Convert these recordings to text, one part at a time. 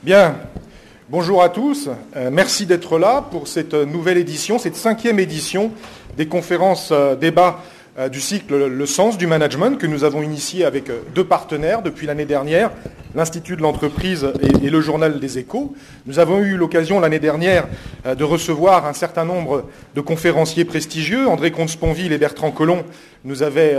Bien, bonjour à tous. Merci d'être là pour cette nouvelle édition, cette 5e édition des conférences débats du cycle Le sens du management que nous avons initié avec 2 partenaires depuis l'année dernière, l'Institut de l'entreprise et le Journal des Échos. Nous avons eu l'occasion l'année dernière de recevoir un certain nombre de conférenciers prestigieux. André Comte-Sponville et Bertrand Collomb nous avaient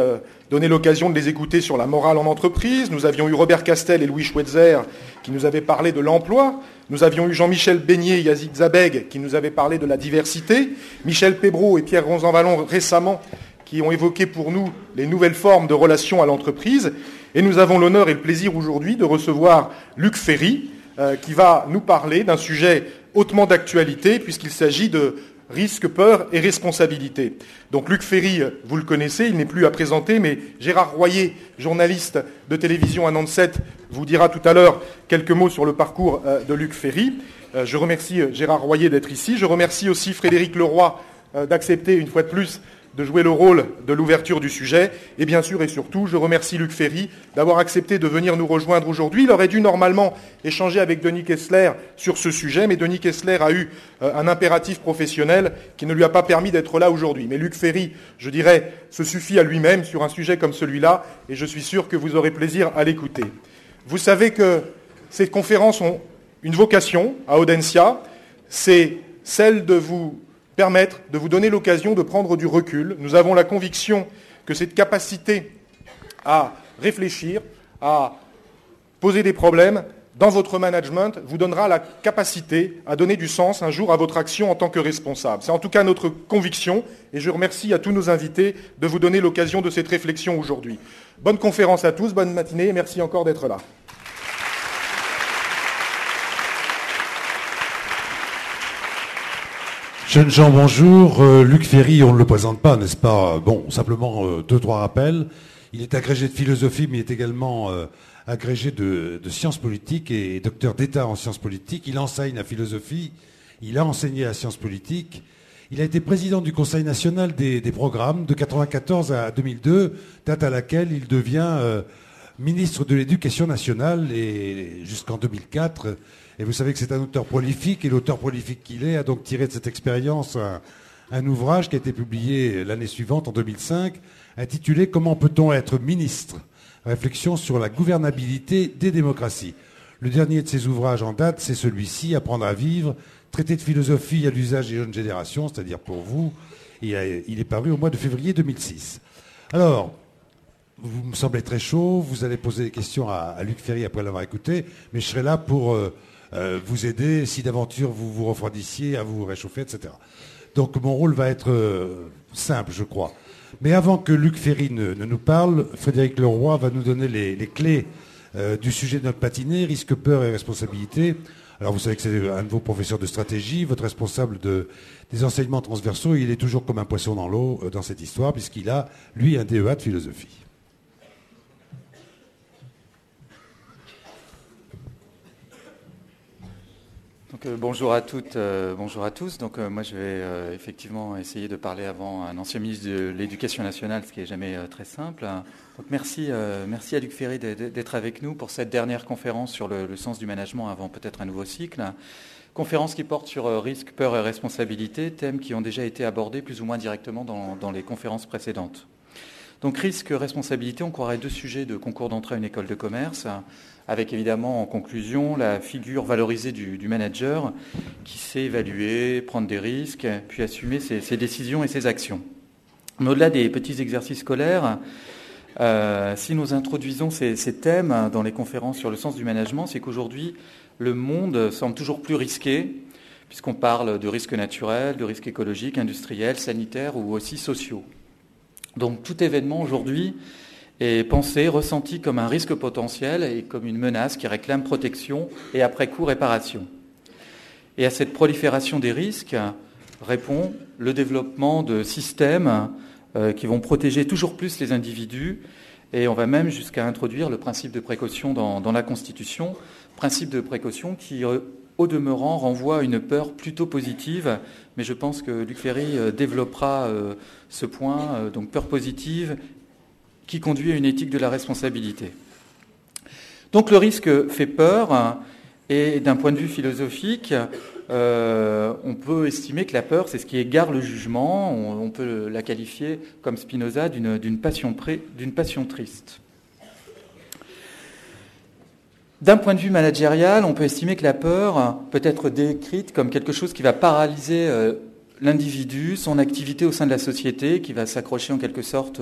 donné l'occasion de les écouter sur la morale en entreprise. Nous avions eu Robert Castel et Louis Schweitzer qui nous avaient parlé de l'emploi. Nous avions eu Jean-Michel Beignet et Yazid Zabeg qui nous avaient parlé de la diversité. Michel Pébreau et Pierre Ronzan-Vallon récemment qui ont évoqué pour nous les nouvelles formes de relations à l'entreprise. Et nous avons l'honneur et le plaisir aujourd'hui de recevoir Luc Ferry, qui va nous parler d'un sujet hautement d'actualité, puisqu'il s'agit de risque, peur et responsabilité. Donc Luc Ferry, vous le connaissez, il n'est plus à présenter, mais Gérard Royer, journaliste de télévision à Nantes 7, vous dira tout à l'heure quelques mots sur le parcours de Luc Ferry. Je remercie Gérard Royer d'être ici. Je remercie aussi Frédéric Leroy d'accepter une fois de plus de jouer le rôle de l'ouverture du sujet. Et bien sûr et surtout, je remercie Luc Ferry d'avoir accepté de venir nous rejoindre aujourd'hui. Il aurait dû normalement échanger avec Denis Kessler sur ce sujet, mais Denis Kessler a eu un impératif professionnel qui ne lui a pas permis d'être là aujourd'hui. Mais Luc Ferry, je dirais, se suffit à lui-même sur un sujet comme celui-là, et je suis sûr que vous aurez plaisir à l'écouter. Vous savez que ces conférences ont une vocation à Audencia, c'est celle de vous permettre de vous donner l'occasion de prendre du recul. Nous avons la conviction que cette capacité à réfléchir, à poser des problèmes dans votre management vous donnera la capacité à donner du sens un jour à votre action en tant que responsable. C'est en tout cas notre conviction et je remercie à tous nos invités de vous donner l'occasion de cette réflexion aujourd'hui. Bonne conférence à tous, bonne matinée et merci encore d'être là. Jeunes gens, bonjour. Luc Ferry, on ne le présente pas, n'est-ce pas? Bon, simplement 2-3 rappels. Il est agrégé de philosophie, mais il est également agrégé de sciences politiques et docteur d'État en sciences politiques. Il enseigne la philosophie, il a enseigné la science politique. Il a été président du Conseil national des programmes de 1994 à 2002, date à laquelle il devient ministre de l'Éducation nationale et jusqu'en 2004. Et vous savez que c'est un auteur prolifique, et l'auteur prolifique qu'il est a donc tiré de cette expérience un ouvrage qui a été publié l'année suivante, en 2005, intitulé « Comment peut-on être ministre ? Réflexion sur la gouvernabilité des démocraties ». Le dernier de ses ouvrages en date, c'est celui-ci, « Apprendre à vivre, traité de philosophie à l'usage des jeunes générations », c'est-à-dire pour vous. Et il est paru au mois de février 2006. Alors, vous me semblez très chaud, vous allez poser des questions à Luc Ferry après l'avoir écouté, mais je serai là pour vous aider si d'aventure vous vous refroidissiez, à vous réchauffer, etc. Donc mon rôle va être simple, je crois. Mais avant que Luc Ferry ne nous parle, Frédéric Leroy va nous donner les clés du sujet de notre matinée, risque, peur et responsabilité. Alors vous savez que c'est un de vos professeurs de stratégie, votre responsable des enseignements transversaux, et il est toujours comme un poisson dans l'eau dans cette histoire, puisqu'il a, lui, un DEA de philosophie. Donc, bonjour à toutes, bonjour à tous. Donc, moi, je vais effectivement essayer de parler avant un ancien ministre de l'Éducation nationale, ce qui n'est jamais très simple. Donc, merci à Luc Ferry d'être avec nous pour cette dernière conférence sur le sens du management avant peut-être un nouveau cycle. Conférence qui porte sur risque, peur et responsabilité, thèmes qui ont déjà été abordés plus ou moins directement dans les conférences précédentes. Donc, risque, responsabilité, on croirait 2 sujets de concours d'entrée à une école de commerce, avec évidemment en conclusion la figure valorisée du manager qui sait évaluer, prendre des risques, puis assumer ses décisions et ses actions. Mais au-delà des petits exercices scolaires, si nous introduisons ces thèmes dans les conférences sur le sens du management, c'est qu'aujourd'hui, le monde semble toujours plus risqué, puisqu'on parle de risques naturels, de risques écologiques, industriels, sanitaires ou aussi sociaux. Donc tout événement aujourd'hui est pensé, ressenti comme un risque potentiel et comme une menace qui réclame protection et après coup réparation. Et à cette prolifération des risques répond le développement de systèmes qui vont protéger toujours plus les individus, et on va même jusqu'à introduire le principe de précaution dans la Constitution, principe de précaution qui, au demeurant, renvoie à une peur plutôt positive, mais je pense que Luc Ferry développera ce point, donc peur positive, qui conduit à une éthique de la responsabilité. Donc le risque fait peur, et d'un point de vue philosophique, on peut estimer que la peur, c'est ce qui égare le jugement. On peut la qualifier, comme Spinoza, d'une passion triste. D'un point de vue managérial, on peut estimer que la peur peut être décrite comme quelque chose qui va paralyser l'individu, son activité au sein de la société, qui va s'accrocher en quelque sorte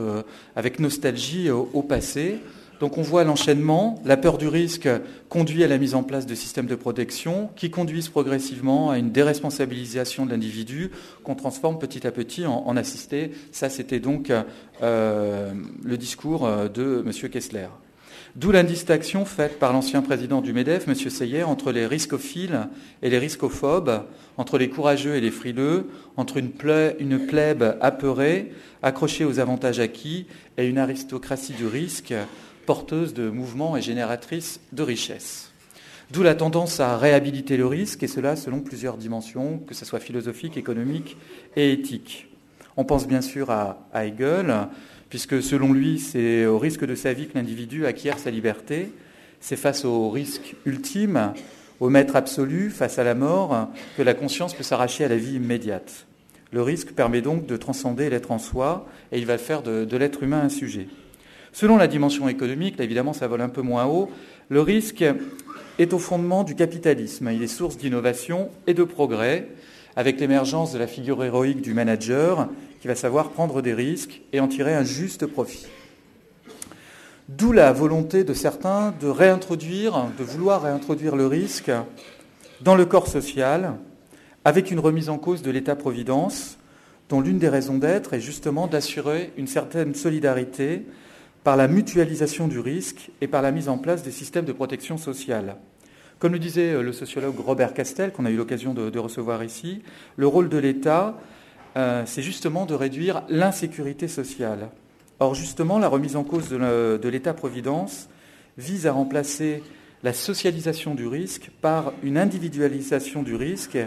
avec nostalgie au passé. Donc on voit l'enchaînement, la peur du risque conduit à la mise en place de systèmes de protection qui conduisent progressivement à une déresponsabilisation de l'individu qu'on transforme petit à petit en assisté. Ça, c'était donc le discours de M. Kessler. D'où la distinction faite par l'ancien président du MEDEF, M. Seyer, entre les riscophiles et les riscophobes, entre les courageux et les frileux, entre une plèbe apeurée, accrochée aux avantages acquis, et une aristocratie du risque, porteuse de mouvements et génératrice de richesses. D'où la tendance à réhabiliter le risque, et cela selon plusieurs dimensions, que ce soit philosophique, économique et éthique. On pense bien sûr à Hegel, puisque selon lui, c'est au risque de sa vie que l'individu acquiert sa liberté. C'est face au risque ultime, au maître absolu, face à la mort, que la conscience peut s'arracher à la vie immédiate. Le risque permet donc de transcender l'être en soi, et il va faire de l'être humain un sujet. Selon la dimension économique, là évidemment ça vole un peu moins haut, le risque est au fondement du capitalisme. Il est source d'innovation et de progrès, avec l'émergence de la figure héroïque du manager qui va savoir prendre des risques et en tirer un juste profit. D'où la volonté de certains de vouloir réintroduire le risque dans le corps social, avec une remise en cause de l'État-providence, dont l'une des raisons d'être est justement d'assurer une certaine solidarité par la mutualisation du risque et par la mise en place des systèmes de protection sociale. Comme le disait le sociologue Robert Castel, qu'on a eu l'occasion de recevoir ici, le rôle de l'État, c'est justement de réduire l'insécurité sociale. Or, justement, la remise en cause de l'État-providence vise à remplacer la socialisation du risque par une individualisation du risque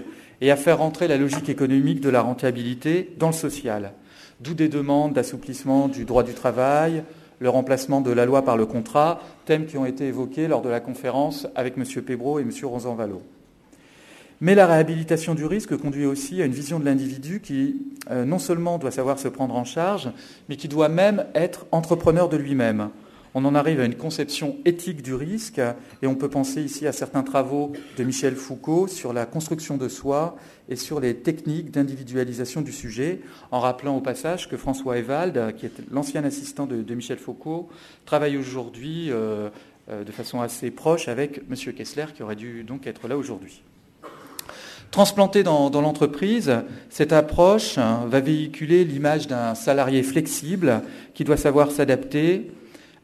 et à faire entrer la logique économique de la rentabilité dans le social. D'où des demandes d'assouplissement du droit du travail, le remplacement de la loi par le contrat, thèmes qui ont été évoqués lors de la conférence avec M. Pébreau et M. Rosanvallot. Mais la réhabilitation du risque conduit aussi à une vision de l'individu qui non seulement doit savoir se prendre en charge, mais qui doit même être entrepreneur de lui-même. On en arrive à une conception éthique du risque, et on peut penser ici à certains travaux de Michel Foucault sur la construction de soi et sur les techniques d'individualisation du sujet, en rappelant au passage que François Ewald, qui est l'ancien assistant de Michel Foucault, travaille aujourd'hui de façon assez proche avec M. Kessler, qui aurait dû donc être là aujourd'hui. Transplantée dans l'entreprise, cette approche va véhiculer l'image d'un salarié flexible qui doit savoir s'adapter,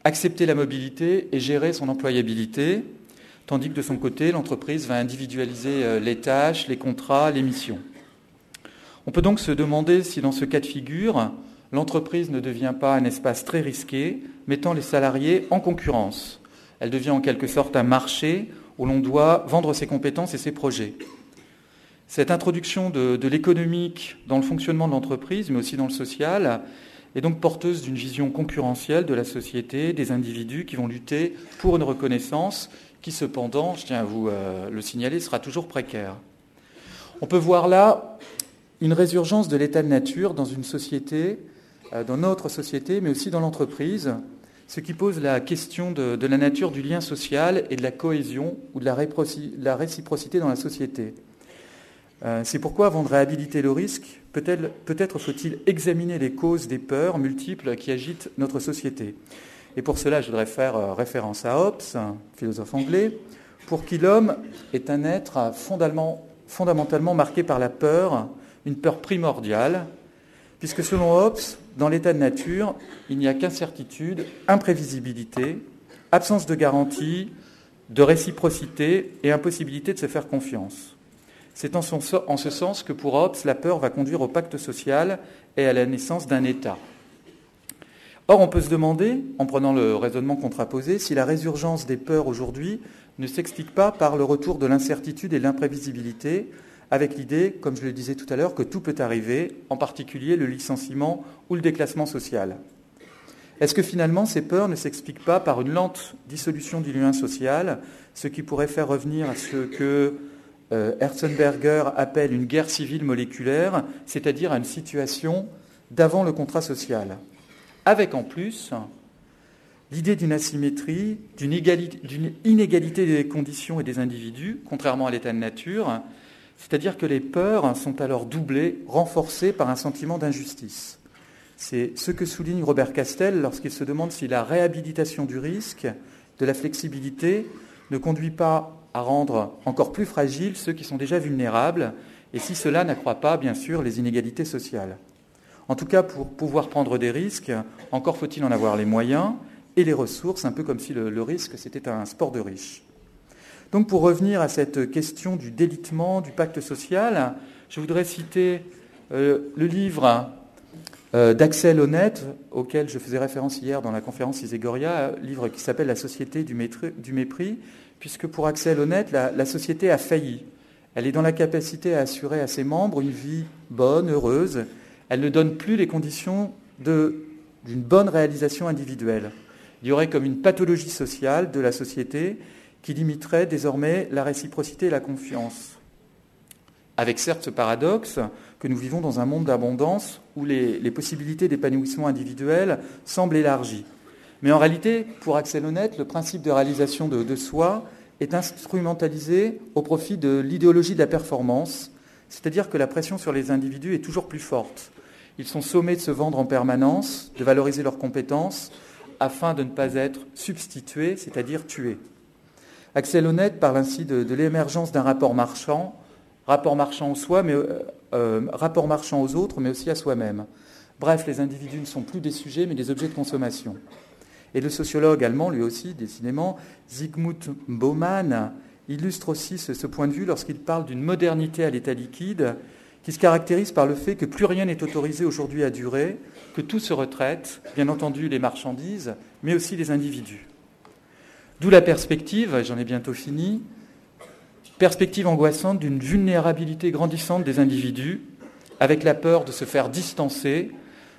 accepter la mobilité et gérer son employabilité, tandis que de son côté, l'entreprise va individualiser les tâches, les contrats, les missions. On peut donc se demander si dans ce cas de figure, l'entreprise ne devient pas un espace très risqué, mettant les salariés en concurrence. Elle devient en quelque sorte un marché où l'on doit vendre ses compétences et ses projets. Cette introduction de l'économique dans le fonctionnement de l'entreprise, mais aussi dans le social, est donc porteuse d'une vision concurrentielle de la société, des individus qui vont lutter pour une reconnaissance qui, cependant, je tiens à vous le signaler, sera toujours précaire. On peut voir là une résurgence de l'état de nature dans une société, dans notre société, mais aussi dans l'entreprise, ce qui pose la question de la nature du lien social et de la cohésion ou de la réciprocité dans la société. C'est pourquoi, avant de réhabiliter le risque, peut-être faut-il examiner les causes des peurs multiples qui agitent notre société. Et pour cela, je voudrais faire référence à Hobbes, un philosophe anglais, pour qui l'homme est un être fondamentalement marqué par la peur, une peur primordiale, puisque selon Hobbes, dans l'état de nature, il n'y a qu'incertitude, imprévisibilité, absence de garantie, de réciprocité et impossibilité de se faire confiance. C'est en ce sens que pour Hobbes, la peur va conduire au pacte social et à la naissance d'un État. Or, on peut se demander, en prenant le raisonnement contraposé, si la résurgence des peurs aujourd'hui ne s'explique pas par le retour de l'incertitude et de l'imprévisibilité, avec l'idée, comme je le disais tout à l'heure, que tout peut arriver, en particulier le licenciement ou le déclassement social. Est-ce que finalement ces peurs ne s'expliquent pas par une lente dissolution du lien social, ce qui pourrait faire revenir à ce que Herzenberger appelle une guerre civile moléculaire, c'est-à-dire à une situation d'avant le contrat social, avec en plus l'idée d'une asymétrie, d'une inégalité des conditions et des individus, contrairement à l'état de nature, c'est-à-dire que les peurs sont alors doublées, renforcées par un sentiment d'injustice. C'est ce que souligne Robert Castel lorsqu'il se demande si la réhabilitation du risque, de la flexibilité, ne conduit pas à rendre encore plus fragiles ceux qui sont déjà vulnérables, et si cela n'accroît pas, bien sûr, les inégalités sociales. En tout cas, pour pouvoir prendre des risques, encore faut-il en avoir les moyens et les ressources, un peu comme si le risque, c'était un sport de riches. Donc, pour revenir à cette question du délitement, du pacte social, je voudrais citer le livre d'Axel Honneth, auquel je faisais référence hier dans la conférence Iségoria, un livre qui s'appelle « La société du mépris », puisque pour Axel Honneth, la société a failli. Elle est dans la capacité à assurer à ses membres une vie bonne, heureuse. Elle ne donne plus les conditions d'une bonne réalisation individuelle. Il y aurait comme une pathologie sociale de la société qui limiterait désormais la réciprocité et la confiance. Avec certes ce paradoxe que nous vivons dans un monde d'abondance où les possibilités d'épanouissement individuel semblent élargies. Mais en réalité, pour Axel Honneth, le principe de réalisation de soi est instrumentalisé au profit de l'idéologie de la performance, c'est-à-dire que la pression sur les individus est toujours plus forte. Ils sont sommés de se vendre en permanence, de valoriser leurs compétences, afin de ne pas être substitués, c'est-à-dire tués. Axel Honneth parle ainsi de l'émergence d'un rapport marchand aux soi, rapport marchand aux autres, mais aussi à soi-même. Bref, les individus ne sont plus des sujets, mais des objets de consommation. Et le sociologue allemand, lui aussi, décidément, Zygmunt Bauman, illustre aussi ce point de vue lorsqu'il parle d'une modernité à l'état liquide qui se caractérise par le fait que plus rien n'est autorisé aujourd'hui à durer, que tout se retraite, bien entendu les marchandises, mais aussi les individus. D'où la perspective, j'en ai bientôt fini, perspective angoissante d'une vulnérabilité grandissante des individus, avec la peur de se faire distancer,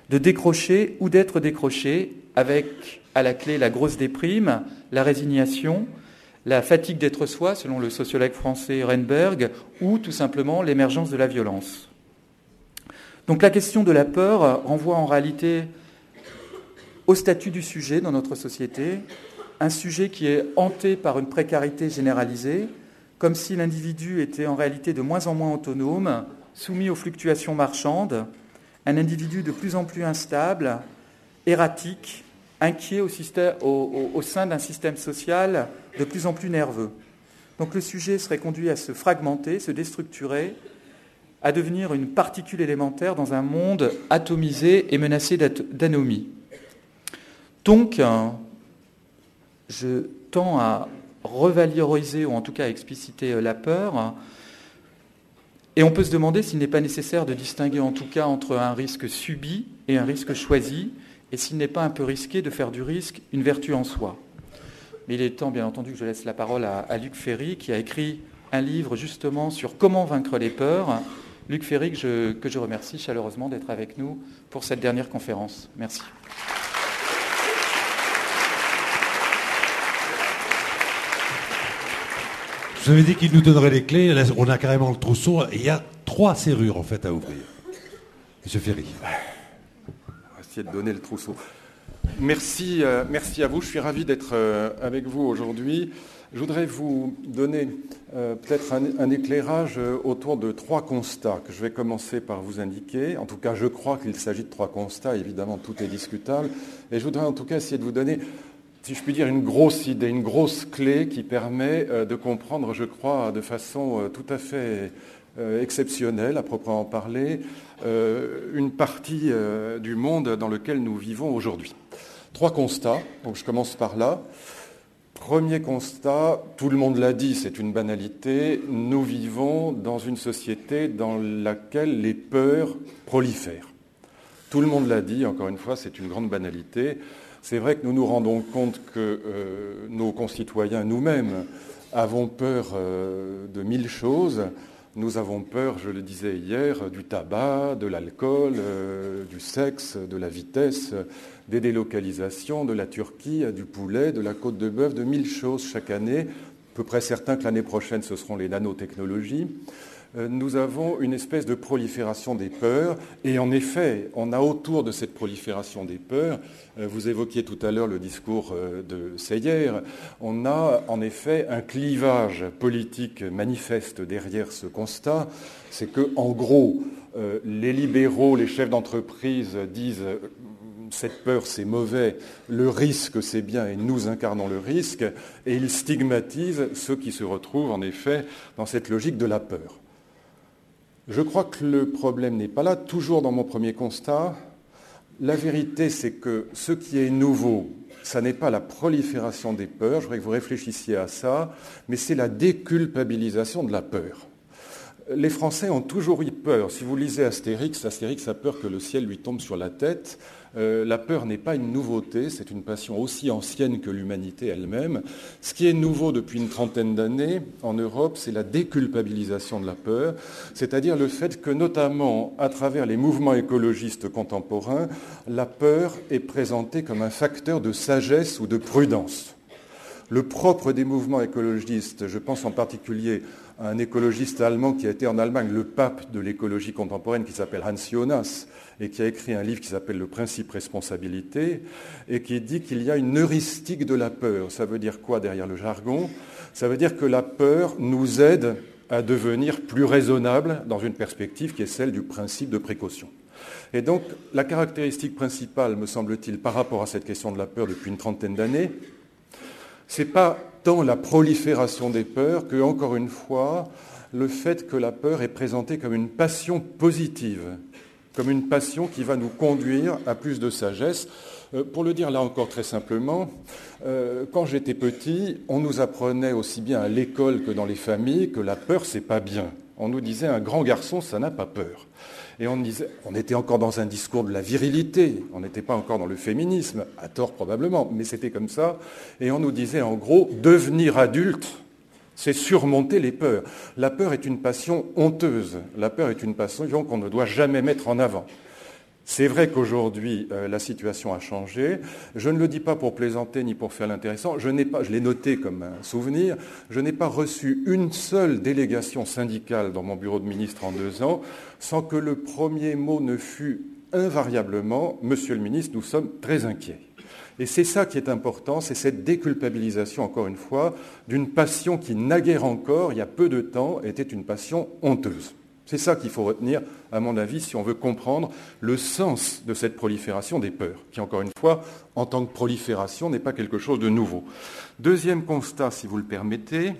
de décrocher ou d'être décroché, avec à la clé la grosse déprime, la résignation, la fatigue d'être soi, selon le sociologue français Renberg, ou tout simplement l'émergence de la violence. Donc la question de la peur renvoie en réalité au statut du sujet dans notre société, un sujet qui est hanté par une précarité généralisée, comme si l'individu était en réalité de moins en moins autonome, soumis aux fluctuations marchandes, un individu de plus en plus instable, erratique, inquiet au sein d'un système social de plus en plus nerveux. Donc le sujet serait conduit à se fragmenter, se déstructurer, à devenir une particule élémentaire dans un monde atomisé et menacé d'anomie. Donc, je tends à revaloriser, ou en tout cas à expliciter la peur, et on peut se demander s'il n'est pas nécessaire de distinguer en tout cas entre un risque subi et un risque choisi, et s'il n'est pas un peu risqué de faire du risque une vertu en soi. Mais il est temps, bien entendu, que je laisse la parole à Luc Ferry, qui a écrit un livre justement sur comment vaincre les peurs. Luc Ferry, que je remercie chaleureusement d'être avec nous pour cette dernière conférence. Merci. Je vous avais dit qu'il nous donnerait les clés. Là, on a carrément le trousseau. Et il y a 3 serrures, en fait, à ouvrir. Monsieur Ferry. On va essayer de donner le trousseau. Merci à vous. Je suis ravi d'être avec vous aujourd'hui. Je voudrais vous donner peut-être un éclairage autour de 3 constats que je vais commencer par vous indiquer. En tout cas, je crois qu'il s'agit de 3 constats. Évidemment, tout est discutable. Et je voudrais en tout cas essayer de vous donner, si je puis dire, une grosse idée, une grosse clé qui permet de comprendre, je crois, de façon tout à fait exceptionnelle, à proprement parler, une partie du monde dans lequel nous vivons aujourd'hui. 3 constats, donc je commence par là. Premier constat, tout le monde l'a dit, c'est une banalité, nous vivons dans une société dans laquelle les peurs prolifèrent. Tout le monde l'a dit, encore une fois, c'est une grande banalité. C'est vrai que nous nous rendons compte que nos concitoyens, nous-mêmes, avons peur de 1000 choses. Nous avons peur, je le disais hier, du tabac, de l'alcool, du sexe, de la vitesse, des délocalisations, de la Turquie, du poulet, de la côte de bœuf, de 1000 choses chaque année. À peu près certain que l'année prochaine, ce seront les nanotechnologies. Nous avons une espèce de prolifération des peurs. Et en effet, on a autour de cette prolifération des peurs, vous évoquiez tout à l'heure le discours de Seyer, on a en effet un clivage politique manifeste derrière ce constat. C'est que, en gros, les libéraux, les chefs d'entreprise disent cette peur c'est mauvais, le risque c'est bien et nous incarnons le risque, et ils stigmatisent ceux qui se retrouvent en effet dans cette logique de la peur. Je crois que le problème n'est pas là. Toujours dans mon premier constat, la vérité, c'est que ce qui est nouveau, ça n'est pas la prolifération des peurs, je voudrais que vous réfléchissiez à ça, mais c'est la déculpabilisation de la peur. Les Français ont toujours eu peur. Si vous lisez Astérix a peur que le ciel lui tombe sur la tête. La peur n'est pas une nouveauté, c'est une passion aussi ancienne que l'humanité elle-même. Ce qui est nouveau depuis une trentaine d'années en Europe, c'est la déculpabilisation de la peur, c'est-à-dire le fait que, notamment à travers les mouvements écologistes contemporains, la peur est présentée comme un facteur de sagesse ou de prudence. Le propre des mouvements écologistes, je pense en particulier à un écologiste allemand qui a été en Allemagne le pape de l'écologie contemporaine, qui s'appelle Hans Jonas, et qui a écrit un livre qui s'appelle Le principe responsabilité, et qui dit qu'il y a une heuristique de la peur. Ça veut dire quoi derrière le jargon ? Ça veut dire que la peur nous aide à devenir plus raisonnables dans une perspective qui est celle du principe de précaution. Et donc, la caractéristique principale, me semble-t-il, par rapport à cette question de la peur depuis une trentaine d'années, c'est pas tant la prolifération des peurs que, encore une fois, le fait que la peur est présentée comme une passion positive, comme une passion qui va nous conduire à plus de sagesse. Pour le dire là encore très simplement, quand j'étais petit, on nous apprenait aussi bien à l'école que dans les familles que la peur, c'est pas bien. On nous disait un grand garçon, ça n'a pas peur. Et on était encore dans un discours de la virilité, on n'était pas encore dans le féminisme, à tort probablement, mais c'était comme ça. Et on nous disait en gros, devenir adulte, c'est surmonter les peurs. La peur est une passion honteuse, la peur est une passion qu'on ne doit jamais mettre en avant. C'est vrai qu'aujourd'hui, la situation a changé. Je ne le dis pas pour plaisanter ni pour faire l'intéressant. Je l'ai noté comme un souvenir, je n'ai pas reçu une seule délégation syndicale dans mon bureau de ministre en 2 ans sans que le premier mot ne fût invariablement « Monsieur le ministre, nous sommes très inquiets ». Et c'est ça qui est important, c'est cette déculpabilisation, encore une fois, d'une passion qui, naguère encore, il y a peu de temps, était une passion honteuse. C'est ça qu'il faut retenir, à mon avis, si on veut comprendre le sens de cette prolifération des peurs, qui, encore une fois, en tant que prolifération, n'est pas quelque chose de nouveau. Deuxième constat, si vous le permettez,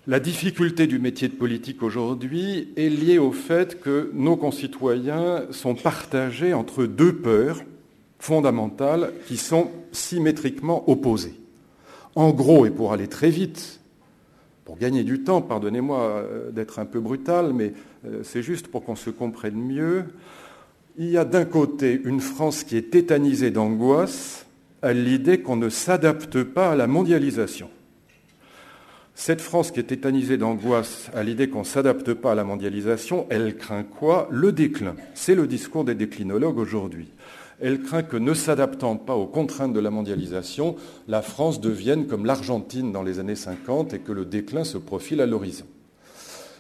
la difficulté du métier de politique aujourd'hui est liée au fait que nos concitoyens sont partagés entre 2 peurs fondamentales qui sont symétriquement opposées. En gros, et pour aller très vite, pour gagner du temps, pardonnez-moi d'être un peu brutal, mais c'est juste pour qu'on se comprenne mieux, il y a d'un côté une France qui est tétanisée d'angoisse à l'idée qu'on ne s'adapte pas à la mondialisation. Cette France qui est tétanisée d'angoisse à l'idée qu'on ne s'adapte pas à la mondialisation, elle craint quoi ? Le déclin. C'est le discours des déclinologues aujourd'hui. Elle craint que, ne s'adaptant pas aux contraintes de la mondialisation, la France devienne comme l'Argentine dans les années 50 et que le déclin se profile à l'horizon.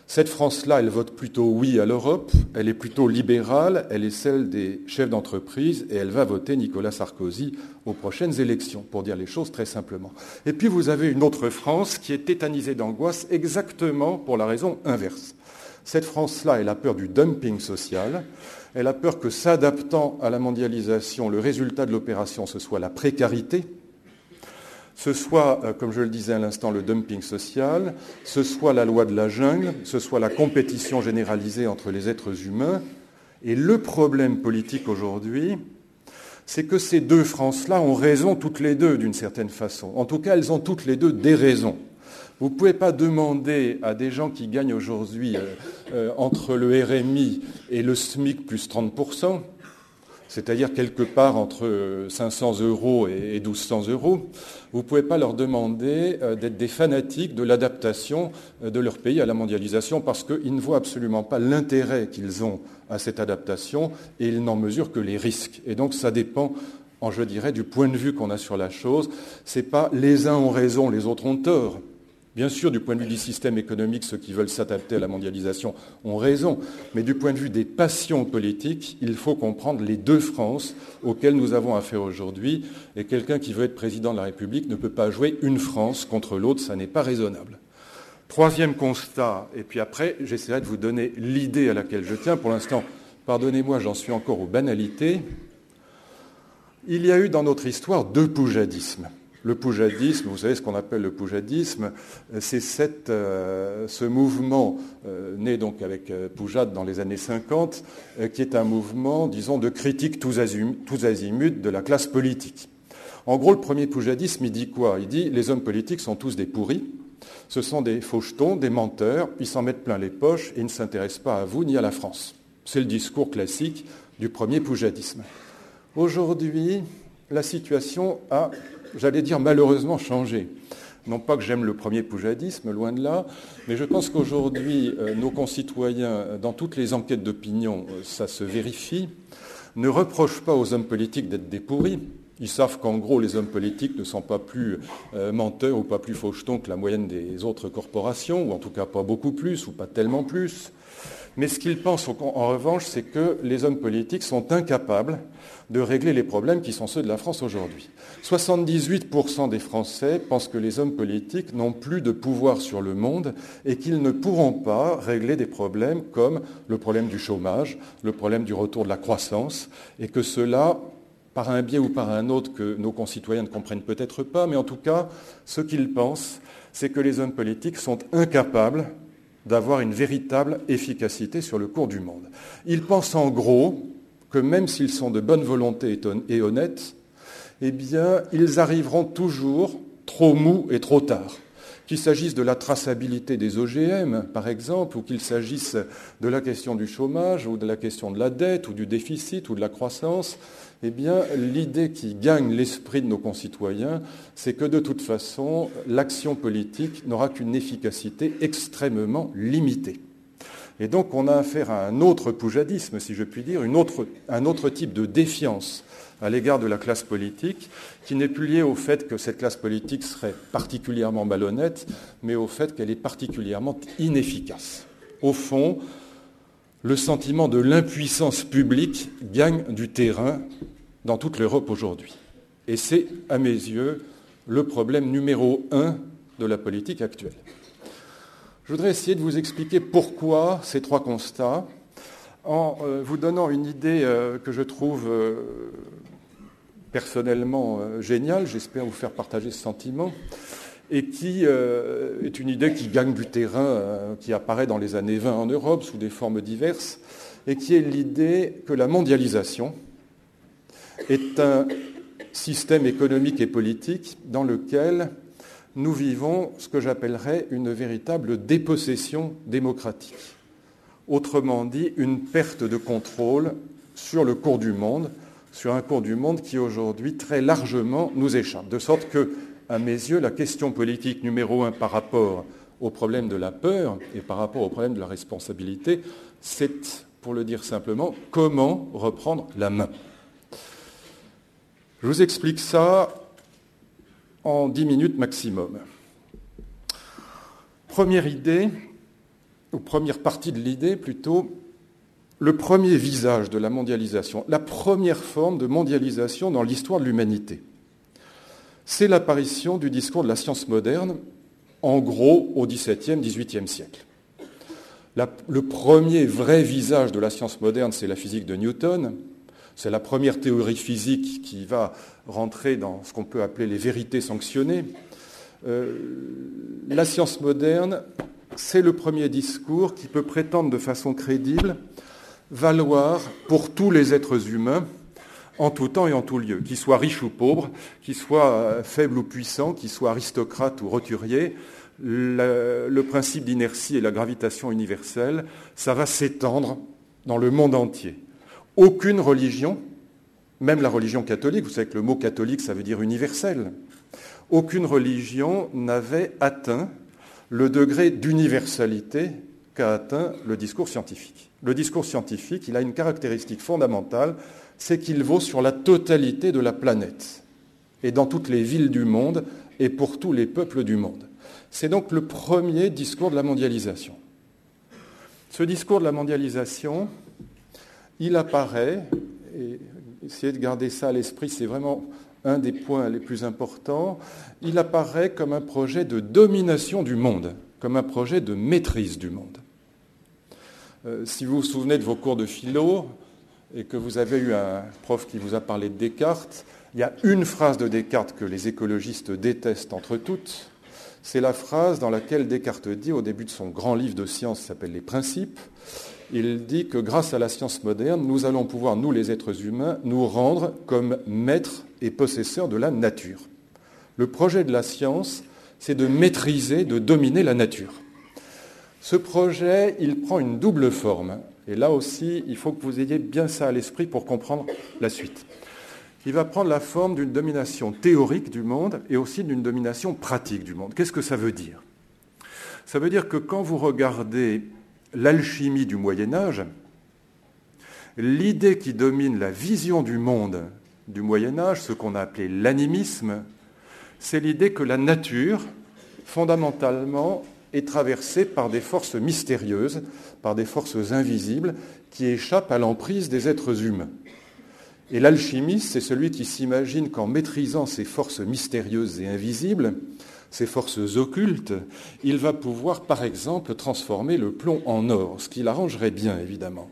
Cette France-là, elle vote plutôt oui à l'Europe, elle est plutôt libérale, elle est celle des chefs d'entreprise et elle va voter Nicolas Sarkozy aux prochaines élections, pour dire les choses très simplement. Et puis vous avez une autre France qui est tétanisée d'angoisse exactement pour la raison inverse. Cette France-là, elle a peur du dumping social, elle a peur que, s'adaptant à la mondialisation, le résultat de l'opération, ce soit la précarité, ce soit, comme je le disais à l'instant, le dumping social, ce soit la loi de la jungle, ce soit la compétition généralisée entre les êtres humains. Et le problème politique aujourd'hui, c'est que ces 2 France-là ont raison toutes les 2 d'une certaine façon. En tout cas, elles ont toutes les 2 des raisons. Vous ne pouvez pas demander à des gens qui gagnent aujourd'hui entre le RMI et le SMIC plus 30%, c'est-à-dire quelque part entre 500 € et 1200 €, vous ne pouvez pas leur demander d'être des fanatiques de l'adaptation de leur pays à la mondialisation parce qu'ils ne voient absolument pas l'intérêt qu'ils ont à cette adaptation et ils n'en mesurent que les risques. Et donc ça dépend, je dirais, du point de vue qu'on a sur la chose. Ce n'est pas les uns ont raison, les autres ont tort. Bien sûr, du point de vue du système économique, ceux qui veulent s'adapter à la mondialisation ont raison, mais du point de vue des passions politiques, il faut comprendre les deux France auxquelles nous avons affaire aujourd'hui, et quelqu'un qui veut être président de la République ne peut pas jouer une France contre l'autre, ça n'est pas raisonnable. Troisième constat, et puis après, j'essaierai de vous donner l'idée à laquelle je tiens. Pour l'instant, pardonnez-moi, j'en suis encore aux banalités. Il y a eu dans notre histoire deux poujadismes. Le poujadisme, vous savez ce qu'on appelle le poujadisme, c'est ce mouvement né donc avec Poujade dans les années 50, qui est un mouvement, disons, de critique tous azimuts de la classe politique. En gros, le premier poujadisme, il dit quoi? Il dit les hommes politiques sont tous des pourris, ce sont des fauchetons, des menteurs, ils s'en mettent plein les poches et ils ne s'intéressent pas à vous ni à la France. C'est le discours classique du premier poujadisme. Aujourd'hui, la situation a, j'allais dire, malheureusement changé. Non pas que j'aime le premier poujadisme, loin de là, mais je pense qu'aujourd'hui, nos concitoyens, dans toutes les enquêtes d'opinion, ça se vérifie, ne reprochent pas aux hommes politiques d'être des pourris. Ils savent qu'en gros, les hommes politiques ne sont pas plus menteurs ou pas plus fauchetons que la moyenne des autres corporations, ou en tout cas pas beaucoup plus, ou pas tellement plus. Mais ce qu'ils pensent en revanche, c'est que les hommes politiques sont incapables de régler les problèmes qui sont ceux de la France aujourd'hui. 78% des Français pensent que les hommes politiques n'ont plus de pouvoir sur le monde et qu'ils ne pourront pas régler des problèmes comme le problème du chômage, le problème du retour de la croissance, et que cela, par un biais ou par un autre que nos concitoyens ne comprennent peut-être pas, mais en tout cas, ce qu'ils pensent, c'est que les hommes politiques sont incapables d'avoir une véritable efficacité sur le cours du monde. Ils pensent en gros que même s'ils sont de bonne volonté et honnêtes, eh bien, ils arriveront toujours trop mous et trop tard. Qu'il s'agisse de la traçabilité des OGM, par exemple, ou qu'il s'agisse de la question du chômage, ou de la question de la dette, ou du déficit, ou de la croissance, eh bien, l'idée qui gagne l'esprit de nos concitoyens, c'est que de toute façon, l'action politique n'aura qu'une efficacité extrêmement limitée. Et donc, on a affaire à un autre poujadisme, si je puis dire, un autre type de défiance à l'égard de la classe politique, qui n'est plus lié au fait que cette classe politique serait particulièrement malhonnête, mais au fait qu'elle est particulièrement inefficace. Au fond, le sentiment de l'impuissance publique gagne du terrain dans toute l'Europe aujourd'hui. Et c'est, à mes yeux, le problème numéro 1 de la politique actuelle. Je voudrais essayer de vous expliquer pourquoi ces trois constats, en vous donnant une idée que je trouve personnellement géniale, j'espère vous faire partager ce sentiment, et qui est une idée qui gagne du terrain, qui apparaît dans les années 20 en Europe sous des formes diverses, et qui est l'idée que la mondialisation est un système économique et politique dans lequel nous vivons ce que j'appellerais une véritable dépossession démocratique. Autrement dit, une perte de contrôle sur le cours du monde, sur un cours du monde qui aujourd'hui très largement nous échappe. De sorte que, à mes yeux, la question politique numéro 1 par rapport au problème de la peur et par rapport au problème de la responsabilité, c'est, pour le dire simplement, comment reprendre la main. Je vous explique ça en 10 minutes maximum. Première idée, ou première partie de l'idée plutôt, le premier visage de la mondialisation, la première forme de mondialisation dans l'histoire de l'humanité. C'est l'apparition du discours de la science moderne, en gros au XVIIe, XVIIIe siècle. Le premier vrai visage de la science moderne, c'est la physique de Newton. C'est la première théorie physique qui va rentrer dans ce qu'on peut appeler les vérités sanctionnées. La science moderne, c'est le premier discours qui peut prétendre de façon crédible valoir pour tous les êtres humains, en tout temps et en tout lieu, qu'ils soient riches ou pauvres, qu'ils soient faibles ou puissants, qu'ils soient aristocrates ou roturiers. Le principe d'inertie et la gravitation universelle, ça va s'étendre dans le monde entier. Aucune religion Même la religion catholique, vous savez que le mot catholique, ça veut dire universel. Aucune religion n'avait atteint le degré d'universalité qu'a atteint le discours scientifique. Le discours scientifique, il a une caractéristique fondamentale, c'est qu'il vaut sur la totalité de la planète, et dans toutes les villes du monde, et pour tous les peuples du monde. C'est donc le premier discours de la mondialisation. Ce discours de la mondialisation, il apparaît, et essayez de garder ça à l'esprit, c'est vraiment un des points les plus importants, il apparaît comme un projet de domination du monde, comme un projet de maîtrise du monde. Si vous vous souvenez de vos cours de philo et que vous avez eu un prof qui vous a parlé de Descartes, il y a une phrase de Descartes que les écologistes détestent entre toutes. C'est la phrase dans laquelle Descartes dit, au début de son grand livre de science qui s'appelle « Les Principes », il dit que grâce à la science moderne, nous allons pouvoir, nous les êtres humains, nous rendre comme maîtres et possesseurs de la nature. Le projet de la science, c'est de maîtriser, de dominer la nature. Ce projet, il prend une double forme. Et là aussi, il faut que vous ayez bien ça à l'esprit pour comprendre la suite. Il va prendre la forme d'une domination théorique du monde et aussi d'une domination pratique du monde. Qu'est-ce que ça veut dire ? Ça veut dire que quand vous regardez l'alchimie du Moyen-Âge, l'idée qui domine la vision du monde du Moyen-Âge, ce qu'on a appelé l'animisme, c'est l'idée que la nature, fondamentalement, est traversée par des forces mystérieuses, par des forces invisibles qui échappent à l'emprise des êtres humains. Et l'alchimiste, c'est celui qui s'imagine qu'en maîtrisant ces forces mystérieuses et invisibles, ces forces occultes, il va pouvoir, par exemple, transformer le plomb en or, ce qui l'arrangerait bien, évidemment.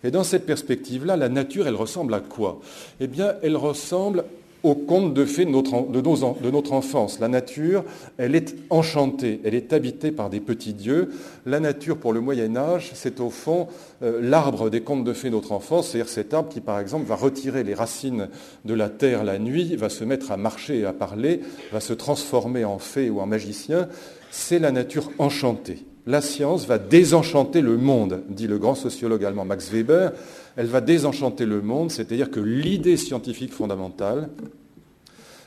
Et dans cette perspective-là, la nature, elle ressemble à quoi ? Eh bien, elle ressemble au conte de fées de notre enfance. La nature, elle est enchantée, elle est habitée par des petits dieux. La nature, pour le Moyen-Âge, c'est au fond l'arbre des contes de fées de notre enfance, c'est-à-dire cet arbre qui, par exemple, va retirer les racines de la terre la nuit, va se mettre à marcher et à parler, va se transformer en fée ou en magicien. C'est la nature enchantée. La science va désenchanter le monde, dit le grand sociologue allemand Max Weber. Elle va désenchanter le monde, c'est-à-dire que l'idée scientifique fondamentale,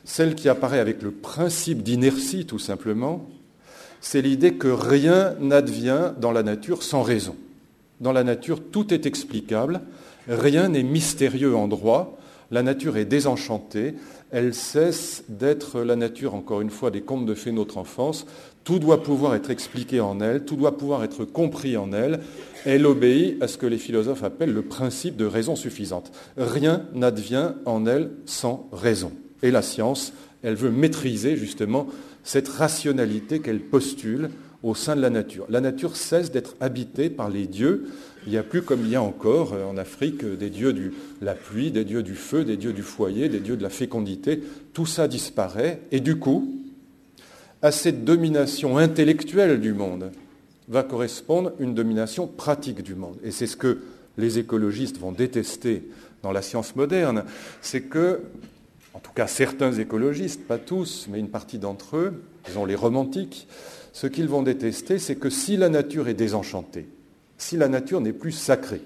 celle qui apparaît avec le principe d'inertie tout simplement, c'est l'idée que rien n'advient dans la nature sans raison. Dans la nature, tout est explicable, rien n'est mystérieux en droit, la nature est désenchantée, elle cesse d'être la nature, encore une fois, des contes de fées de notre enfance. Tout doit pouvoir être expliqué en elle, tout doit pouvoir être compris en elle. Elle obéit à ce que les philosophes appellent le principe de raison suffisante. Rien n'advient en elle sans raison. Et la science, elle veut maîtriser justement cette rationalité qu'elle postule au sein de la nature. La nature cesse d'être habitée par les dieux. Il n'y a plus, comme il y a encore en Afrique, des dieux de la pluie, des dieux du feu, des dieux du foyer, des dieux de la fécondité. Tout ça disparaît. Et du coup, à cette domination intellectuelle du monde va correspondre une domination pratique du monde. Et c'est ce que les écologistes vont détester dans la science moderne. C'est que, en tout cas certains écologistes, pas tous, mais une partie d'entre eux, disons les romantiques, ce qu'ils vont détester, c'est que si la nature est désenchantée, si la nature n'est plus sacrée,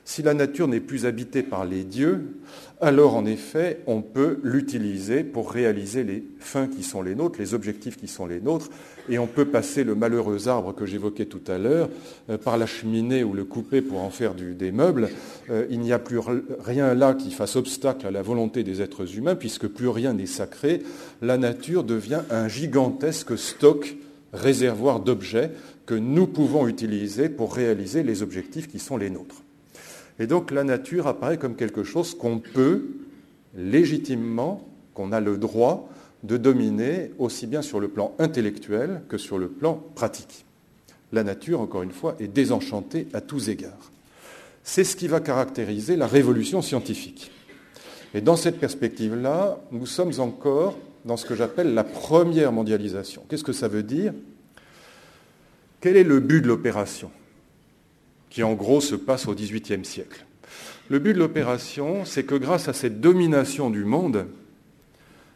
si la nature n'est plus habitée par les dieux, alors en effet, on peut l'utiliser pour réaliser les fins qui sont les nôtres, les objectifs qui sont les nôtres, et on peut passer le malheureux arbre que j'évoquais tout à l'heure par la cheminée ou le couper pour en faire des meubles. Il n'y a plus rien là qui fasse obstacle à la volonté des êtres humains, puisque plus rien n'est sacré. La nature devient un gigantesque stock, réservoir d'objets que nous pouvons utiliser pour réaliser les objectifs qui sont les nôtres. Et donc la nature apparaît comme quelque chose qu'on peut légitimement, qu'on a le droit de dominer aussi bien sur le plan intellectuel que sur le plan pratique. La nature, encore une fois, est désenchantée à tous égards. C'est ce qui va caractériser la révolution scientifique. Et dans cette perspective-là, nous sommes encore dans ce que j'appelle la première mondialisation. Qu'est-ce que ça veut dire ? Quel est le but de l'opération ? Qui en gros se passe au XVIIIe siècle. Le but de l'opération, c'est que grâce à cette domination du monde,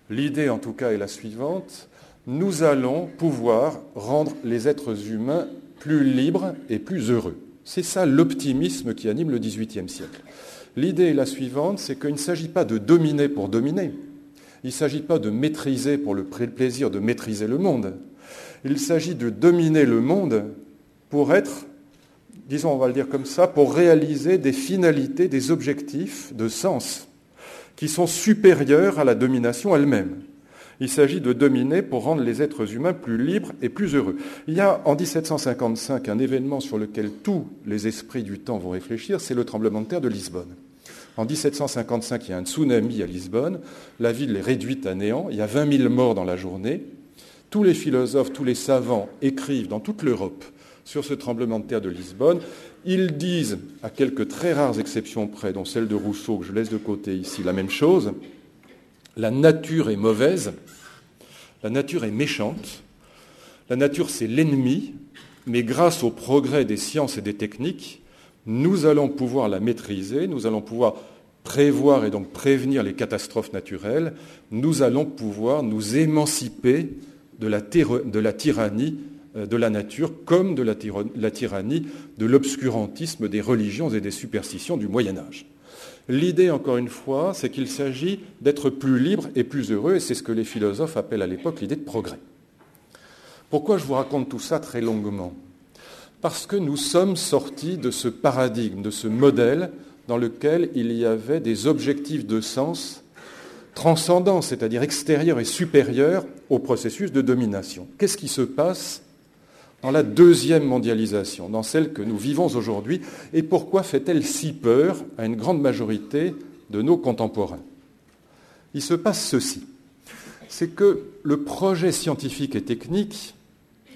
l'idée en tout cas est la suivante, nous allons pouvoir rendre les êtres humains plus libres et plus heureux. C'est ça l'optimisme qui anime le XVIIIe siècle. L'idée est la suivante, c'est qu'il ne s'agit pas de dominer pour dominer. Il ne s'agit pas de maîtriser pour le plaisir de maîtriser le monde. Il s'agit de dominer le monde pour être, disons, on va le dire comme ça, pour réaliser des finalités, des objectifs de sens qui sont supérieurs à la domination elle-même. Il s'agit de dominer pour rendre les êtres humains plus libres et plus heureux. Il y a en 1755 un événement sur lequel tous les esprits du temps vont réfléchir, c'est le tremblement de terre de Lisbonne. En 1755, il y a un tsunami à Lisbonne, la ville est réduite à néant, il y a 20 000 morts dans la journée. Tous les philosophes, tous les savants écrivent dans toute l'Europe sur ce tremblement de terre de Lisbonne. Ils disent, à quelques très rares exceptions près, dont celle de Rousseau, que je laisse de côté ici, la même chose. La nature est mauvaise, la nature est méchante, la nature c'est l'ennemi, mais grâce au progrès des sciences et des techniques, nous allons pouvoir la maîtriser, nous allons pouvoir prévoir et donc prévenir les catastrophes naturelles, nous allons pouvoir nous émanciper de la tyrannie de la nature comme de la tyrannie de l'obscurantisme des religions et des superstitions du Moyen-Âge. L'idée, encore une fois, c'est qu'il s'agit d'être plus libre et plus heureux, et c'est ce que les philosophes appellent à l'époque l'idée de progrès. Pourquoi je vous raconte tout ça très longuement ? Parce que nous sommes sortis de ce paradigme, de ce modèle dans lequel il y avait des objectifs de sens transcendants, c'est-à-dire extérieurs et supérieurs au processus de domination. Qu'est-ce qui se passe dans la deuxième mondialisation, dans celle que nous vivons aujourd'hui, et pourquoi fait-elle si peur à une grande majorité de nos contemporains ? Il se passe ceci, c'est que le projet scientifique et technique,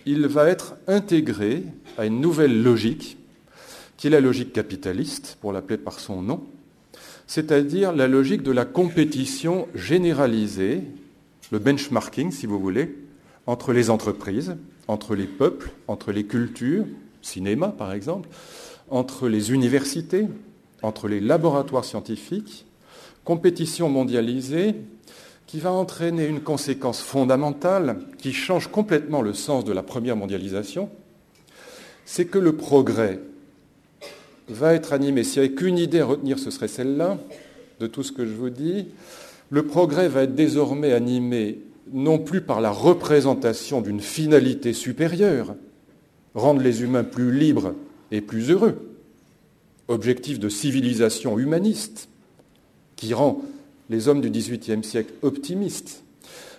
il va être intégré à une nouvelle logique, qui est la logique capitaliste, pour l'appeler par son nom, c'est-à-dire la logique de la compétition généralisée, le benchmarking, si vous voulez, entre les entreprises, entre les peuples, entre les cultures, cinéma par exemple, entre les universités, entre les laboratoires scientifiques, compétition mondialisée qui va entraîner une conséquence fondamentale qui change complètement le sens de la première mondialisation, c'est que le progrès va être animé, s'il n'y avait qu'une idée à retenir, ce serait celle-là, de tout ce que je vous dis, le progrès va être désormais animé non plus par la représentation d'une finalité supérieure, rendre les humains plus libres et plus heureux, objectif de civilisation humaniste, qui rend les hommes du XVIIIe siècle optimistes,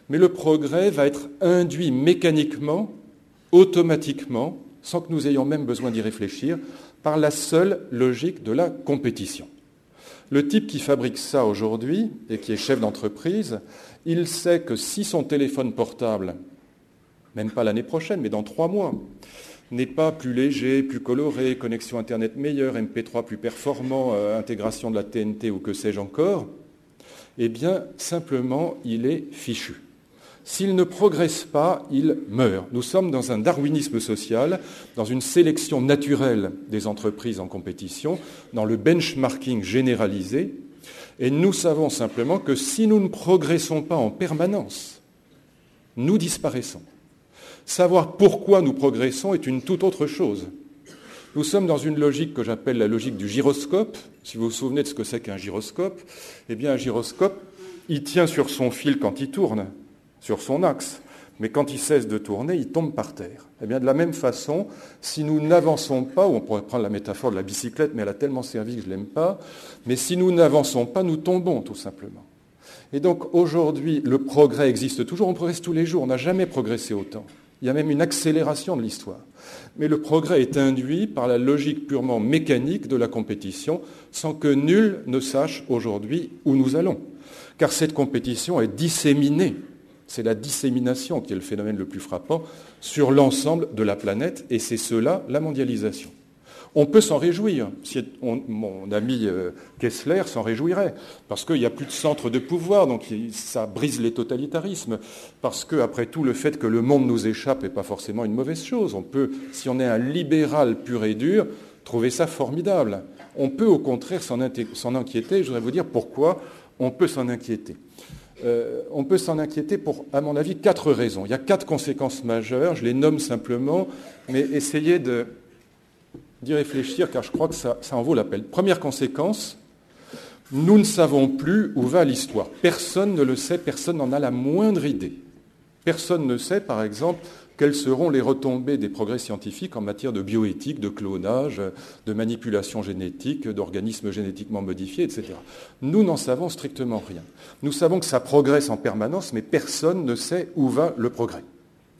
mais le progrès va être induit mécaniquement, automatiquement, sans que nous ayons même besoin d'y réfléchir, par la seule logique de la compétition. Le type qui fabrique ça aujourd'hui, et qui est chef d'entreprise, il sait que si son téléphone portable, même pas l'année prochaine, mais dans 3 mois, n'est pas plus léger, plus coloré, connexion Internet meilleure, MP3 plus performant, intégration de la TNT ou que sais-je encore, eh bien, simplement, il est fichu. S'il ne progresse pas, il meurt. Nous sommes dans un darwinisme social, dans une sélection naturelle des entreprises en compétition, dans le benchmarking généralisé, et nous savons simplement que si nous ne progressons pas en permanence, nous disparaissons. Savoir pourquoi nous progressons est une toute autre chose. Nous sommes dans une logique que j'appelle la logique du gyroscope. Si vous vous souvenez de ce que c'est qu'un gyroscope, eh bien un gyroscope, il tient sur son fil quand il tourne, sur son axe. Mais quand il cesse de tourner, il tombe par terre. Eh bien, de la même façon, si nous n'avançons pas, ou on pourrait prendre la métaphore de la bicyclette, mais elle a tellement servi que je ne l'aime pas, mais si nous n'avançons pas, nous tombons, tout simplement. Et donc, aujourd'hui, le progrès existe toujours, on progresse tous les jours, on n'a jamais progressé autant. Il y a même une accélération de l'histoire. Mais le progrès est induit par la logique purement mécanique de la compétition, sans que nul ne sache aujourd'hui où nous allons. Car cette compétition est disséminée. C'est la dissémination qui est le phénomène le plus frappant sur l'ensemble de la planète, et c'est cela, la mondialisation. On peut s'en réjouir. Mon ami Kessler s'en réjouirait, parce qu'il n'y a plus de centre de pouvoir, donc ça brise les totalitarismes, parce que, après tout, le fait que le monde nous échappe n'est pas forcément une mauvaise chose. On peut, si on est un libéral pur et dur, trouver ça formidable. On peut, au contraire, s'en inquiéter. Je voudrais vous dire pourquoi on peut s'en inquiéter. On peut s'en inquiéter pour, à mon avis, 4 raisons. Il y a 4 conséquences majeures, je les nomme simplement, mais essayez d'y réfléchir, car je crois que ça en vaut la peine. Première conséquence, Nous ne savons plus où va l'histoire. Personne ne le sait, personne n'en a la moindre idée. Personne ne sait, par exemple, quelles seront les retombées des progrès scientifiques en matière de bioéthique, de clonage, de manipulation génétique, d'organismes génétiquement modifiés, etc. Nous n'en savons strictement rien. Nous savons que ça progresse en permanence, mais personne ne sait où va le progrès.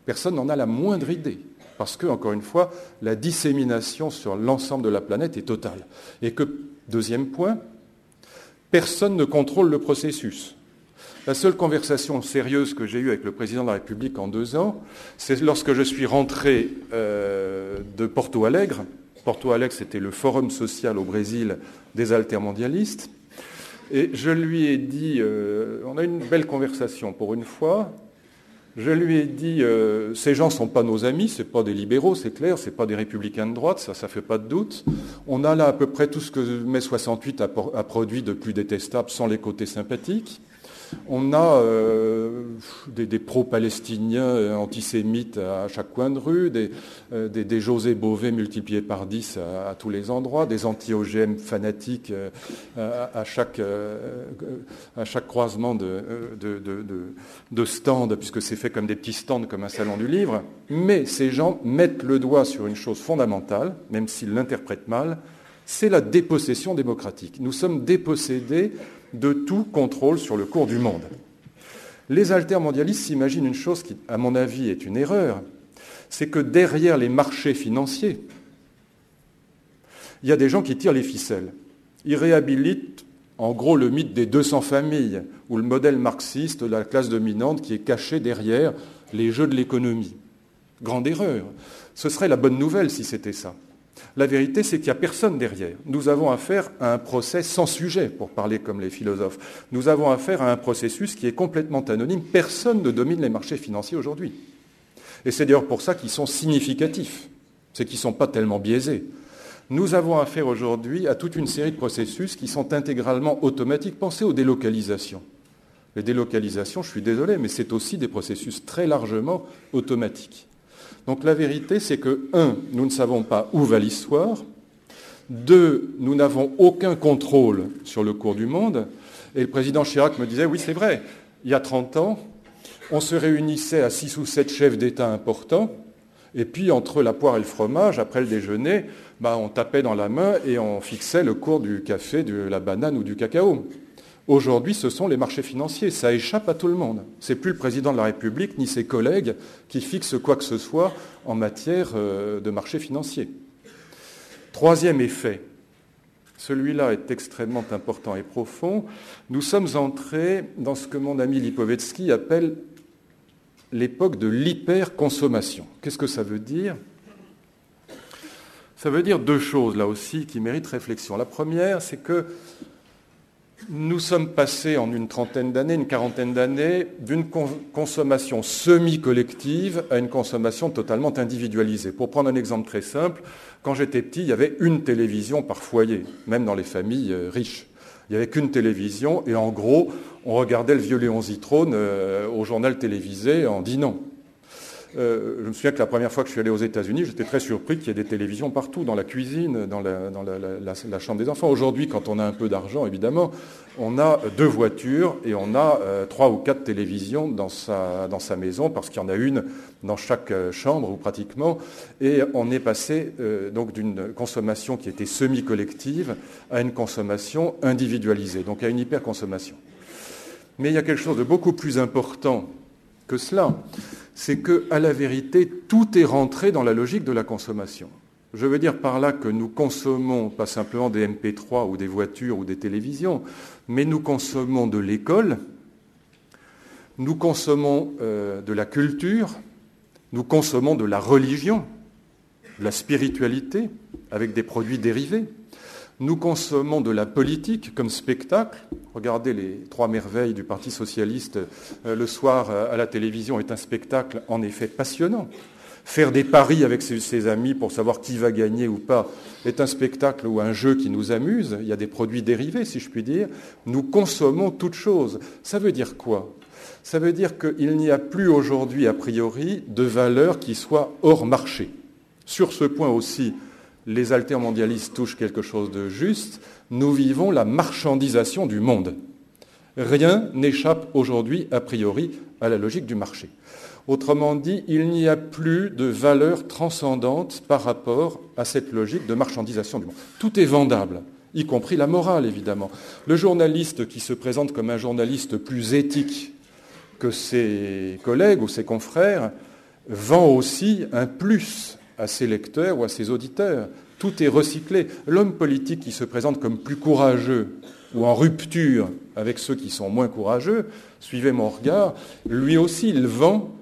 Personne n'en a la moindre idée. Parce que, encore une fois, la dissémination sur l'ensemble de la planète est totale. Et que, deuxième point, personne ne contrôle le processus. La seule conversation sérieuse que j'ai eue avec le président de la République en 2 ans, c'est lorsque je suis rentré de Porto Alegre. Porto Alegre, c'était le forum social au Brésil des altermondialistes. Et je lui ai dit, on a eu une belle conversation pour une fois, je lui ai dit, ces gens ne sont pas nos amis, ce n'est pas des libéraux, c'est clair, ce n'est pas des républicains de droite, ça ne fait pas de doute. On a là à peu près tout ce que mai 68 a produit de plus détestable sans les côtés sympathiques. On a des pro-palestiniens antisémites à chaque coin de rue, des José Bové multipliés par 10 à tous les endroits, des anti-OGM fanatiques à chaque croisement de stands, puisque c'est fait comme des petits stands, comme un salon du livre. Mais ces gens mettent le doigt sur une chose fondamentale, même s'ils l'interprètent mal, c'est la dépossession démocratique. Nous sommes dépossédés de tout contrôle sur le cours du monde. Les altermondialistes s'imaginent une chose qui, à mon avis, est une erreur, c'est que derrière les marchés financiers, il y a des gens qui tirent les ficelles. Ils réhabilitent, en gros, le mythe des 200 familles, ou le modèle marxiste de la classe dominante qui est caché derrière les jeux de l'économie. Grande erreur. Ce serait la bonne nouvelle si c'était ça. La vérité, c'est qu'il n'y a personne derrière. Nous avons affaire à un procès sans sujet, pour parler comme les philosophes. Nous avons affaire à un processus qui est complètement anonyme. Personne ne domine les marchés financiers aujourd'hui. Et c'est d'ailleurs pour ça qu'ils sont significatifs. C'est qu'ils ne sont pas tellement biaisés. Nous avons affaire aujourd'hui à toute une série de processus qui sont intégralement automatiques. Pensez aux délocalisations. Les délocalisations, je suis désolé, mais c'est aussi des processus très largement automatiques. Donc la vérité, c'est que, 1, nous ne savons pas où va l'histoire, 2, nous n'avons aucun contrôle sur le cours du monde, et le président Chirac me disait, oui, c'est vrai, il y a 30 ans, on se réunissait à 6 ou 7 chefs d'État importants, et puis entre la poire et le fromage, après le déjeuner, on tapait dans la main et on fixait le cours du café, de la banane ou du cacao. Aujourd'hui, ce sont les marchés financiers. Ça échappe à tout le monde. Ce n'est plus le président de la République ni ses collègues qui fixent quoi que ce soit en matière de marchés financiers. Troisième effet, celui-là est extrêmement important et profond. Nous sommes entrés dans ce que mon ami Lipovetsky appelle l'époque de l'hyperconsommation. Qu'est-ce que ça veut dire ? Ça veut dire 2 choses, là aussi, qui méritent réflexion. La première, c'est que nous sommes passés en une trentaine d'années, une quarantaine d'années, d'une consommation semi-collective à une consommation totalement individualisée. Pour prendre un exemple très simple, quand j'étais petit, il y avait une télévision par foyer, même dans les familles riches. Il n'y avait qu'une télévision et en gros, on regardait le vieux Léon Zitrone au journal télévisé en dînant. Je me souviens que la première fois que je suis allé aux États-Unis, j'étais très surpris qu'il y ait des télévisions partout, dans la cuisine, dans la chambre des enfants. Aujourd'hui, quand on a un peu d'argent, évidemment, on a 2 voitures et on a 3 ou 4 télévisions dans sa maison, parce qu'il y en a une dans chaque chambre, ou pratiquement. Et on est passé donc d'une consommation qui était semi-collective à une consommation individualisée, donc à une hyperconsommation. Mais il y a quelque chose de beaucoup plus important que cela. C'est qu'à la vérité, tout est rentré dans la logique de la consommation. Je veux dire par là que nous consommons pas simplement des MP3 ou des voitures ou des télévisions, mais nous consommons de l'école, nous consommons de la culture, nous consommons de la religion, de la spiritualité, avec des produits dérivés. Nous consommons de la politique comme spectacle. Regardez les 3 merveilles du Parti socialiste le soir à la télévision est un spectacle en effet passionnant. Faire des paris avec ses amis pour savoir qui va gagner ou pas est un spectacle ou un jeu qui nous amuse. Il y a des produits dérivés, si je puis dire. Nous consommons toutes choses. Ça veut dire quoi ? Ça veut dire qu'il n'y a plus aujourd'hui, a priori, de valeur qui soit hors marché. Sur ce point aussi, les altermondialistes touchent quelque chose de juste, nous vivons la marchandisation du monde. Rien n'échappe aujourd'hui, a priori, à la logique du marché. Autrement dit, il n'y a plus de valeur transcendante par rapport à cette logique de marchandisation du monde. Tout est vendable, y compris la morale, évidemment. Le journaliste qui se présente comme un journaliste plus éthique que ses collègues ou ses confrères vend aussi un plus à ses lecteurs ou à ses auditeurs. Tout est recyclé. L'homme politique qui se présente comme plus courageux ou en rupture avec ceux qui sont moins courageux, suivez mon regard, lui aussi, il vend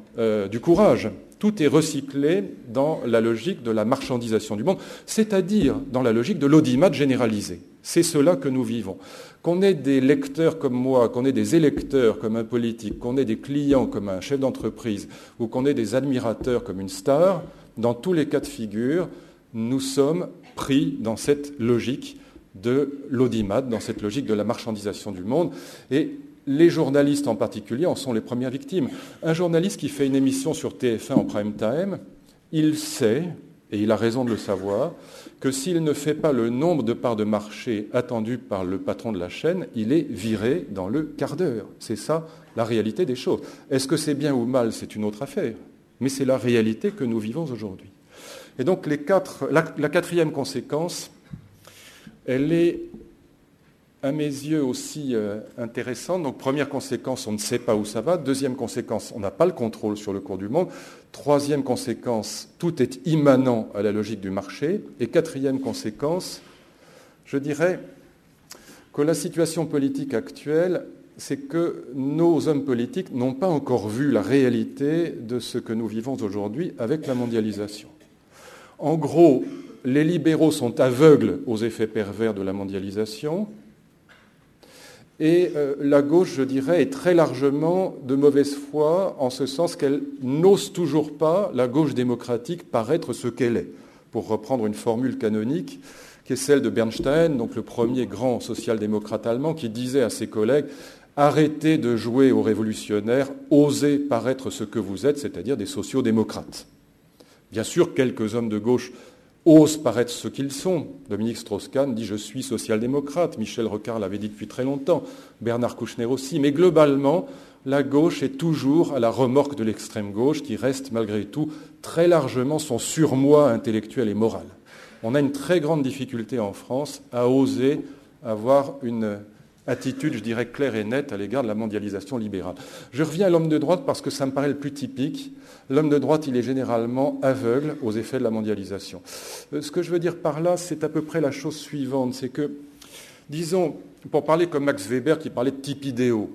du courage. Tout est recyclé dans la logique de la marchandisation du monde, c'est-à-dire dans la logique de l'audimat généralisé. C'est cela que nous vivons. Qu'on ait des lecteurs comme moi, qu'on ait des électeurs comme un politique, qu'on ait des clients comme un chef d'entreprise, ou qu'on ait des admirateurs comme une star, dans tous les cas de figure, nous sommes pris dans cette logique de l'audimat, dans cette logique de la marchandisation du monde. Et les journalistes en particulier en sont les premières victimes. Un journaliste qui fait une émission sur TF1 en prime time, il sait, et il a raison de le savoir, que s'il ne fait pas le nombre de parts de marché attendues par le patron de la chaîne, il est viré dans le quart d'heure. C'est ça la réalité des choses. Est-ce que c'est bien ou mal? C'est une autre affaire. Mais c'est la réalité que nous vivons aujourd'hui. Et donc la quatrième conséquence, elle est à mes yeux aussi intéressante. Donc première conséquence, on ne sait pas où ça va. Deuxième conséquence, on n'a pas le contrôle sur le cours du monde. Troisième conséquence, tout est immanent à la logique du marché. Et quatrième conséquence, je dirais que la situation politique actuelle, c'est que nos hommes politiques n'ont pas encore vu la réalité de ce que nous vivons aujourd'hui avec la mondialisation. En gros, les libéraux sont aveugles aux effets pervers de la mondialisation. Et la gauche, je dirais, est très largement de mauvaise foi, en ce sens qu'elle n'ose toujours pas, la gauche démocratique, paraître ce qu'elle est, pour reprendre une formule canonique, qui est celle de Bernstein, donc le premier grand social-démocrate allemand, qui disait à ses collègues « Arrêtez de jouer aux révolutionnaires, osez paraître ce que vous êtes, c'est-à-dire des sociaux-démocrates. » Bien sûr, quelques hommes de gauche osent paraître ce qu'ils sont. Dominique Strauss-Kahn dit « Je suis social-démocrate ». Michel Rocard l'avait dit depuis très longtemps. Bernard Kouchner aussi. Mais globalement, la gauche est toujours à la remorque de l'extrême gauche qui reste malgré tout très largement son surmoi intellectuel et moral. On a une très grande difficulté en France à oser avoir une attitude, je dirais, claire et nette à l'égard de la mondialisation libérale. Je reviens à l'homme de droite parce que ça me paraît le plus typique. L'homme de droite, il est généralement aveugle aux effets de la mondialisation. Ce que je veux dire par là, c'est à peu près la chose suivante. C'est que, disons, pour parler comme Max Weber qui parlait de types idéaux,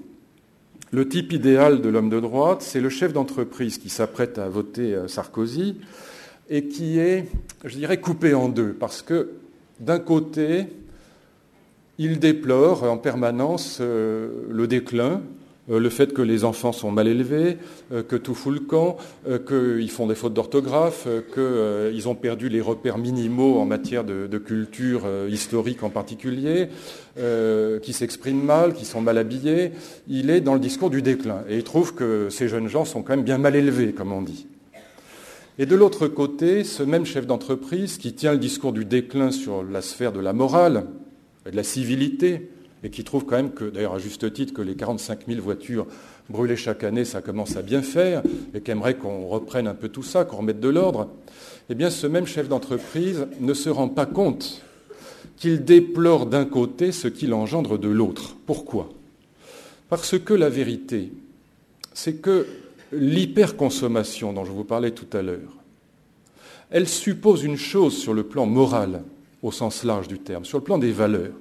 le type idéal de l'homme de droite, c'est le chef d'entreprise qui s'apprête à voter Sarkozy et qui est, je dirais, coupé en deux. Parce que, d'un côté, il déplore en permanence le déclin, le fait que les enfants sont mal élevés, que tout fout le camp, qu'ils font des fautes d'orthographe, qu'ils ont perdu les repères minimaux en matière de culture historique en particulier, qu'ils s'expriment mal, qu'ils sont mal habillés. Il est dans le discours du déclin. Et il trouve que ces jeunes gens sont quand même bien mal élevés, comme on dit. Et de l'autre côté, ce même chef d'entreprise qui tient le discours du déclin sur la sphère de la morale, de la civilité, et qui trouve quand même que, d'ailleurs à juste titre, que les 45 000 voitures brûlées chaque année, ça commence à bien faire, et qu'aimerait qu'on reprenne un peu tout ça, qu'on remette de l'ordre, eh bien ce même chef d'entreprise ne se rend pas compte qu'il déplore d'un côté ce qu'il engendre de l'autre. Pourquoi ? Parce que la vérité, c'est que l'hyperconsommation dont je vous parlais tout à l'heure, elle suppose une chose sur le plan moral, au sens large du terme, sur le plan des valeurs.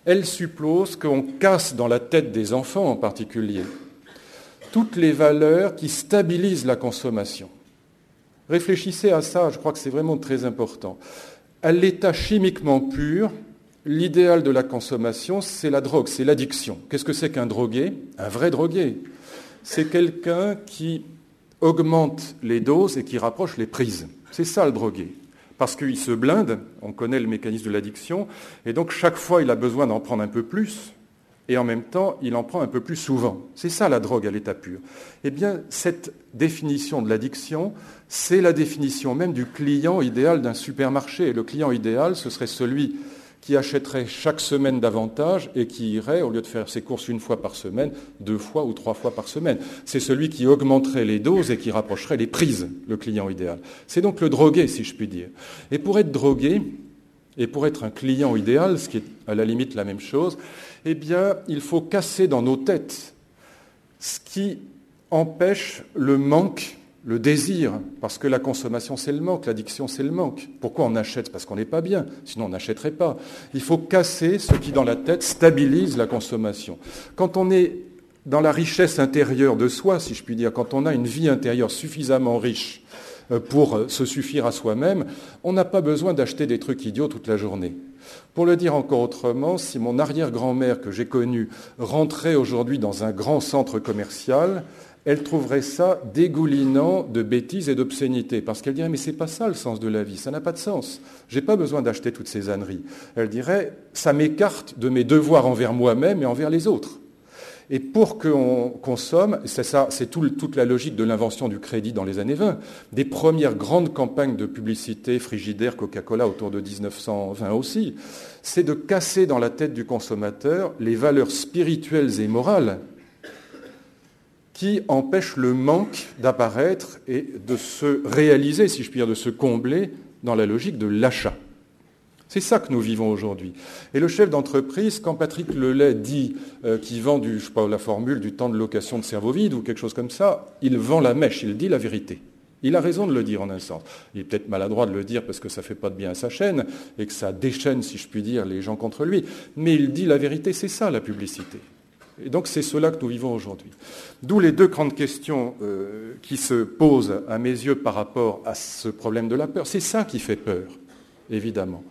Elle suppose qu'on casse dans la tête des enfants en particulier toutes les valeurs qui stabilisent la consommation. Réfléchissez à ça, je crois que c'est vraiment très important. À l'état chimiquement pur, l'idéal de la consommation, c'est la drogue, c'est l'addiction. Qu'est-ce que c'est qu'un drogué ? Un vrai drogué. C'est quelqu'un qui augmente les doses et qui rapproche les prises. C'est ça le drogué. Parce qu'il se blinde, on connaît le mécanisme de l'addiction, et donc chaque fois il a besoin d'en prendre un peu plus, et en même temps, il en prend un peu plus souvent. C'est ça la drogue à l'état pur. Eh bien, cette définition de l'addiction, c'est la définition même du client idéal d'un supermarché. Et le client idéal, ce serait celui qui achèterait chaque semaine davantage et qui irait, au lieu de faire ses courses une fois par semaine, 2 fois ou 3 fois par semaine. C'est celui qui augmenterait les doses et qui rapprocherait les prises, le client idéal. C'est donc le drogué, si je puis dire. Et pour être drogué, et pour être un client idéal, ce qui est à la limite la même chose, eh bien, il faut casser dans nos têtes ce qui empêche le manque, le désir, parce que la consommation, c'est le manque, l'addiction, c'est le manque. Pourquoi on achète ? Parce qu'on n'est pas bien, sinon on n'achèterait pas. Il faut casser ce qui, dans la tête, stabilise la consommation. Quand on est dans la richesse intérieure de soi, si je puis dire, quand on a une vie intérieure suffisamment riche pour se suffire à soi-même, on n'a pas besoin d'acheter des trucs idiots toute la journée. Pour le dire encore autrement, si mon arrière-grand-mère que j'ai connue rentrait aujourd'hui dans un grand centre commercial, elle trouverait ça dégoulinant de bêtises et d'obscénités, parce qu'elle dirait « mais c'est pas ça le sens de la vie, ça n'a pas de sens, j'ai pas besoin d'acheter toutes ces âneries ». Elle dirait « ça m'écarte de mes devoirs envers moi-même et envers les autres ». Et pour qu'on consomme, c'est toute la logique de l'invention du crédit dans les années 20, des premières grandes campagnes de publicité, Frigidaire, Coca-Cola, autour de 1920 aussi, c'est de casser dans la tête du consommateur les valeurs spirituelles et morales qui empêchent le manque d'apparaître et de se réaliser, si je puis dire, de se combler dans la logique de l'achat. C'est ça que nous vivons aujourd'hui. Et le chef d'entreprise, quand Patrick Lelay dit qu'il vend la formule du temps de location de cerveau vide ou quelque chose comme ça, il vend la mèche, il dit la vérité. Il a raison de le dire en un sens. Il est peut-être maladroit de le dire parce que ça ne fait pas de bien à sa chaîne et que ça déchaîne, si je puis dire, les gens contre lui. Mais il dit la vérité, c'est ça la publicité. Et donc c'est cela que nous vivons aujourd'hui. D'où les 2 grandes questions qui se posent à mes yeux par rapport à ce problème de la peur. C'est ça qui fait peur, évidemment.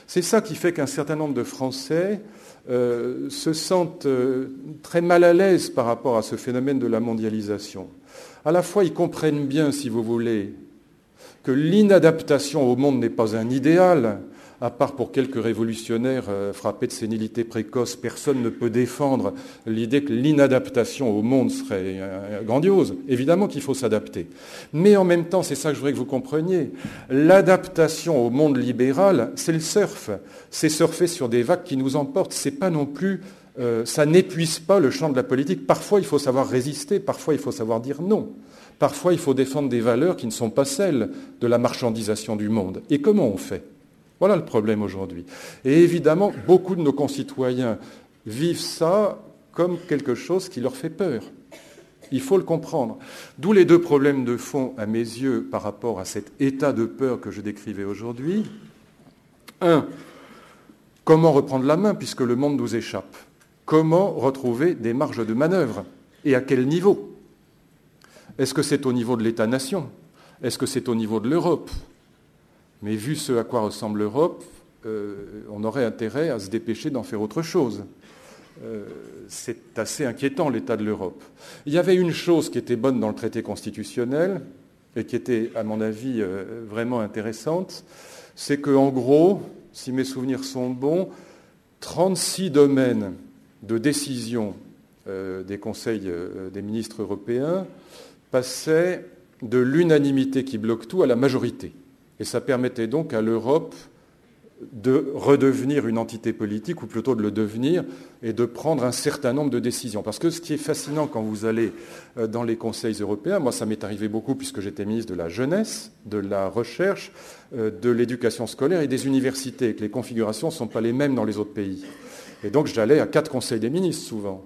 C'est ça qui fait qu'un certain nombre de Français se sentent très mal à l'aise par rapport à ce phénomène de la mondialisation. À la fois, ils comprennent bien, si vous voulez, que l'inadaptation au monde n'est pas un idéal. À part pour quelques révolutionnaires frappés de sénilité précoce, personne ne peut défendre l'idée que l'inadaptation au monde serait grandiose. Évidemment qu'il faut s'adapter. Mais en même temps, c'est ça que je voudrais que vous compreniez, l'adaptation au monde libéral, c'est le surf. C'est surfer sur des vagues qui nous emportent. C'est pas non plus, ça n'épuise pas le champ de la politique. Parfois, il faut savoir résister. Parfois, il faut savoir dire non. Parfois, il faut défendre des valeurs qui ne sont pas celles de la marchandisation du monde. Et comment on fait ? Voilà le problème aujourd'hui. Et évidemment, beaucoup de nos concitoyens vivent ça comme quelque chose qui leur fait peur. Il faut le comprendre. D'où les 2 problèmes de fond, à mes yeux, par rapport à cet état de peur que je décrivais aujourd'hui. 1, comment reprendre la main puisque le monde nous échappe ? Comment retrouver des marges de manœuvre ? Et à quel niveau ? Est-ce que c'est au niveau de l'État-nation ? Est-ce que c'est au niveau de l'Europe ? Mais vu ce à quoi ressemble l'Europe, on aurait intérêt à se dépêcher d'en faire autre chose. C'est assez inquiétant, l'état de l'Europe. Il y avait une chose qui était bonne dans le traité constitutionnel, et qui était, à mon avis, vraiment intéressante, c'est qu'en gros, si mes souvenirs sont bons, 36 domaines de décision des conseils des ministres européens passaient de l'unanimité qui bloque tout à la majorité. Et ça permettait donc à l'Europe de redevenir une entité politique, ou plutôt de le devenir, et de prendre un certain nombre de décisions. Parce que ce qui est fascinant quand vous allez dans les conseils européens, moi ça m'est arrivé beaucoup puisque j'étais ministre de la jeunesse, de la recherche, de l'éducation scolaire et des universités, et que les configurations ne sont pas les mêmes dans les autres pays. Et donc j'allais à 4 conseils des ministres souvent.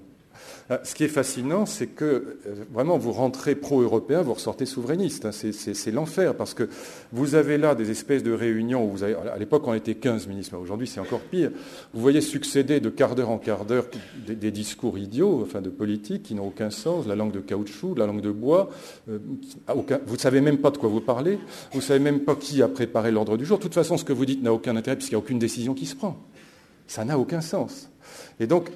Ce qui est fascinant, c'est que vraiment vous rentrez pro-européen, vous ressortez souverainiste. C'est l'enfer, parce que vous avez là des espèces de réunions où à l'époque on était 15 ministres, mais aujourd'hui c'est encore pire. Vous voyez succéder de quart d'heure en quart d'heure des discours idiots, enfin de politique qui n'ont aucun sens, la langue de caoutchouc, la langue de bois. Vous ne savez même pas de quoi vous parlez, vous ne savez même pas qui a préparé l'ordre du jour. De toute façon, ce que vous dites n'a aucun intérêt puisqu'il n'y a aucune décision qui se prend. Ça n'a aucun sens. Et donc,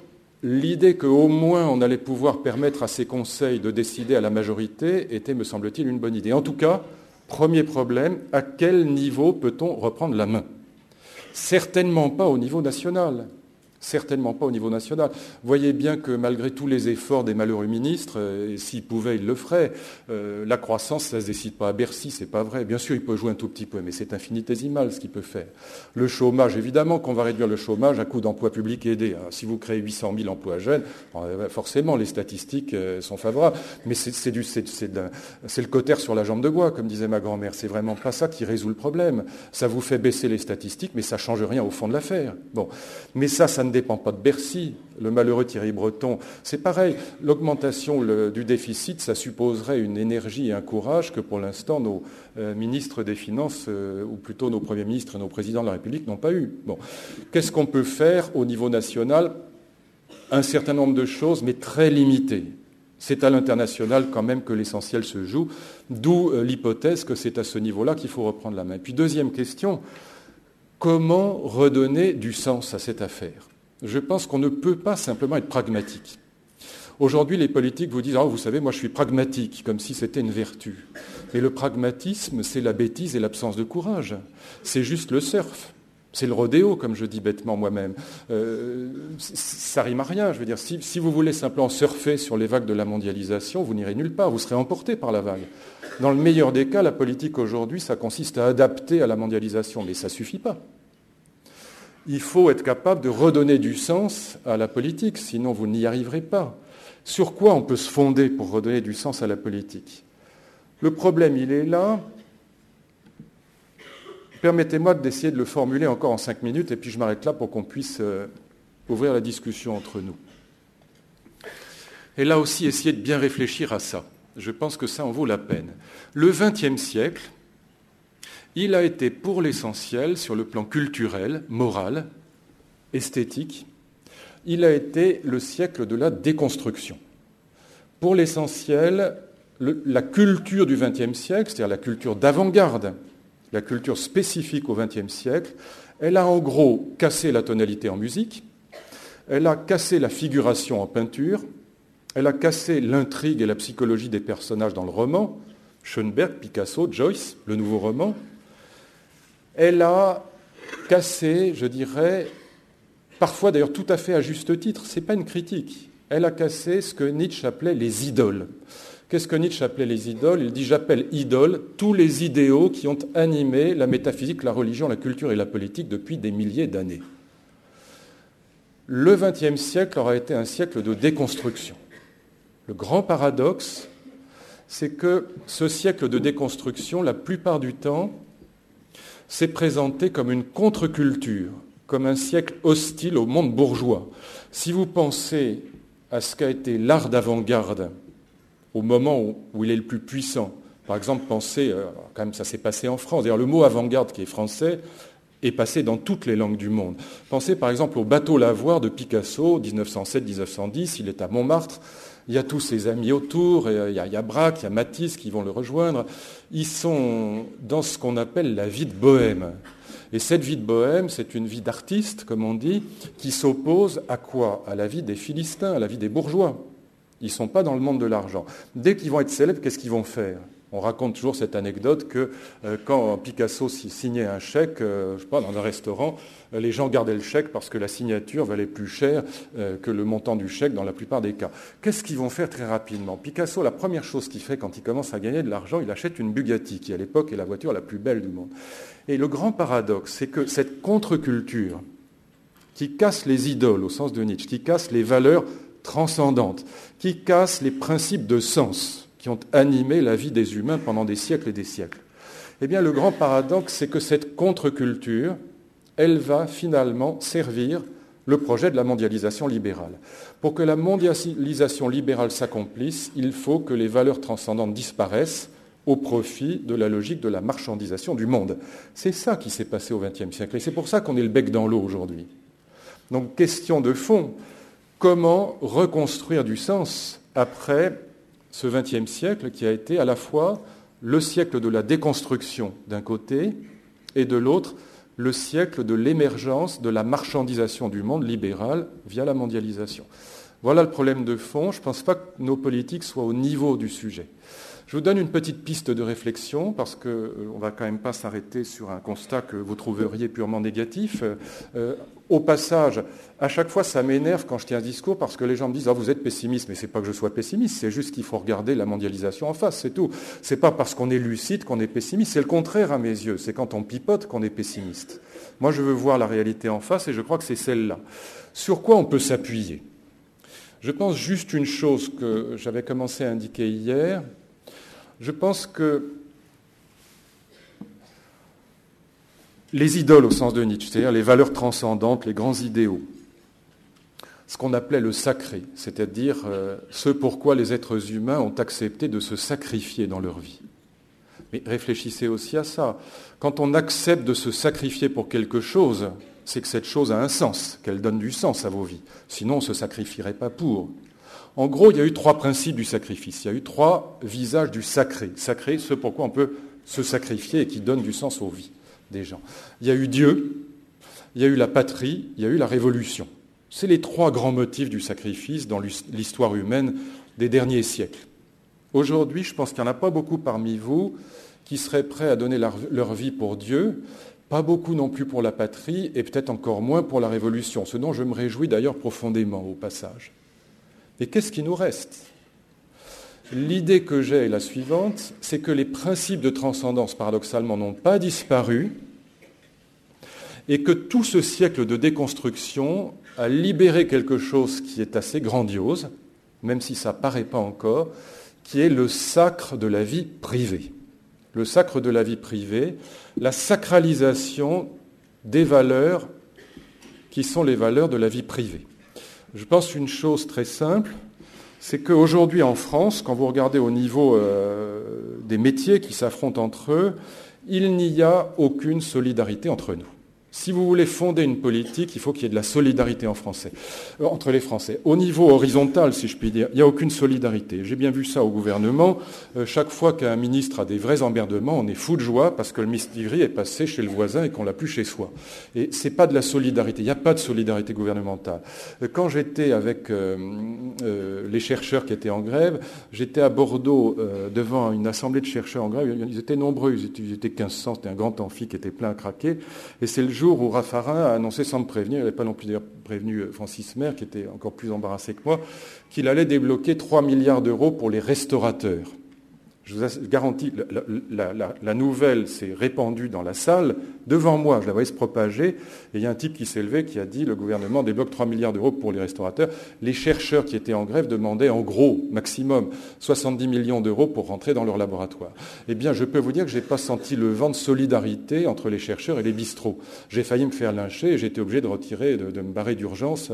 l'idée qu'au moins on allait pouvoir permettre à ces conseils de décider à la majorité était, me semble-t-il, une bonne idée. En tout cas, premier problème, à quel niveau peut-on reprendre la main ? Certainement pas au niveau national. Certainement pas au niveau national. Voyez bien que malgré tous les efforts des malheureux ministres, et s'ils pouvaient, ils le feraient, la croissance, ça ne se décide pas à Bercy, c'est pas vrai. Bien sûr, il peut jouer un tout petit peu, mais c'est infinitésimal ce qu'il peut faire. Le chômage, évidemment qu'on va réduire le chômage à coup d'emplois publics aidés. Si vous créez 800 000 emplois jeunes, forcément, les statistiques sont favorables. Mais c'est le cautère sur la jambe de bois, comme disait ma grand-mère. C'est vraiment pas ça qui résout le problème. Ça vous fait baisser les statistiques, mais ça ne change rien au fond de l'affaire. Bon. Mais ça ne dépend pas de Bercy. Le malheureux Thierry Breton, c'est pareil. L'augmentation du déficit, ça supposerait une énergie et un courage que pour l'instant nos ministres des Finances, ou plutôt nos premiers ministres et nos présidents de la République n'ont pas eu. Bon. Qu'est-ce qu'on peut faire au niveau national ? Un certain nombre de choses, mais très limitées. C'est à l'international quand même que l'essentiel se joue, d'où l'hypothèse que c'est à ce niveau-là qu'il faut reprendre la main. Puis deuxième question, comment redonner du sens à cette affaire ? Je pense qu'on ne peut pas simplement être pragmatique. Aujourd'hui, les politiques vous disent « vous savez, moi je suis pragmatique », comme si c'était une vertu. Mais le pragmatisme, c'est la bêtise et l'absence de courage. C'est juste le surf. C'est le rodéo, comme je dis bêtement moi-même. Ça rime à rien. Je veux dire, si vous voulez simplement surfer sur les vagues de la mondialisation, vous n'irez nulle part, vous serez emporté par la vague. Dans le meilleur des cas, la politique aujourd'hui, ça consiste à adapter à la mondialisation, mais ça ne suffit pas. Il faut être capable de redonner du sens à la politique, sinon vous n'y arriverez pas. Sur quoi on peut se fonder pour redonner du sens à la politique ? Le problème, il est là. Permettez-moi d'essayer de le formuler encore en 5 minutes, et puis je m'arrête là pour qu'on puisse ouvrir la discussion entre nous. Et là aussi, essayer de bien réfléchir à ça. Je pense que ça en vaut la peine. Le XXe siècle, il a été pour l'essentiel, sur le plan culturel, moral, esthétique, il a été le siècle de la déconstruction. Pour l'essentiel, la culture du XXe siècle, c'est-à-dire la culture d'avant-garde, la culture spécifique au XXe siècle, elle a en gros cassé la tonalité en musique, elle a cassé la figuration en peinture, elle a cassé l'intrigue et la psychologie des personnages dans le roman, Schoenberg, Picasso, Joyce, le nouveau roman. Elle a cassé, je dirais, parfois d'ailleurs tout à fait à juste titre, ce n'est pas une critique, elle a cassé ce que Nietzsche appelait les idoles. Qu'est-ce que Nietzsche appelait les idoles ? Il dit « j'appelle idoles tous les idéaux qui ont animé la métaphysique, la religion, la culture et la politique depuis des milliers d'années ». Le XXe siècle aura été un siècle de déconstruction. Le grand paradoxe, c'est que ce siècle de déconstruction, la plupart du temps, s'est présenté comme une contre-culture, comme un siècle hostile au monde bourgeois. Si vous pensez à ce qu'a été l'art d'avant-garde au moment où il est le plus puissant, par exemple, pensez, quand même ça s'est passé en France, d'ailleurs le mot avant-garde qui est français est passé dans toutes les langues du monde. Pensez par exemple au bateau lavoir de Picasso, 1907-1910, il est à Montmartre, il y a tous ses amis autour, il y a Braque, il y a Matisse qui vont le rejoindre. Ils sont dans ce qu'on appelle la vie de bohème. Et cette vie de bohème, c'est une vie d'artiste, comme on dit, qui s'oppose à quoi ? À la vie des Philistins, à la vie des bourgeois. Ils ne sont pas dans le monde de l'argent. Dès qu'ils vont être célèbres, qu'est-ce qu'ils vont faire ? On raconte toujours cette anecdote que quand Picasso signait un chèque, je sais pas, dans un restaurant, les gens gardaient le chèque parce que la signature valait plus cher que le montant du chèque dans la plupart des cas. Qu'est-ce qu'ils vont faire très rapidement ? Picasso, la première chose qu'il fait quand il commence à gagner de l'argent, il achète une Bugatti, qui à l'époque est la voiture la plus belle du monde. Et le grand paradoxe, c'est que cette contre-culture qui casse les idoles, au sens de Nietzsche, qui casse les valeurs transcendantes, qui casse les principes de sens qui ont animé la vie des humains pendant des siècles et des siècles. Eh bien, le grand paradoxe, c'est que cette contre-culture, elle va finalement servir le projet de la mondialisation libérale. Pour que la mondialisation libérale s'accomplisse, il faut que les valeurs transcendantes disparaissent au profit de la logique de la marchandisation du monde. C'est ça qui s'est passé au XXe siècle, et c'est pour ça qu'on est le bec dans l'eau aujourd'hui. Donc, question de fond, comment reconstruire du sens après ce XXe siècle qui a été à la fois le siècle de la déconstruction d'un côté et de l'autre le siècle de l'émergence de la marchandisation du monde libéral via la mondialisation. Voilà le problème de fond. Je ne pense pas que nos politiques soient au niveau du sujet. Je vous donne une petite piste de réflexion, parce qu'on ne va quand même pas s'arrêter sur un constat que vous trouveriez purement négatif. Au passage, à chaque fois, ça m'énerve quand je tiens un discours, parce que les gens me disent « Ah, vous êtes pessimiste », mais ce n'est pas que je sois pessimiste, c'est juste qu'il faut regarder la mondialisation en face, c'est tout. Ce n'est pas parce qu'on est lucide qu'on est pessimiste, c'est le contraire à mes yeux, c'est quand on pipote qu'on est pessimiste. Moi, je veux voir la réalité en face, et je crois que c'est celle-là. Sur quoi on peut s'appuyer ? Je pense juste une chose que j'avais commencé à indiquer hier. Je pense que les idoles au sens de Nietzsche, c'est-à-dire les valeurs transcendantes, les grands idéaux, ce qu'on appelait le sacré, c'est-à-dire ce pourquoi les êtres humains ont accepté de se sacrifier dans leur vie. Mais réfléchissez aussi à ça. Quand on accepte de se sacrifier pour quelque chose, c'est que cette chose a un sens, qu'elle donne du sens à vos vies. Sinon, on ne se sacrifierait pas pour. En gros, il y a eu 3 principes du sacrifice. Il y a eu 3 visages du sacré. Sacré, ce pourquoi on peut se sacrifier et qui donne du sens aux vies des gens. Il y a eu Dieu, il y a eu la patrie, il y a eu la révolution. C'est les 3 grands motifs du sacrifice dans l'histoire humaine des derniers siècles. Aujourd'hui, je pense qu'il n'y en a pas beaucoup parmi vous qui seraient prêts à donner leur vie pour Dieu, pas beaucoup non plus pour la patrie, et peut-être encore moins pour la révolution, ce dont je me réjouis d'ailleurs profondément au passage. Et qu'est-ce qui nous reste ? L'idée que j'ai est la suivante, c'est que les principes de transcendance, paradoxalement, n'ont pas disparu, et que tout ce siècle de déconstruction a libéré quelque chose qui est assez grandiose, même si ça ne paraît pas encore, qui est le sacre de la vie privée. Le sacre de la vie privée, la sacralisation des valeurs qui sont les valeurs de la vie privée. Je pense une chose très simple, c'est qu'aujourd'hui en France, quand vous regardez au niveau des métiers qui s'affrontent entre eux, il n'y a aucune solidarité entre nous. Si vous voulez fonder une politique, il faut qu'il y ait de la solidarité entre les Français. Au niveau horizontal, si je puis dire, il n'y a aucune solidarité. J'ai bien vu ça au gouvernement. Chaque fois qu'un ministre a des vrais emmerdements, on est fou de joie parce que le mistigri est passé chez le voisin et qu'on l'a plus chez soi. Et c'est pas de la solidarité. Il n'y a pas de solidarité gouvernementale. Quand j'étais avec les chercheurs qui étaient en grève, j'étais à Bordeaux devant une assemblée de chercheurs en grève. Ils étaient nombreux. Ils étaient 1500. C'était un grand amphi qui était plein à craquer. Et c'est le jour où Raffarin a annoncé sans me prévenir, il n'avait pas non plus prévenu Francis Maire, qui était encore plus embarrassé que moi, qu'il allait débloquer 3 milliards d'euros pour les restaurateurs. Je vous garantis, la nouvelle s'est répandue dans la salle, devant moi, je la voyais se propager, et il y a un type qui s'est levé qui a dit « Le gouvernement débloque 3 milliards d'euros pour les restaurateurs ». Les chercheurs qui étaient en grève demandaient en gros, maximum, 70 millions d'euros pour rentrer dans leur laboratoire. Eh bien, je peux vous dire que je n'ai pas senti le vent de solidarité entre les chercheurs et les bistrots. J'ai failli me faire lyncher et j'ai été obligé de retirer, de me barrer d'urgence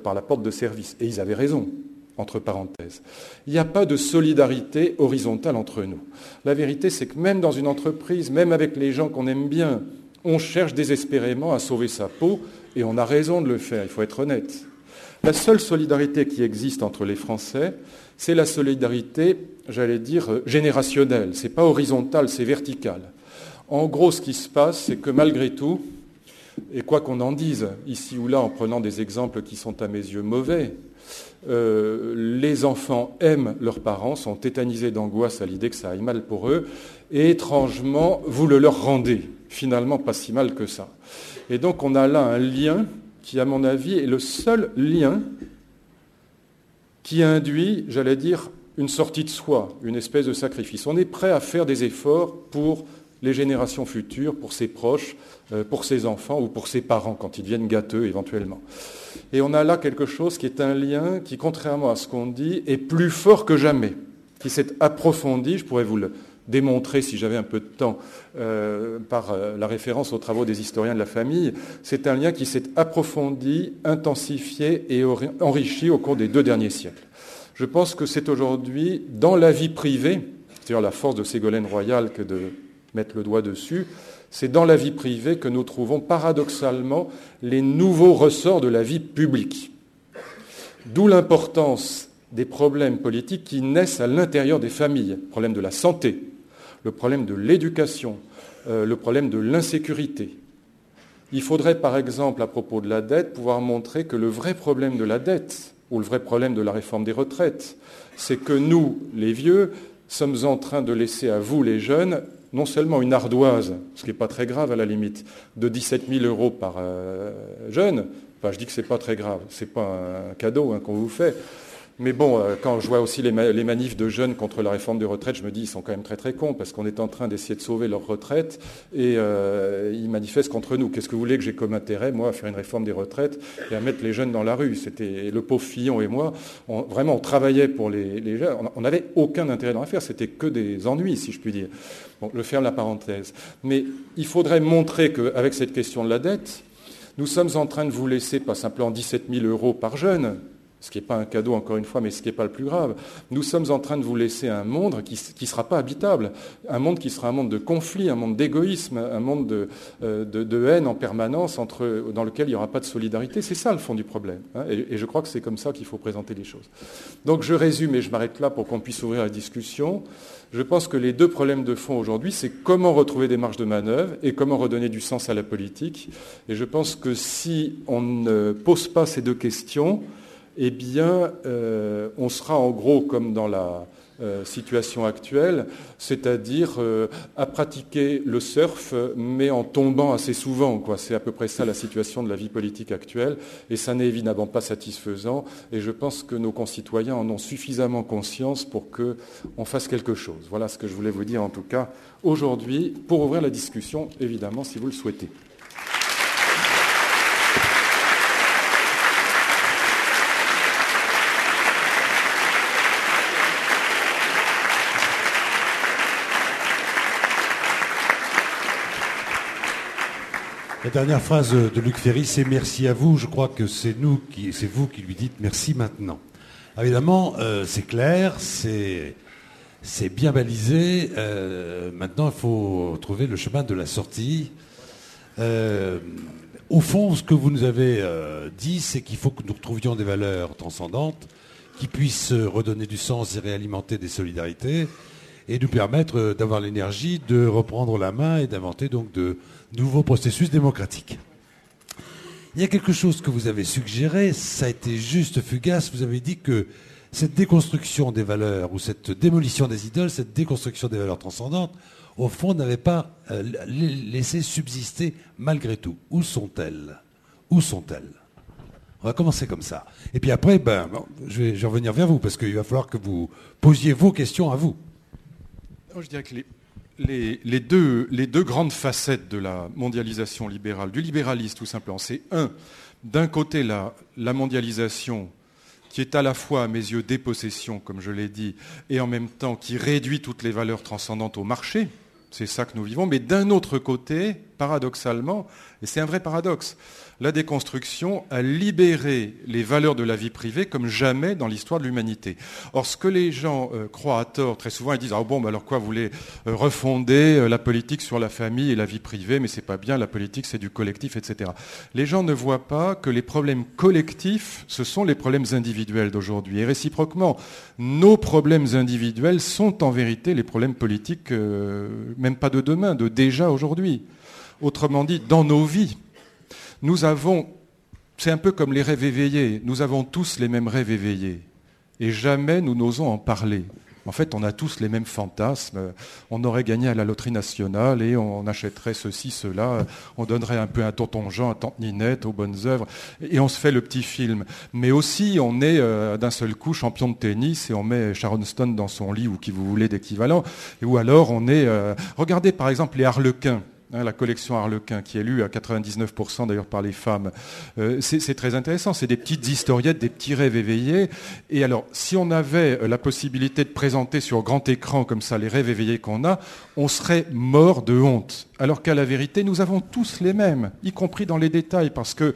par la porte de service. Et ils avaient raison. Entre parenthèses. Il n'y a pas de solidarité horizontale entre nous. La vérité, c'est que même dans une entreprise, même avec les gens qu'on aime bien, on cherche désespérément à sauver sa peau, et on a raison de le faire, il faut être honnête. La seule solidarité qui existe entre les Français, c'est la solidarité, j'allais dire, générationnelle. Ce n'est pas horizontal, c'est vertical. En gros, ce qui se passe, c'est que malgré tout, et quoi qu'on en dise, ici ou là, en prenant des exemples qui sont à mes yeux mauvais, les enfants aiment leurs parents, sont tétanisés d'angoisse à l'idée que ça aille mal pour eux, et étrangement, vous le leur rendez. Finalement, pas si mal que ça. Et donc, on a là un lien qui, à mon avis, est le seul lien qui induit, j'allais dire, une sortie de soi, une espèce de sacrifice. On est prêt à faire des efforts pour les générations futures, pour ses proches, pour ses enfants ou pour ses parents, quand ils deviennent gâteux éventuellement. Et on a là quelque chose qui est un lien qui, contrairement à ce qu'on dit, est plus fort que jamais, qui s'est approfondi, je pourrais vous le démontrer si j'avais un peu de temps par la référence aux travaux des historiens de la famille, c'est un lien qui s'est approfondi, intensifié et enrichi au cours des 2 derniers siècles. Je pense que c'est aujourd'hui, dans la vie privée, c'est-à-dire la force de Ségolène Royal que de mettre le doigt dessus, c'est dans la vie privée que nous trouvons paradoxalement les nouveaux ressorts de la vie publique. D'où l'importance des problèmes politiques qui naissent à l'intérieur des familles, le problème de la santé, le problème de l'éducation, le problème de l'insécurité. Il faudrait, par exemple, à propos de la dette, pouvoir montrer que le vrai problème de la dette, ou le vrai problème de la réforme des retraites. C'est que nous, les vieux, sommes en train de laisser à vous, les jeunes, non seulement une ardoise, ce qui n'est pas très grave à la limite, de 17 000 € par jeune. Enfin, je dis que ce n'est pas très grave, ce n'est pas un cadeau qu'on vous fait. Mais bon, quand je vois aussi les manifs de jeunes contre la réforme des retraites, je me dis ils sont quand même très très cons parce qu'on est en train d'essayer de sauver leur retraite et ils manifestent contre nous. Qu'est-ce que vous voulez que j'ai comme intérêt, moi, à faire une réforme des retraites et à mettre les jeunes dans la rue? C'était le pauvre Fillon et moi, on travaillait pour les jeunes. On n'avait aucun intérêt dans l'affaire. C'était que des ennuis, si je puis dire. Bon, je ferme la parenthèse. Mais il faudrait montrer qu'avec cette question de la dette, nous sommes en train de vous laisser pas simplement 17 000 € par jeune, ce qui n'est pas un cadeau, encore une fois, mais ce qui n'est pas le plus grave. Nous sommes en train de vous laisser un monde qui ne sera pas habitable, un monde qui sera un monde de conflit, un monde d'égoïsme, un monde de haine en permanence dans lequel il n'y aura pas de solidarité. C'est ça le fond du problème. Et je crois que c'est comme ça qu'il faut présenter les choses. Donc je résume et je m'arrête là pour qu'on puisse ouvrir la discussion. Je pense que les deux problèmes de fond aujourd'hui, c'est comment retrouver des marges de manœuvre et comment redonner du sens à la politique. Et je pense que si on ne pose pas ces deux questions, eh bien, on sera en gros comme dans la situation actuelle, c'est-à-dire à pratiquer le surf, mais en tombant assez souvent, quoi. C'est à peu près ça la situation de la vie politique actuelle, et ça n'est évidemment pas satisfaisant, et je pense que nos concitoyens en ont suffisamment conscience pour qu'on fasse quelque chose. Voilà ce que je voulais vous dire en tout cas aujourd'hui, pour ouvrir la discussion, évidemment, si vous le souhaitez. La dernière phrase de Luc Ferry, c'est « merci à vous ». Je crois que c'est vous qui lui dites « merci maintenant ». Évidemment, c'est clair, c'est bien balisé. Maintenant, il faut trouver le chemin de la sortie. Au fond, ce que vous nous avez dit, c'est qu'il faut que nous retrouvions des valeurs transcendantes qui puissent redonner du sens et réalimenter des solidarités et nous permettre d'avoir l'énergie de reprendre la main et d'inventer donc de nouveaux processus démocratiques. Il y a quelque chose que vous avez suggéré, ça a été juste fugace, vous avez dit que cette déconstruction des valeurs ou cette démolition des idoles, cette déconstruction des valeurs transcendantes, au fond, n'avait pas laissé subsister malgré tout. Où sont-elles? Où sont-elles? On va commencer comme ça. Et puis après, je vais revenir vers vous, parce qu'il va falloir que vous posiez vos questions à vous. Je dirais que les deux grandes facettes de la mondialisation libérale, du libéralisme tout simplement, c'est d'un côté la mondialisation qui est à la fois à mes yeux dépossession, comme je l'ai dit, et en même temps qui réduit toutes les valeurs transcendantes au marché, c'est ça que nous vivons, mais d'un autre côté, paradoxalement, et c'est un vrai paradoxe, la déconstruction a libéré les valeurs de la vie privée comme jamais dans l'histoire de l'humanité. Or, ce que les gens croient à tort, très souvent, ils disent « Ah bon, alors quoi, vous voulez refonder la politique sur la famille et la vie privée, mais c'est pas bien, la politique c'est du collectif, etc. » Les gens ne voient pas que les problèmes collectifs, ce sont les problèmes individuels d'aujourd'hui. Et réciproquement, nos problèmes individuels sont en vérité les problèmes politiques, même pas de demain, de déjà aujourd'hui. Autrement dit, dans nos vies, nous avons, c'est un peu comme les rêves éveillés, nous avons tous les mêmes rêves éveillés et jamais nous n'osons en parler. En fait, on a tous les mêmes fantasmes, on aurait gagné à la loterie nationale et on achèterait ceci, cela, on donnerait un peu à tonton Jean, à tante Ninette, aux bonnes œuvres, et on se fait le petit film. Mais aussi, on est d'un seul coup champion de tennis et on met Sharon Stone dans son lit ou qui vous voulez d'équivalent, ou alors on est... regardez par exemple les Harlequins. La collection Harlequin, qui est lue à 99% d'ailleurs par les femmes. C'est très intéressant, c'est des petites historiettes, des petits rêves éveillés. Et alors, si on avait la possibilité de présenter sur grand écran comme ça les rêves éveillés qu'on a, on serait mort de honte. Alors qu'à la vérité, nous avons tous les mêmes, y compris dans les détails, parce que,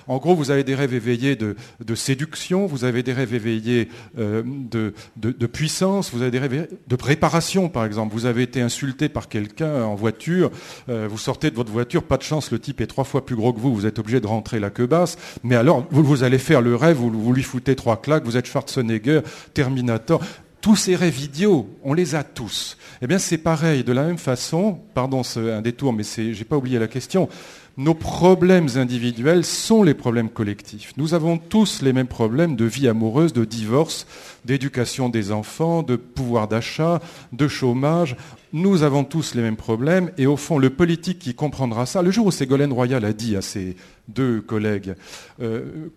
en gros, vous avez des rêves éveillés de séduction, vous avez des rêves éveillés de puissance, vous avez des rêves de préparation, par exemple. Vous avez été insulté par quelqu'un en voiture, vous sortez de votre voiture, pas de chance, le type est 3 fois plus gros que vous êtes obligé de rentrer la queue basse, mais alors, vous allez faire le rêve, vous lui foutez 3 claques, vous êtes Schwarzenegger, Terminator... Tous ces rêves idiots, on les a tous. Eh bien, c'est pareil, de la même façon, pardon, c'est un détour, mais j'ai pas oublié la question. Nos problèmes individuels sont les problèmes collectifs. Nous avons tous les mêmes problèmes de vie amoureuse, de divorce, d'éducation des enfants, de pouvoir d'achat, de chômage. Nous avons tous les mêmes problèmes et au fond, le politique qui comprendra ça, le jour où Ségolène Royal a dit à ses deux collègues,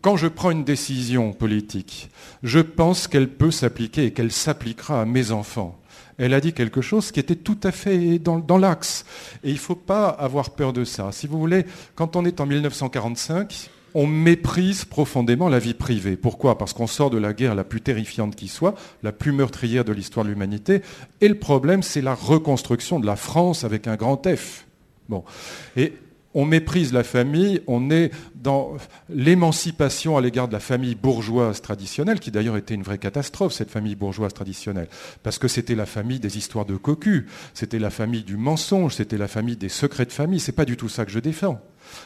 quand je prends une décision politique, je pense qu'elle peut s'appliquer et qu'elle s'appliquera à mes enfants. Elle a dit quelque chose qui était tout à fait dans l'axe. Et il ne faut pas avoir peur de ça. Si vous voulez, quand on est en 1945, on méprise profondément la vie privée. Pourquoi ? Parce qu'on sort de la guerre la plus terrifiante qui soit, la plus meurtrière de l'histoire de l'humanité. Et le problème, c'est la reconstruction de la France avec un grand F. Bon. Et on méprise la famille, on est dans l'émancipation à l'égard de la famille bourgeoise traditionnelle, qui d'ailleurs était une vraie catastrophe, cette famille bourgeoise traditionnelle, parce que c'était la famille des histoires de cocu, c'était la famille du mensonge, c'était la famille des secrets de famille. C'est pas du tout ça que je défends.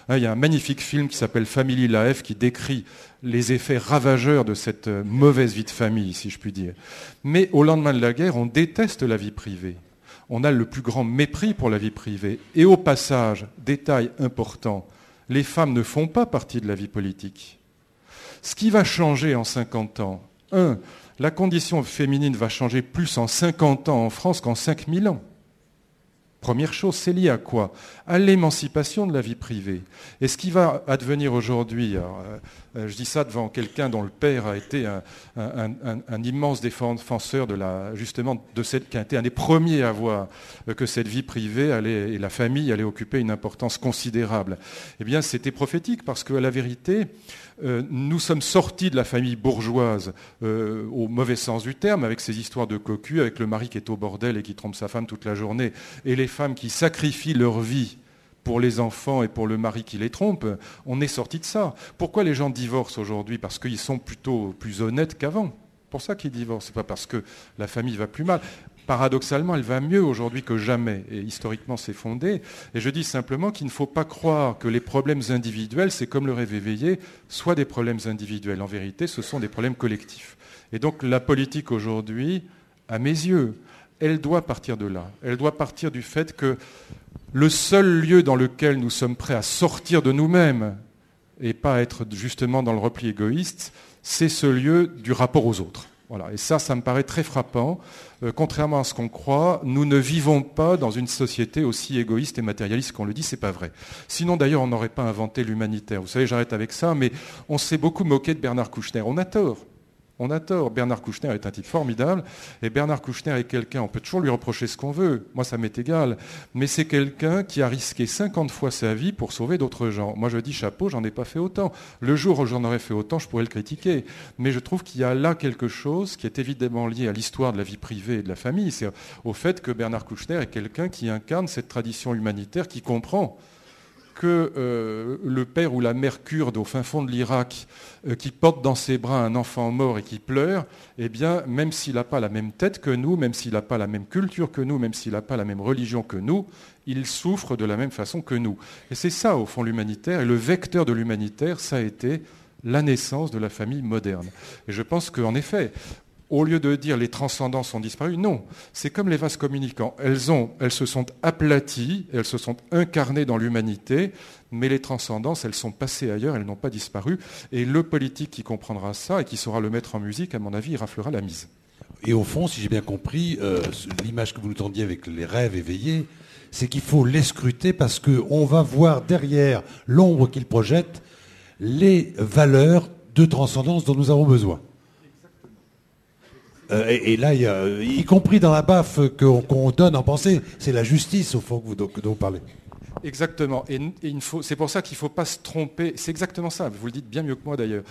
Il y a un magnifique film qui s'appelle Family Life qui décrit les effets ravageurs de cette mauvaise vie de famille, si je puis dire. Mais au lendemain de la guerre, on déteste la vie privée. On a le plus grand mépris pour la vie privée. Et au passage, détail important, les femmes ne font pas partie de la vie politique. Ce qui va changer en 50 ans, la condition féminine va changer plus en 50 ans en France qu'en 5000 ans. Première chose, c'est lié à quoi ? À l'émancipation de la vie privée. Et ce qui va advenir aujourd'hui, je dis ça devant quelqu'un dont le père a été un immense défenseur qui a été un des premiers à voir que cette vie privée et la famille allait occuper une importance considérable. Eh bien, c'était prophétique parce qu'à la vérité, nous sommes sortis de la famille bourgeoise au mauvais sens du terme, avec ces histoires de cocu, avec le mari qui est au bordel et qui trompe sa femme toute la journée, et les femmes qui sacrifient leur vie pour les enfants et pour le mari qui les trompe. On est sortis de ça. Pourquoi les gens divorcent aujourd'hui ? Parce qu'ils sont plutôt plus honnêtes qu'avant. Pour ça qu'ils divorcent. C'est pas parce que la famille va plus mal. Paradoxalement, elle va mieux aujourd'hui que jamais. Et historiquement, c'est fondé. Et je dis simplement qu'il ne faut pas croire que les problèmes individuels, c'est comme le rêve éveillé, soient des problèmes individuels. En vérité, ce sont des problèmes collectifs. Et donc, la politique aujourd'hui, à mes yeux, elle doit partir de là. Elle doit partir du fait que le seul lieu dans lequel nous sommes prêts à sortir de nous-mêmes et pas être justement dans le repli égoïste, c'est ce lieu du rapport aux autres. Voilà. Et ça me paraît très frappant. Contrairement à ce qu'on croit, nous ne vivons pas dans une société aussi égoïste et matérialiste qu'on le dit, c'est pas vrai. Sinon, d'ailleurs, on n'aurait pas inventé l'humanitaire. Vous savez, j'arrête avec ça, mais on s'est beaucoup moqué de Bernard Kouchner. On a tort. On a tort. Bernard Kouchner est un type formidable. Et Bernard Kouchner est quelqu'un, on peut toujours lui reprocher ce qu'on veut. Moi, ça m'est égal. Mais c'est quelqu'un qui a risqué 50 fois sa vie pour sauver d'autres gens. Moi, je dis chapeau, j'en ai pas fait autant. Le jour où j'en aurais fait autant, je pourrais le critiquer. Mais je trouve qu'il y a là quelque chose qui est évidemment lié à l'histoire de la vie privée et de la famille. C'est au fait que Bernard Kouchner est quelqu'un qui incarne cette tradition humanitaire, qui comprend que le père ou la mère kurde au fin fond de l'Irak qui porte dans ses bras un enfant mort et qui pleure, eh bien, même s'il n'a pas la même tête que nous, même s'il n'a pas la même culture que nous, même s'il n'a pas la même religion que nous, il souffre de la même façon que nous. Et c'est ça, au fond, l'humanitaire. Et le vecteur de l'humanitaire, ça a été la naissance de la famille moderne. Et je pense qu'en effet, au lieu de dire les transcendances ont disparu, non. C'est comme les vases communicants. Elles se sont aplaties, elles se sont incarnées dans l'humanité, mais les transcendances, elles sont passées ailleurs, elles n'ont pas disparu. Et le politique qui comprendra ça et qui saura le mettre en musique, à mon avis, il raflera la mise. Et au fond, si j'ai bien compris, l'image que vous nous tendiez avec les rêves éveillés, c'est qu'il faut les scruter parce qu'on va voir derrière l'ombre qu'ils projettent les valeurs de transcendance dont nous avons besoin. Et là, y compris dans la baffe qu'on donne en pensée, c'est la justice, au fond, dont vous parlez. Exactement. Et c'est pour ça qu'il ne faut pas se tromper. C'est exactement ça. Vous le dites bien mieux que moi, d'ailleurs.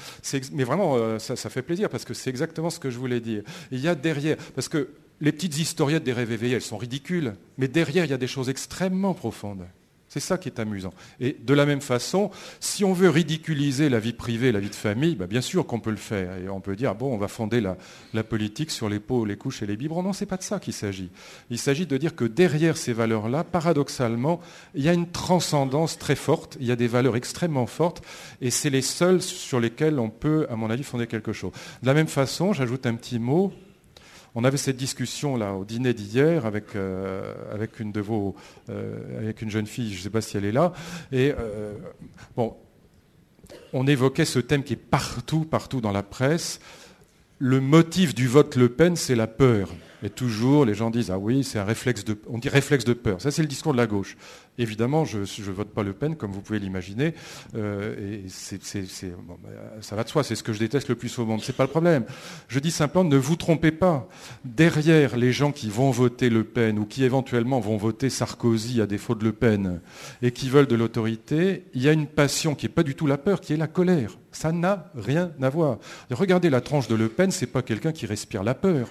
Mais vraiment, ça fait plaisir, parce que c'est exactement ce que je voulais dire. Il y a derrière... Parce que les petites historiettes des rêves éveillés, elles sont ridicules. Mais derrière, il y a des choses extrêmement profondes. C'est ça qui est amusant. Et de la même façon, si on veut ridiculiser la vie privée, la vie de famille, bien sûr qu'on peut le faire. Et on peut dire, on va fonder la politique sur les pots, les couches et les biberons. Non, c'est pas de ça qu'il s'agit. Il s'agit de dire que derrière ces valeurs-là, paradoxalement, il y a une transcendance très forte, il y a des valeurs extrêmement fortes, et c'est les seules sur lesquelles on peut, à mon avis, fonder quelque chose. De la même façon, j'ajoute un petit mot. On avait cette discussion là au dîner d'hier avec une de vos, avec une jeune fille, je ne sais pas si elle est là, et on évoquait ce thème qui est partout dans la presse. Le motif du vote Le Pen, c'est la peur. Et toujours, les gens disent « Ah oui, c'est un réflexe de... » On dit réflexe de peur. Ça, c'est le discours de la gauche. Évidemment, je ne vote pas Le Pen, comme vous pouvez l'imaginer. Et ça va de soi, c'est ce que je déteste le plus au monde. Ce n'est pas le problème. Je dis simplement, ne vous trompez pas. Derrière les gens qui vont voter Le Pen ou qui éventuellement vont voter Sarkozy à défaut de Le Pen et qui veulent de l'autorité, il y a une passion qui n'est pas du tout la peur, qui est la colère. Ça n'a rien à voir. Regardez la tranche de Le Pen, ce n'est pas quelqu'un qui respire la peur.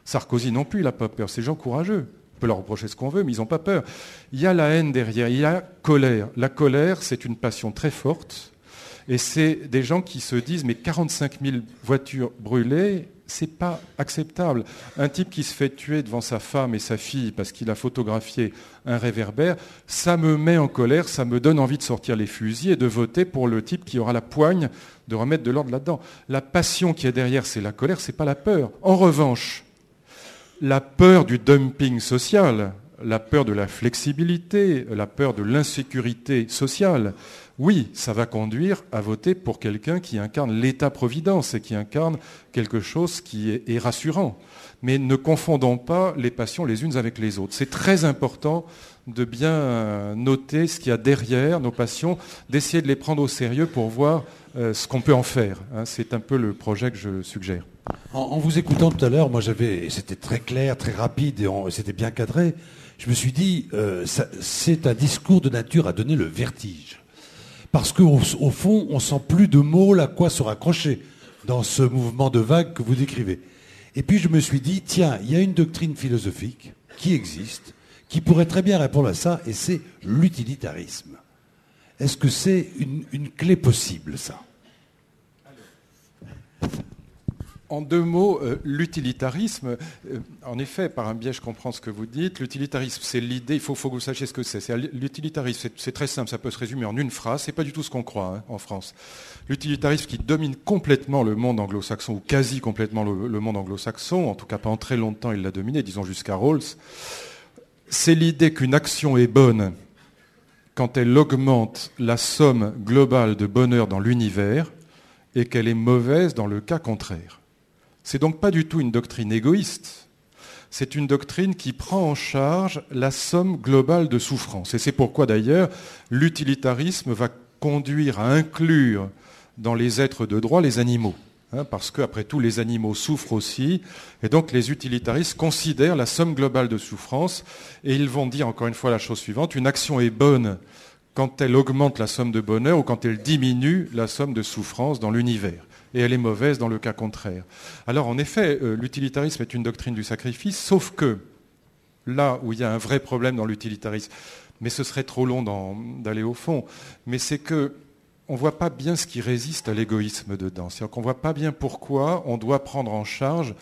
Sarkozy non plus, il n'a pas peur. C'est des gens courageux. On peut leur reprocher ce qu'on veut, mais ils n'ont pas peur. Il y a la haine derrière, il y a la colère. La colère, c'est une passion très forte. Et c'est des gens qui se disent, mais 45 000 voitures brûlées, c'est pas acceptable. Un type qui se fait tuer devant sa femme et sa fille parce qu'il a photographié un réverbère, ça me met en colère, ça me donne envie de sortir les fusils et de voter pour le type qui aura la poigne de remettre de l'ordre là-dedans. La passion qui est derrière, c'est la colère, c'est pas la peur. En revanche, la peur du dumping social, la peur de la flexibilité, la peur de l'insécurité sociale, oui, ça va conduire à voter pour quelqu'un qui incarne l'État-providence et qui incarne quelque chose qui est rassurant. Mais ne confondons pas les passions les unes avec les autres. C'est très important de bien noter ce qu'il y a derrière nos passions, d'essayer de les prendre au sérieux pour voir ce qu'on peut en faire. C'est un peu le projet que je suggère. En vous écoutant tout à l'heure, moi c'était très clair, très rapide et c'était bien cadré. Je me suis dit, c'est un discours de nature à donner le vertige. Parce qu'au fond, on sent plus de mots à quoi se raccrocher dans ce mouvement de vague que vous décrivez. Et puis je me suis dit, tiens, il y a une doctrine philosophique qui existe, qui pourrait très bien répondre à ça, et c'est l'utilitarisme. Est-ce que c'est une clé possible, ça ? En deux mots, l'utilitarisme, en effet, par un biais, je comprends ce que vous dites. L'utilitarisme, c'est l'idée, il faut que vous sachiez ce que c'est. L'utilitarisme, c'est très simple, ça peut se résumer en une phrase. C'est pas du tout ce qu'on croit en France. L'utilitarisme qui domine complètement le monde anglo-saxon, ou quasi complètement le monde anglo-saxon, en tout cas pas en très longtemps il l'a dominé, disons jusqu'à Rawls, c'est l'idée qu'une action est bonne quand elle augmente la somme globale de bonheur dans l'univers et qu'elle est mauvaise dans le cas contraire. C'est donc pas du tout une doctrine égoïste, c'est une doctrine qui prend en charge la somme globale de souffrance. Et c'est pourquoi d'ailleurs l'utilitarisme va conduire à inclure dans les êtres de droit les animaux. Parce qu'après tout, les animaux souffrent aussi, et donc les utilitaristes considèrent la somme globale de souffrance, et ils vont dire encore une fois la chose suivante, une action est bonne quand elle augmente la somme de bonheur ou quand elle diminue la somme de souffrance dans l'univers. Et elle est mauvaise dans le cas contraire. Alors en effet, l'utilitarisme est une doctrine du sacrifice, sauf que là où il y a un vrai problème dans l'utilitarisme, mais ce serait trop long d'aller au fond, mais c'est que on ne voit pas bien ce qui résiste à l'égoïsme dedans. C'est-à-dire qu'on ne voit pas bien pourquoi on doit prendre en charge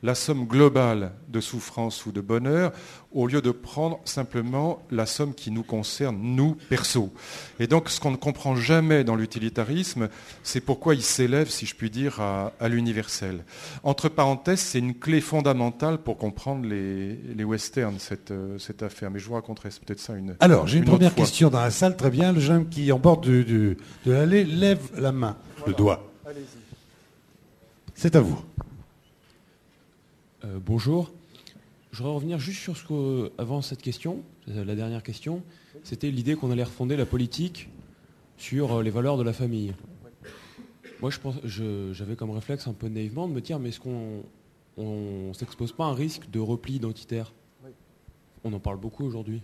la somme globale de souffrance ou de bonheur, au lieu de prendre simplement la somme qui nous concerne, nous, perso. Et donc, ce qu'on ne comprend jamais dans l'utilitarisme, c'est pourquoi il s'élève, si je puis dire, à l'universel. Entre parenthèses, c'est une clé fondamentale pour comprendre les westerns, cette affaire. Mais je vous raconterai peut-être ça une Alors, j'ai une première fois. question dans la salle, très bien. Le jeune qui, en bord de l'allée, lève la main, voilà. Le doigt. Allez-y. C'est à vous. Bonjour. Je voudrais revenir juste sur avant cette question, la dernière question. C'était l'idée qu'on allait refonder la politique sur les valeurs de la famille. Moi, j'avais comme réflexe un peu naïvement de me dire, mais est-ce qu'on ne s'expose pas à un risque de repli identitaire ? On en parle beaucoup aujourd'hui.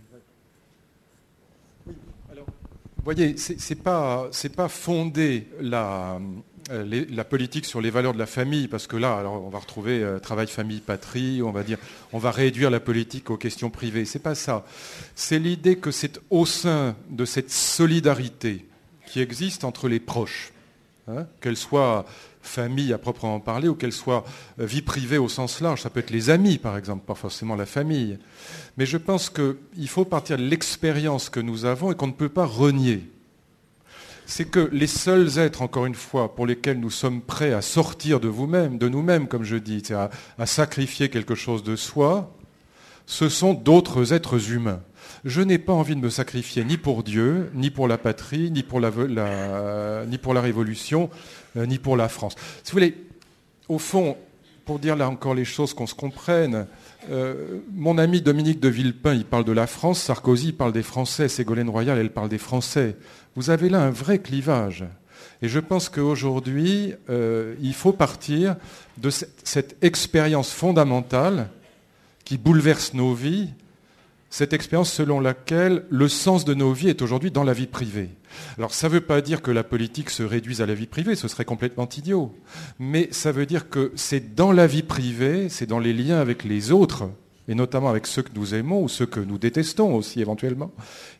Alors, vous voyez, c'est pas fonder la politique sur les valeurs de la famille, parce que là, alors, on va retrouver travail, famille, patrie, on va dire, on va réduire la politique aux questions privées. C'est pas ça. C'est l'idée que c'est au sein de cette solidarité qui existe entre les proches, qu'elle soit famille à proprement parler ou qu'elle soit vie privée au sens large. Ça peut être les amis, par exemple, pas forcément la famille. Mais je pense qu'il faut partir de l'expérience que nous avons et qu'on ne peut pas renier. c'est que les seuls êtres, encore une fois, pour lesquels nous sommes prêts à sortir de nous-mêmes, comme je dis, à sacrifier quelque chose de soi, ce sont d'autres êtres humains. Je n'ai pas envie de me sacrifier ni pour Dieu, ni pour la patrie, ni pour la Révolution, ni pour la France. Si vous voulez, au fond, pour dire là encore les choses, qu'on se comprenne, mon ami Dominique de Villepin, il parle de la France, Sarkozy parle des Français, Ségolène Royal, elle parle des Français. Vous avez là un vrai clivage. Et je pense qu'aujourd'hui, il faut partir de cette expérience fondamentale qui bouleverse nos vies, cette expérience selon laquelle le sens de nos vies est aujourd'hui dans la vie privée. Alors ça ne veut pas dire que la politique se réduise à la vie privée, ce serait complètement idiot. Mais ça veut dire que c'est dans la vie privée, c'est dans les liens avec les autres, et notamment avec ceux que nous aimons ou ceux que nous détestons aussi éventuellement,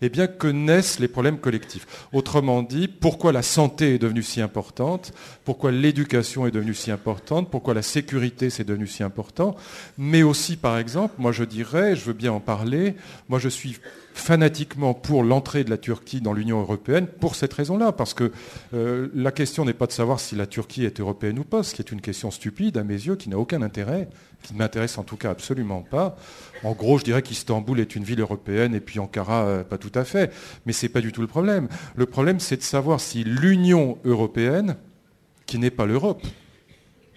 eh bien que naissent les problèmes collectifs. Autrement dit, pourquoi la santé est devenue si importante, pourquoi l'éducation est devenue si importante, pourquoi la sécurité c'est devenu si important, mais aussi par exemple, moi je dirais, je veux bien en parler, moi je suis fanatiquement pour l'entrée de la Turquie dans l'Union européenne pour cette raison-là, parce que la question n'est pas de savoir si la Turquie est européenne ou pas, ce qui est une question stupide à mes yeux, qui n'a aucun intérêt, qui ne m'intéresse en tout cas absolument pas. En gros, je dirais qu'Istanbul est une ville européenne et puis Ankara, pas tout à fait, mais ce n'est pas du tout le problème. Le problème, c'est de savoir si l'Union européenne, qui n'est pas l'Europe,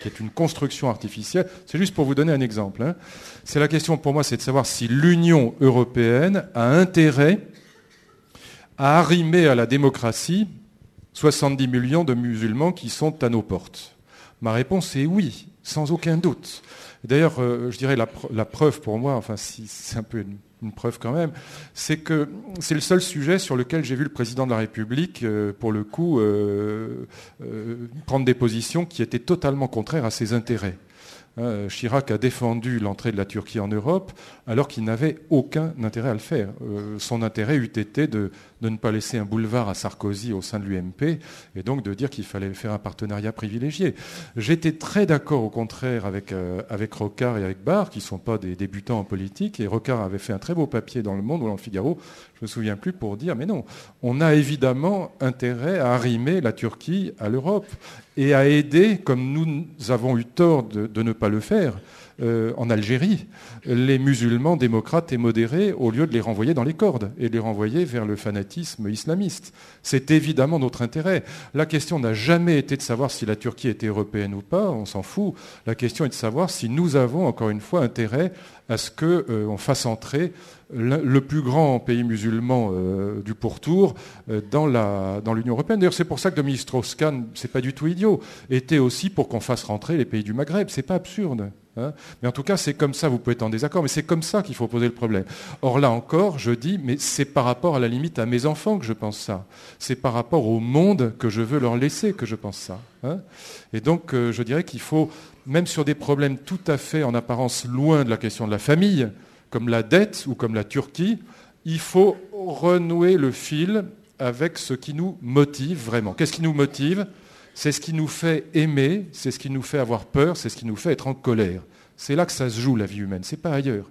qui est une construction artificielle. C'est juste pour vous donner un exemple, hein. C'est la question pour moi, c'est de savoir si l'Union européenne a intérêt à arrimer à la démocratie 70 millions de musulmans qui sont à nos portes. Ma réponse est oui, sans aucun doute. D'ailleurs, je dirais la preuve pour moi, enfin si c'est un peu une preuve quand même, c'est que c'est le seul sujet sur lequel j'ai vu le président de la République, pour le coup, prendre des positions qui étaient totalement contraires à ses intérêts. Chirac a défendu l'entrée de la Turquie en Europe alors qu'il n'avait aucun intérêt à le faire. Son intérêt eût été de ne pas laisser un boulevard à Sarkozy au sein de l'UMP et donc de dire qu'il fallait faire un partenariat privilégié. J'étais très d'accord au contraire avec Rocard et avec Barre, qui ne sont pas des débutants en politique, et Rocard avait fait un très beau papier dans Le Monde ou dans Le Figaro, je ne me souviens plus, pour dire mais non, on a évidemment intérêt à arrimer la Turquie à l'Europe et à aider, comme nous avons eu tort de ne pas le faire, en Algérie, les musulmans démocrates et modérés, au lieu de les renvoyer dans les cordes et de les renvoyer vers le fanatisme islamiste. C'est évidemment notre intérêt. La question n'a jamais été de savoir si la Turquie était européenne ou pas, on s'en fout. La question est de savoir si nous avons, encore une fois, intérêt à ce qu'on fasse entrer le plus grand pays musulman du pourtour dans l'Union européenne. D'ailleurs, c'est pour ça que Dominique Strauss-Kahn, c'est pas du tout idiot, était aussi pour qu'on fasse rentrer les pays du Maghreb. C'est pas absurde. Hein, mais en tout cas, c'est comme ça, vous pouvez être en désaccord, mais c'est comme ça qu'il faut poser le problème. Or là encore, je dis, mais c'est par rapport à la limite à mes enfants que je pense ça. C'est par rapport au monde que je veux leur laisser que je pense ça. Hein. Et donc, je dirais qu'il faut, même sur des problèmes tout à fait en apparence loin de la question de la famille, comme la dette ou comme la Turquie, il faut renouer le fil avec ce qui nous motive vraiment. Qu'est-ce qui nous motive ? C'est ce qui nous fait aimer, c'est ce qui nous fait avoir peur, c'est ce qui nous fait être en colère. C'est là que ça se joue, la vie humaine, c'est pas ailleurs.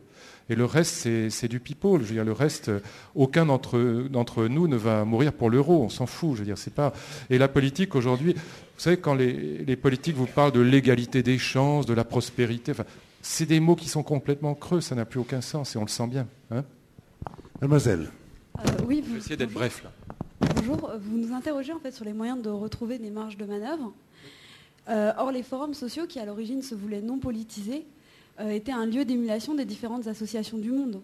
Et le reste, c'est du pipeau. Je veux dire, le reste, aucun d'entre nous ne va mourir pour l'euro, on s'en fout. Je veux dire, c'est pas. Et la politique aujourd'hui, vous savez, quand les politiques vous parlent de l'égalité des chances, de la prospérité, enfin, c'est des mots qui sont complètement creux, ça n'a plus aucun sens et on le sent bien. Hein. Mademoiselle. Oui, je vais essayer d'être bref là. Bonjour, vous nous interrogez en fait sur les moyens de retrouver des marges de manœuvre. Or, les forums sociaux, qui à l'origine se voulaient non politisés, étaient un lieu d'émulation des différentes associations du monde.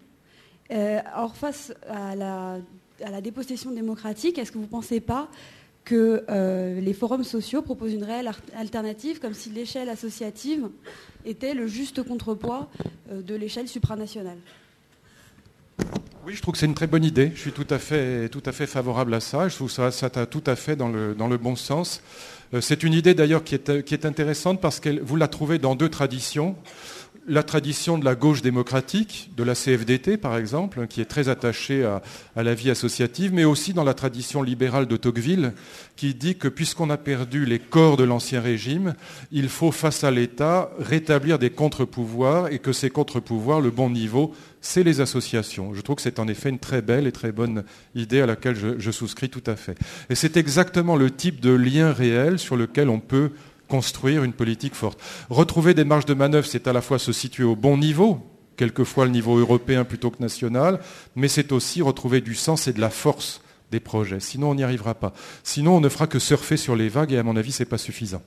Or, face à la dépossession démocratique, est-ce que vous ne pensez pas que les forums sociaux proposent une réelle alternative, comme si l'échelle associative était le juste contrepoids de l'échelle supranationale ? Oui, je trouve que c'est une très bonne idée. Je suis tout à fait favorable à ça. Je trouve que ça va tout à fait dans le bon sens. C'est une idée d'ailleurs qui est intéressante parce que vous la trouvez dans deux traditions. La tradition de la gauche démocratique, de la CFDT par exemple, qui est très attachée à la vie associative, mais aussi dans la tradition libérale de Tocqueville, qui dit que puisqu'on a perdu les corps de l'ancien régime, il faut, face à l'État, rétablir des contre-pouvoirs et que ces contre-pouvoirs, le bon niveau, c'est les associations. Je trouve que c'est en effet une très belle et très bonne idée à laquelle je souscris tout à fait. Et c'est exactement le type de lien réel sur lequel on peut construire une politique forte. Retrouver des marges de manœuvre, c'est à la fois se situer au bon niveau, quelquefois le niveau européen plutôt que national, mais c'est aussi retrouver du sens et de la force des projets. Sinon, on n'y arrivera pas. Sinon, on ne fera que surfer sur les vagues et à mon avis, ce n'est pas suffisant.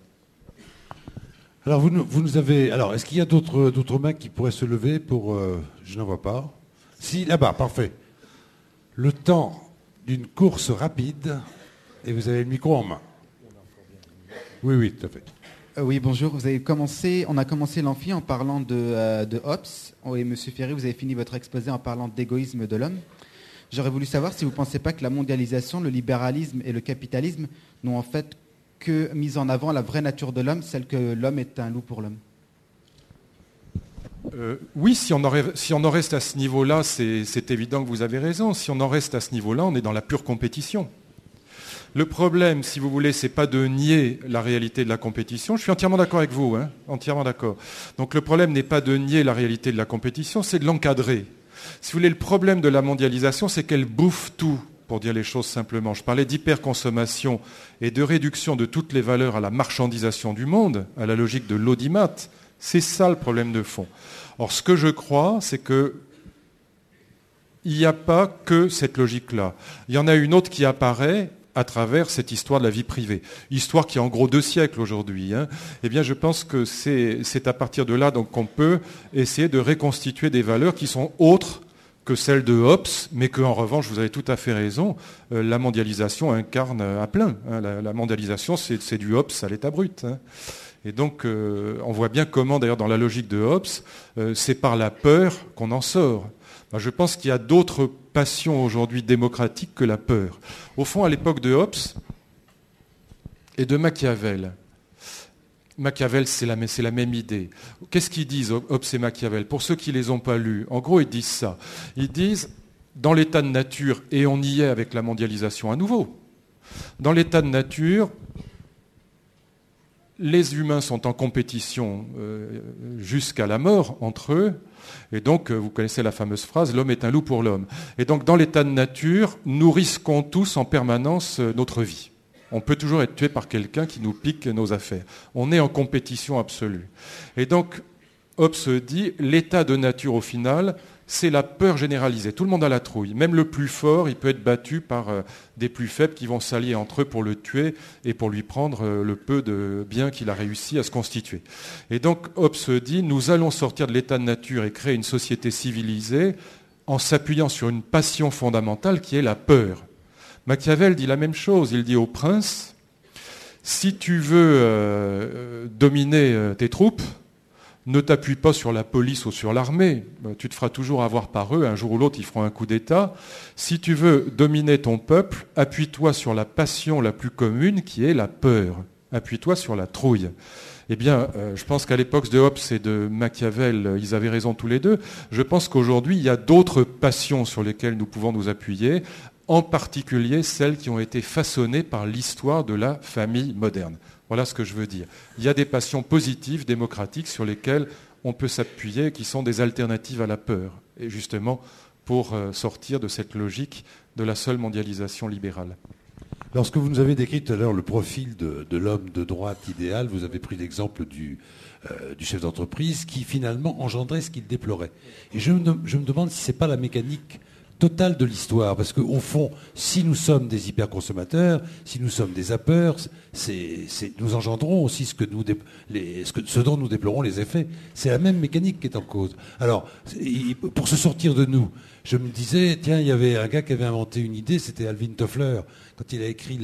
Alors, vous nous avez. Alors, est-ce qu'il y a d'autres mains qui pourraient se lever pour. Je n'en vois pas. Si, là-bas, parfait. Le temps d'une course rapide, et vous avez le micro en main. Oui, tout à fait. Oui, bonjour. On a commencé l'amphi en parlant de Hobbes. Et M. Ferry, vous avez fini votre exposé en parlant d'égoïsme de l'homme. J'aurais voulu savoir si vous ne pensez pas que la mondialisation, le libéralisme et le capitalisme n'ont en fait que mis en avant la vraie nature de l'homme, celle que l'homme est un loup pour l'homme. Oui, si on en reste à ce niveau-là, c'est évident que vous avez raison. Si on en reste à ce niveau-là, on est dans la pure compétition. Le problème, si vous voulez, c'est pas de nier la réalité de la compétition. Je suis entièrement d'accord avec vous, entièrement d'accord. Donc le problème n'est pas de nier la réalité de la compétition, c'est de l'encadrer. Si vous voulez, le problème de la mondialisation, c'est qu'elle bouffe tout, pour dire les choses simplement. Je parlais d'hyperconsommation et de réduction de toutes les valeurs à la marchandisation du monde, à la logique de l'audimat. C'est ça le problème de fond. Or, ce que je crois, c'est que il n'y a pas que cette logique-là. Il y en a une autre qui apparaît à travers cette histoire de la vie privée. Histoire qui a en gros 2 siècles aujourd'hui. Eh bien, je pense que c'est à partir de là donc, qu'on peut essayer de reconstituer des valeurs qui sont autres que celles de Hobbes, mais qu'en revanche, vous avez tout à fait raison, la mondialisation incarne à plein. La mondialisation, c'est du Hobbes à l'état brut. Et donc, on voit bien comment, d'ailleurs, dans la logique de Hobbes, c'est par la peur qu'on en sort. Je pense qu'il y a d'autres passions aujourd'hui démocratiques que la peur. Au fond, à l'époque de Hobbes et de Machiavel, c'est la même idée. Qu'est-ce qu'ils disent, Hobbes et Machiavel? Pour ceux qui ne les ont pas lus, en gros, ils disent ça. Ils disent, dans l'état de nature, et on y est avec la mondialisation à nouveau, dans l'état de nature, les humains sont en compétition jusqu'à la mort entre eux, et donc vous connaissez la fameuse phrase « l'homme est un loup pour l'homme ». Et donc dans l'état de nature, nous risquons tous en permanence notre vie. On peut toujours être tué par quelqu'un qui nous pique nos affaires. On est en compétition absolue. Et donc Hobbes dit « l'état de nature au final », c'est la peur généralisée. Tout le monde a la trouille. Même le plus fort, il peut être battu par des plus faibles qui vont s'allier entre eux pour le tuer et pour lui prendre le peu de bien qu'il a réussi à se constituer. Et donc Hobbes dit, nous allons sortir de l'état de nature et créer une société civilisée en s'appuyant sur une passion fondamentale qui est la peur. Machiavel dit la même chose. Il dit au prince, si tu veux dominer tes troupes, ne t'appuie pas sur la police ou sur l'armée, tu te feras toujours avoir par eux, un jour ou l'autre ils feront un coup d'État. Si tu veux dominer ton peuple, appuie-toi sur la passion la plus commune qui est la peur. Appuie-toi sur la trouille. Eh bien, je pense qu'à l'époque de Hobbes et de Machiavel, ils avaient raison tous les deux. Je pense qu'aujourd'hui, il y a d'autres passions sur lesquelles nous pouvons nous appuyer, en particulier celles qui ont été façonnées par l'histoire de la famille moderne. Voilà ce que je veux dire. Il y a des passions positives, démocratiques, sur lesquelles on peut s'appuyer, qui sont des alternatives à la peur, et justement pour sortir de cette logique de la seule mondialisation libérale. Lorsque vous nous avez décrit tout à l'heure le profil de l'homme de droite idéal, vous avez pris l'exemple du chef d'entreprise qui finalement engendrait ce qu'il déplorait. Et je me demande si ce n'est pas la mécanique totale de l'histoire, parce qu'au fond, si nous sommes des hyperconsommateurs, si nous sommes des zappeurs, nous engendrons aussi ce dont nous déplorons les effets. C'est la même mécanique qui est en cause. Alors, pour se sortir de nous, je me disais, tiens, il y avait un gars qui avait inventé une idée, c'était Alvin Toffler, quand il a écrit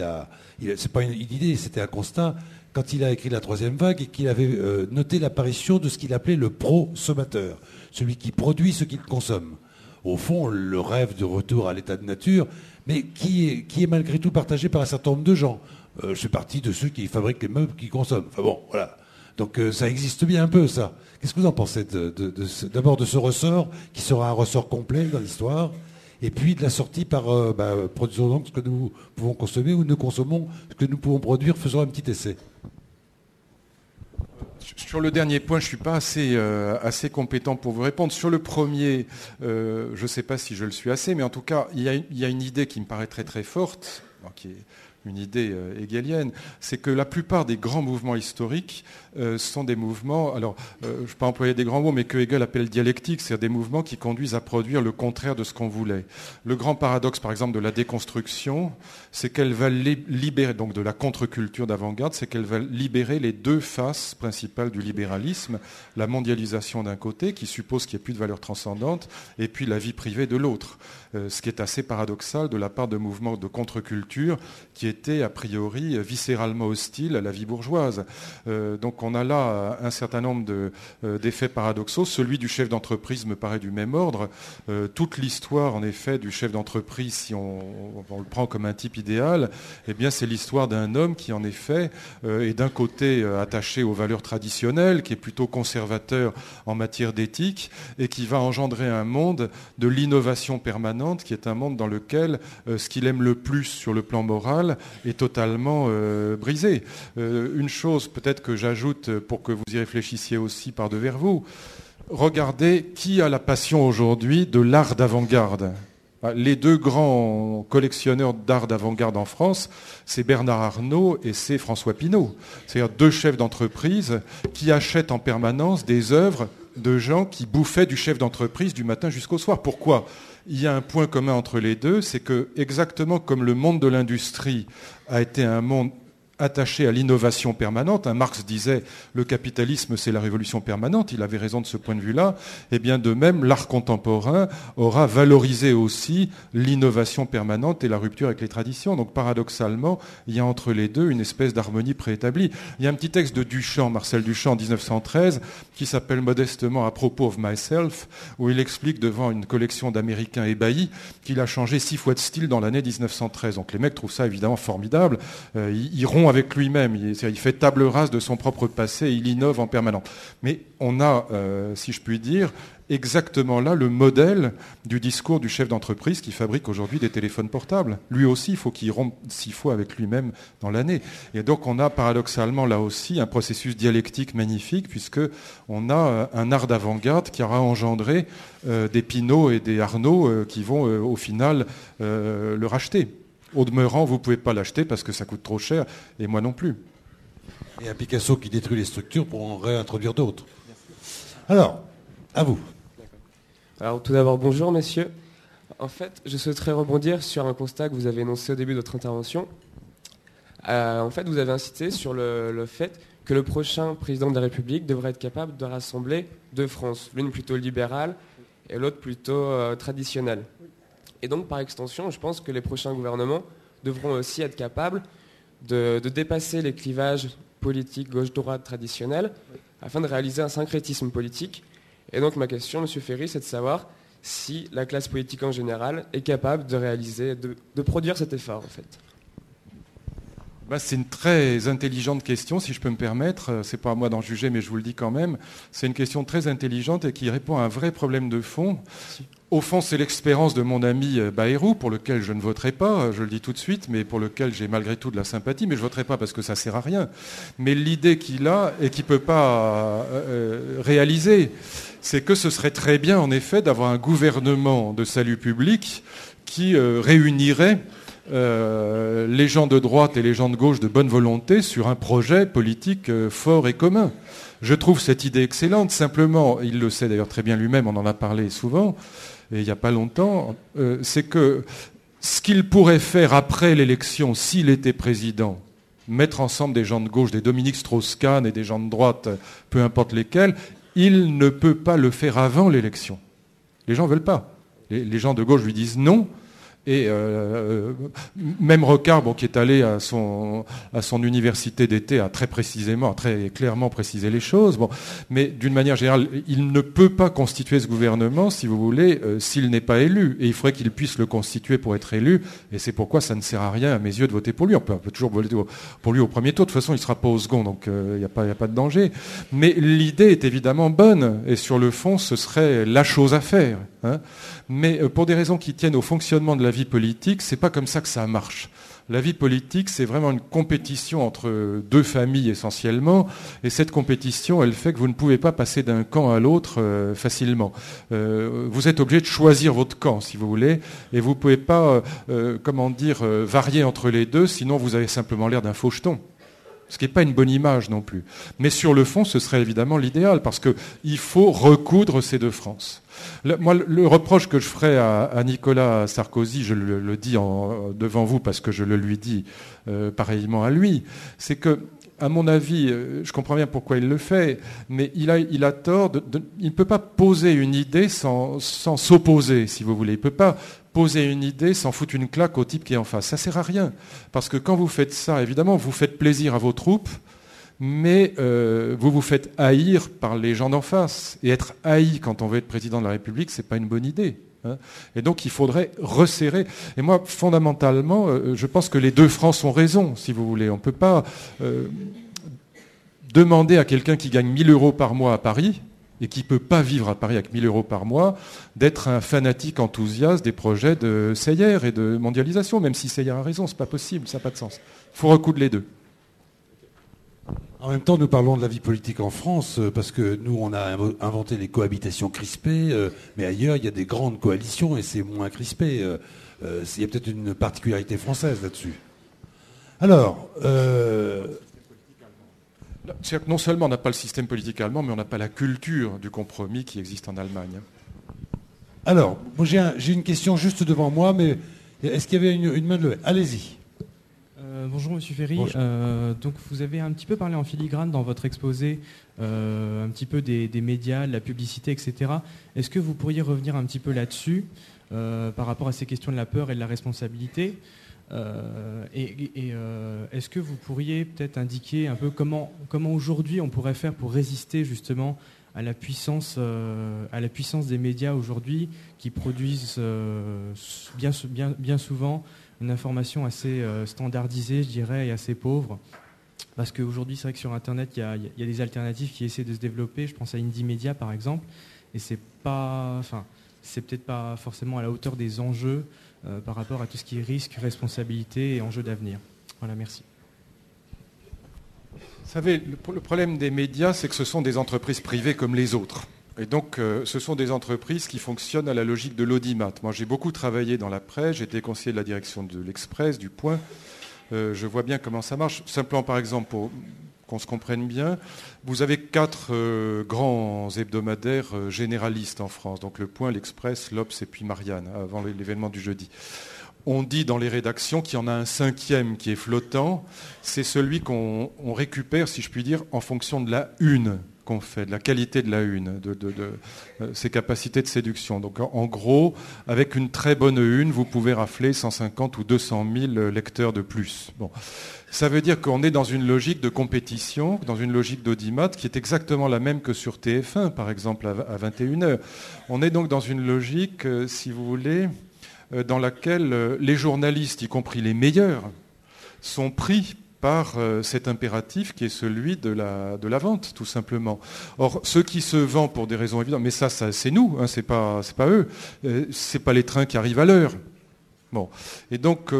c'est pas une idée, c'était un constat, quand il a écrit la troisième vague et qu'il avait noté l'apparition de ce qu'il appelait le prosommateur, celui qui produit ce qu'il consomme. Au fond, le rêve de retour à l'état de nature, mais qui est malgré tout partagé par un certain nombre de gens. Je fais partie de ceux qui fabriquent les meubles qu'ils consomment. Enfin bon, voilà. Donc ça existe bien un peu, ça. Qu'est-ce que vous en pensez d'abord de ce ressort, qui sera un ressort complet dans l'histoire, et puis de la sortie par produisons donc ce que nous pouvons consommer, ou nous consommons ce que nous pouvons produire, faisons un petit essai. Sur le dernier point, je ne suis pas assez compétent pour vous répondre. Sur le premier, je ne sais pas si je le suis assez, mais en tout cas, il y a une idée qui me paraît très très forte, qui est une idée hegelienne, c'est que la plupart des grands mouvements historiques sont des mouvements, alors je ne vais pas employer des grands mots, mais que Hegel appelle dialectiques, c'est-à-dire des mouvements qui conduisent à produire le contraire de ce qu'on voulait. Le grand paradoxe, par exemple, de la déconstruction, c'est qu'elle va libérer, donc de la contre-culture d'avant-garde, c'est qu'elle va libérer les deux faces principales du libéralisme, la mondialisation d'un côté, qui suppose qu'il n'y ait plus de valeurs transcendantes, et puis la vie privée de l'autre. Ce qui est assez paradoxal de la part de mouvements de contre-culture qui étaient a priori viscéralement hostiles à la vie bourgeoise. Donc on a là un certain nombre d'effets paradoxaux. Celui du chef d'entreprise me paraît du même ordre. Toute l'histoire, en effet, du chef d'entreprise, si on le prend comme un type idéal, eh bien c'est l'histoire d'un homme qui, en effet, est d'un côté attaché aux valeurs traditionnelles, qui est plutôt conservateur en matière d'éthique, et qui va engendrer un monde de l'innovation permanente, qui est un monde dans lequel ce qu'il aime le plus sur le plan moral est totalement brisé. Une chose peut-être que j'ajoute pour que vous y réfléchissiez aussi par devers vous, regardez qui a la passion aujourd'hui de l'art d'avant-garde. Les deux grands collectionneurs d'art d'avant-garde en France, c'est Bernard Arnault et c'est François Pinault. C'est-à-dire deux chefs d'entreprise qui achètent en permanence des œuvres de gens qui bouffaient du chef d'entreprise du matin jusqu'au soir. Pourquoi ? Il y a un point commun entre les deux, c'est que exactement comme le monde de l'industrie a été un monde attaché à l'innovation permanente. Marx disait le capitalisme c'est la révolution permanente, il avait raison de ce point de vue-là. Et bien de même, l'art contemporain aura valorisé aussi l'innovation permanente et la rupture avec les traditions. Donc paradoxalement, il y a entre les deux une espèce d'harmonie préétablie. Il y a un petit texte de Duchamp, Marcel Duchamp, en 1913, qui s'appelle modestement « À propos of myself », où il explique devant une collection d'Américains ébahis qu'il a changé 6 fois de style dans l'année 1913. Donc les mecs trouvent ça évidemment formidable. Ils rompt avec lui-même, il fait table rase de son propre passé, il innove en permanence. Mais on a, si je puis dire, exactement là le modèle du discours du chef d'entreprise qui fabrique aujourd'hui des téléphones portables. Lui aussi, il faut qu'il rompe 6 fois avec lui-même dans l'année. Et donc on a paradoxalement là aussi un processus dialectique magnifique, puisqu'on a un art d'avant-garde qui aura engendré des Pinault et des Arnault qui vont au final le racheter. Au demeurant, vous ne pouvez pas l'acheter parce que ça coûte trop cher, et moi non plus. Et un Picasso qui détruit les structures pour en réintroduire d'autres. Alors, à vous. Alors tout d'abord, bonjour messieurs. En fait, je souhaiterais rebondir sur un constat que vous avez énoncé au début de votre intervention. En fait, vous avez insisté sur le fait que le prochain président de la République devrait être capable de rassembler deux France, l'une plutôt libérale et l'autre plutôt traditionnelle. Et donc, par extension, je pense que les prochains gouvernements devront aussi être capables de dépasser les clivages politiques gauche-droite traditionnels afin de réaliser un syncrétisme politique. Et donc, ma question, M. Ferry, c'est de savoir si la classe politique en général est capable de réaliser, de produire cet effort, en fait. C'est une très intelligente question, si je peux me permettre. C'est pas à moi d'en juger, mais je vous le dis quand même. C'est une question très intelligente et qui répond à un vrai problème de fond. Au fond, c'est l'expérience de mon ami Bayrou, pour lequel je ne voterai pas, je le dis tout de suite, mais pour lequel j'ai malgré tout de la sympathie, mais je ne voterai pas parce que ça ne sert à rien. Mais l'idée qu'il a et qu'il ne peut pas réaliser, c'est que ce serait très bien, en effet, d'avoir un gouvernement de salut public qui réunirait les gens de droite et les gens de gauche de bonne volonté sur un projet politique fort et commun. Je trouve cette idée excellente. Simplement, il le sait d'ailleurs très bien lui-même, on en a parlé souvent, et il n'y a pas longtemps, c'est que ce qu'il pourrait faire après l'élection, s'il était président, mettre ensemble des gens de gauche, des Dominique Strauss-Kahn et des gens de droite, peu importe lesquels, il ne peut pas le faire avant l'élection. Les gens ne veulent pas. Les gens de gauche lui disent non. Et même Rocard, qui est allé à son université d'été, a très clairement précisé les choses. Mais d'une manière générale, il ne peut pas constituer ce gouvernement, si vous voulez, s'il n'est pas élu. Et il faudrait qu'il puisse le constituer pour être élu. Et c'est pourquoi ça ne sert à rien, à mes yeux, de voter pour lui. On peut toujours voter pour lui au premier tour. De toute façon, il ne sera pas au second, donc il n'y a pas de danger. Mais l'idée est évidemment bonne. Et sur le fond, ce serait la chose à faire. Mais pour des raisons qui tiennent au fonctionnement de la vie politique, c'est pas comme ça que ça marche. La vie politique, c'est vraiment une compétition entre deux familles essentiellement, et cette compétition, elle fait que vous ne pouvez pas passer d'un camp à l'autre facilement. Vous êtes obligé de choisir votre camp, si vous voulez, et vous ne pouvez pas, varier entre les deux, sinon vous avez simplement l'air d'un faucheton. Ce qui n'est pas une bonne image non plus. Mais sur le fond, ce serait évidemment l'idéal, parce qu'il faut recoudre ces deux France. Moi, le reproche que je ferais à Nicolas Sarkozy, je le dis devant vous parce que je le lui dis pareillement à lui, c'est que, à mon avis, je comprends bien pourquoi il le fait, mais il a tort. Il ne peut pas poser une idée sans s'opposer, si vous voulez. Il ne peut pas poser une idée sans foutre une claque au type qui est en face. Ça ne sert à rien. Parce que quand vous faites ça, évidemment, vous faites plaisir à vos troupes, mais vous vous faites haïr par les gens d'en face. Et être haï quand on veut être président de la République, ce n'est pas une bonne idée. Et donc il faudrait resserrer. Et moi, fondamentalement, je pense que les deux France ont raison, si vous voulez. On ne peut pas demander à quelqu'un qui gagne 1 000 euros par mois à Paris et qui ne peut pas vivre à Paris avec 1 000 euros par mois, d'être un fanatique enthousiaste des projets de Seyer et de mondialisation. Même si Seyer a raison, ce n'est pas possible, ça n'a pas de sens. Il faut recoudre les deux. En même temps, nous parlons de la vie politique en France, parce que nous, on a inventé les cohabitations crispées, mais ailleurs, il y a des grandes coalitions et c'est moins crispé. Il y a peut-être une particularité française là-dessus. Alors... C'est-à-dire que non seulement on n'a pas le système politique allemand, mais on n'a pas la culture du compromis qui existe en Allemagne. Alors, moi j'ai une question juste devant moi, mais est-ce qu'il y avait une main levée? Allez-y. Bonjour Monsieur Ferry. Bonjour. Donc vous avez un petit peu parlé en filigrane dans votre exposé, un petit peu des médias, de la publicité, etc. Est-ce que vous pourriez revenir un petit peu là-dessus par rapport à ces questions de la peur et de la responsabilité est-ce que vous pourriez peut-être indiquer un peu comment aujourd'hui on pourrait faire pour résister justement à la puissance des médias aujourd'hui qui produisent bien souvent une information assez standardisée, je dirais, et assez pauvre. Parce qu'aujourd'hui, c'est vrai que sur Internet, il y a des alternatives qui essaient de se développer. Je pense à Indymedia, par exemple, et c'est peut-être pas forcément à la hauteur des enjeux par rapport à tout ce qui est risque, responsabilité et enjeux d'avenir. Voilà, merci. Vous savez, le problème des médias, c'est que ce sont des entreprises privées comme les autres. Et donc, ce sont des entreprises qui fonctionnent à la logique de l'audimat. Moi, j'ai beaucoup travaillé dans la presse, j'ai été conseiller de la direction de l'Express, du Point. Je vois bien comment ça marche. Simplement, par exemple, pour qu'on se comprenne bien, vous avez 4 grands hebdomadaires généralistes en France. Donc le Point, l'Express, l'Obs et puis Marianne, avant l'événement du jeudi. On dit dans les rédactions qu'il y en a un 5e qui est flottant. C'est celui qu'on récupère, si je puis dire, en fonction de la une qu'on fait, de la qualité de la une, de ses capacités de séduction. Donc en gros, avec une très bonne une, vous pouvez rafler 150 ou 200 000 lecteurs de plus. Bon. Ça veut dire qu'on est dans une logique de compétition, dans une logique d'audimat qui est exactement la même que sur TF1, par exemple, à 21h. On est donc dans une logique, si vous voulez, dans laquelle les journalistes, y compris les meilleurs, sont pris par cet impératif qui est celui de la vente, tout simplement. Or, ceux qui se vendent pour des raisons évidentes, mais ça c'est nous, hein, c'est pas eux, c'est pas les trains qui arrivent à l'heure. Bon. Et donc,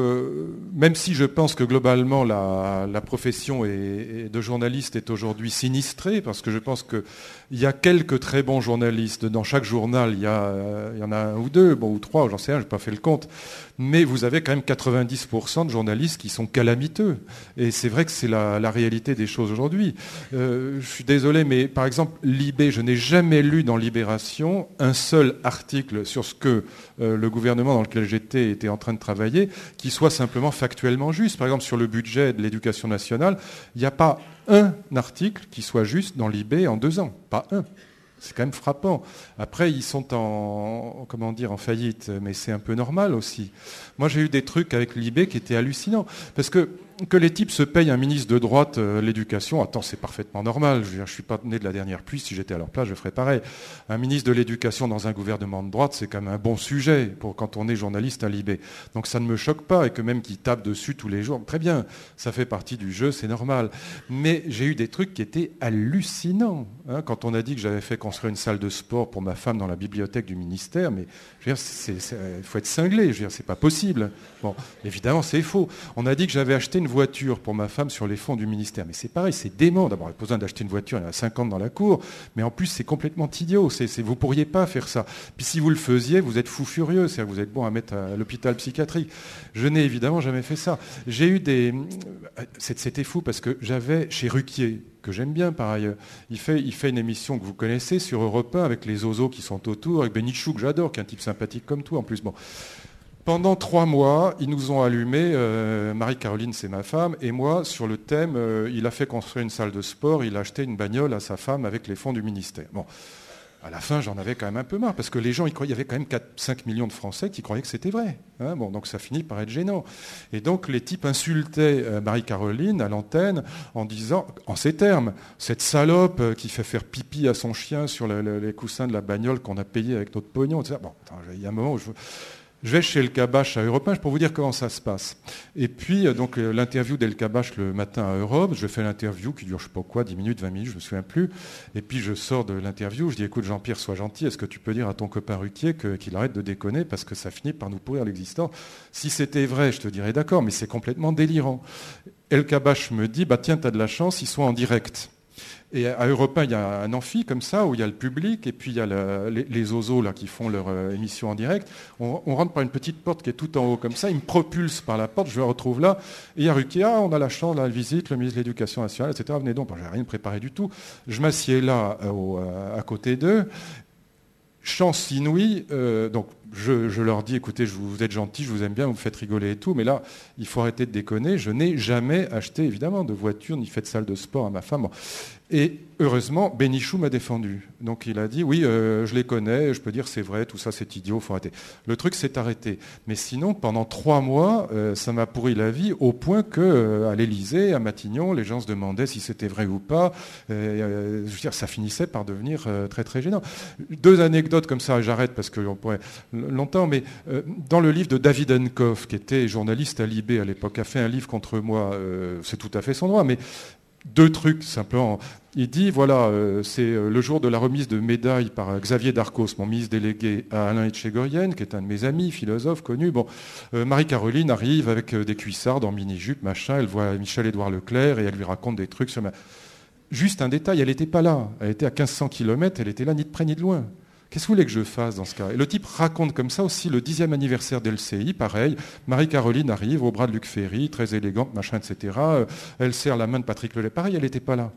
même si je pense que globalement la profession de journaliste est aujourd'hui sinistrée, parce que je pense qu'il y a quelques très bons journalistes dans chaque journal, il y en a 1 ou 2, ou 3, j'en sais rien, je n'ai pas fait le compte, mais vous avez quand même 90% de journalistes qui sont calamiteux. Et c'est vrai que c'est la réalité des choses aujourd'hui. Je suis désolé, mais par exemple, Libé, je n'ai jamais lu dans Libération un seul article sur ce que le gouvernement dans lequel j'étais était en train de travailler, qui soit simplement factuellement juste. Par exemple, sur le budget de l'éducation nationale, il n'y a pas un article qui soit juste dans Libé en 2 ans. Pas un. C'est quand même frappant. Après, ils sont en faillite, mais c'est un peu normal aussi. Moi, j'ai eu des trucs avec Libé qui étaient hallucinants. Parce que que les types se payent un ministre de droite l'éducation, attends, c'est parfaitement normal. Je veux dire, je suis pas né de la dernière pluie. Si j'étais à leur place, je ferais pareil. Un ministre de l'éducation dans un gouvernement de droite, c'est quand même un bon sujet pour quand on est journaliste à Libé. Donc ça ne me choque pas, et que même qu'ils tapent dessus tous les jours, très bien, ça fait partie du jeu, c'est normal. Mais j'ai eu des trucs qui étaient hallucinants. Quand on a dit que j'avais fait construire une salle de sport pour ma femme dans la bibliothèque du ministère, mais je veux dire, il faut être cinglé. Je veux dire, c'est pas possible. Bon, évidemment, c'est faux. On a dit que j'avais acheté une voiture pour ma femme sur les fonds du ministère. Mais c'est pareil, c'est dément. D'abord, il n'y a pas besoin d'acheter une voiture, il y en a 50 dans la cour. Mais en plus, c'est complètement idiot. Vous ne pourriez pas faire ça. Puis si vous le faisiez, vous êtes fou furieux. C'est-à-dire, vous êtes bon à mettre à l'hôpital psychiatrique. Je n'ai évidemment jamais fait ça. J'ai eu des... C'était fou parce que j'avais chez Ruquier, que j'aime bien par ailleurs, il fait une émission que vous connaissez sur Europe 1 avec les ozos qui sont autour, avec Benichou que j'adore, qui est un type sympathique comme toi en plus. Bon. Pendant 3 mois, ils nous ont allumé, Marie-Caroline, c'est ma femme, et moi, sur le thème, il a fait construire une salle de sport, il a acheté une bagnole à sa femme avec les fonds du ministère. Bon, à la fin, j'en avais quand même un peu marre, parce que les gens, il y avait quand même 4-5 millions de Français qui croyaient que c'était vrai. Bon, donc ça finit par être gênant. Et donc les types insultaient Marie-Caroline à l'antenne en disant, en ces termes, cette salope qui fait faire pipi à son chien sur les coussins de la bagnole qu'on a payé avec notre pognon, etc. Bon, il y a un moment où je vais chez El Kabash à Europe 1 pour vous dire comment ça se passe. Et puis, donc, l'interview d'El Kabash le matin à Europe, je fais l'interview qui dure, je ne sais pas quoi, 10 minutes, 20 minutes, je ne me souviens plus. Et puis, je sors de l'interview, je dis, écoute, Jean-Pierre, sois gentil, est-ce que tu peux dire à ton copain Ruquier qu'il arrête de déconner parce que ça finit par nous pourrir l'existence. Si c'était vrai, je te dirais d'accord, mais c'est complètement délirant. El Kabash me dit, bah tiens, tu as de la chance, ils sont en direct. Et à Europe 1, il y a un amphi comme ça, où il y a le public, et puis il y a les ozos là, qui font leur émission en direct. On rentre par une petite porte qui est tout en haut comme ça, ils me propulsent par la porte, je me retrouve là, et il y a Ruquier, on a la chance, la visite, le ministre de l'Éducation nationale, etc. Venez donc, je n'ai rien préparé du tout. Je m'assieds là, à côté d'eux. Chance inouïe, donc je leur dis, écoutez, vous êtes gentils, je vous aime bien, vous me faites rigoler et tout, mais là, il faut arrêter de déconner. Je n'ai jamais acheté, évidemment, de voiture, ni fait de salle de sport à ma femme. Bon. Et heureusement, Benichou m'a défendu. Donc il a dit, oui, je les connais, je peux dire c'est vrai, tout ça c'est idiot, il faut arrêter. Le truc s'est arrêté. Mais sinon, pendant 3 mois, ça m'a pourri la vie, au point qu'à l'Élysée, à Matignon, les gens se demandaient si c'était vrai ou pas. Je veux dire, ça finissait par devenir très très gênant. 2 anecdotes comme ça, j'arrête parce qu'on pourrait longtemps, mais dans le livre de David Henkoff, qui était journaliste à Libé à l'époque, a fait un livre contre moi, c'est tout à fait son droit, mais 2 trucs simplement. Il dit, voilà, c'est le jour de la remise de médaille par Xavier Darcos, mon ministre délégué, à Alain Etchegorienne, qui est un de mes amis, philosophe connu. Bon, Marie-Caroline arrive avec des cuissards en mini-jupe, machin, elle voit Michel-Édouard Leclerc et elle lui raconte des trucs sur Juste un détail, elle n'était pas là. Elle était à 1500 km, elle était là ni de près ni de loin. Qu'est-ce que vous voulez que je fasse dans ce cas? Et le type raconte comme ça aussi le 10e anniversaire d'LCI, pareil. Marie-Caroline arrive au bras de Luc Ferry, très élégante, machin, etc. Elle serre la main de Patrick Lelay. Pareil, elle n'était pas là.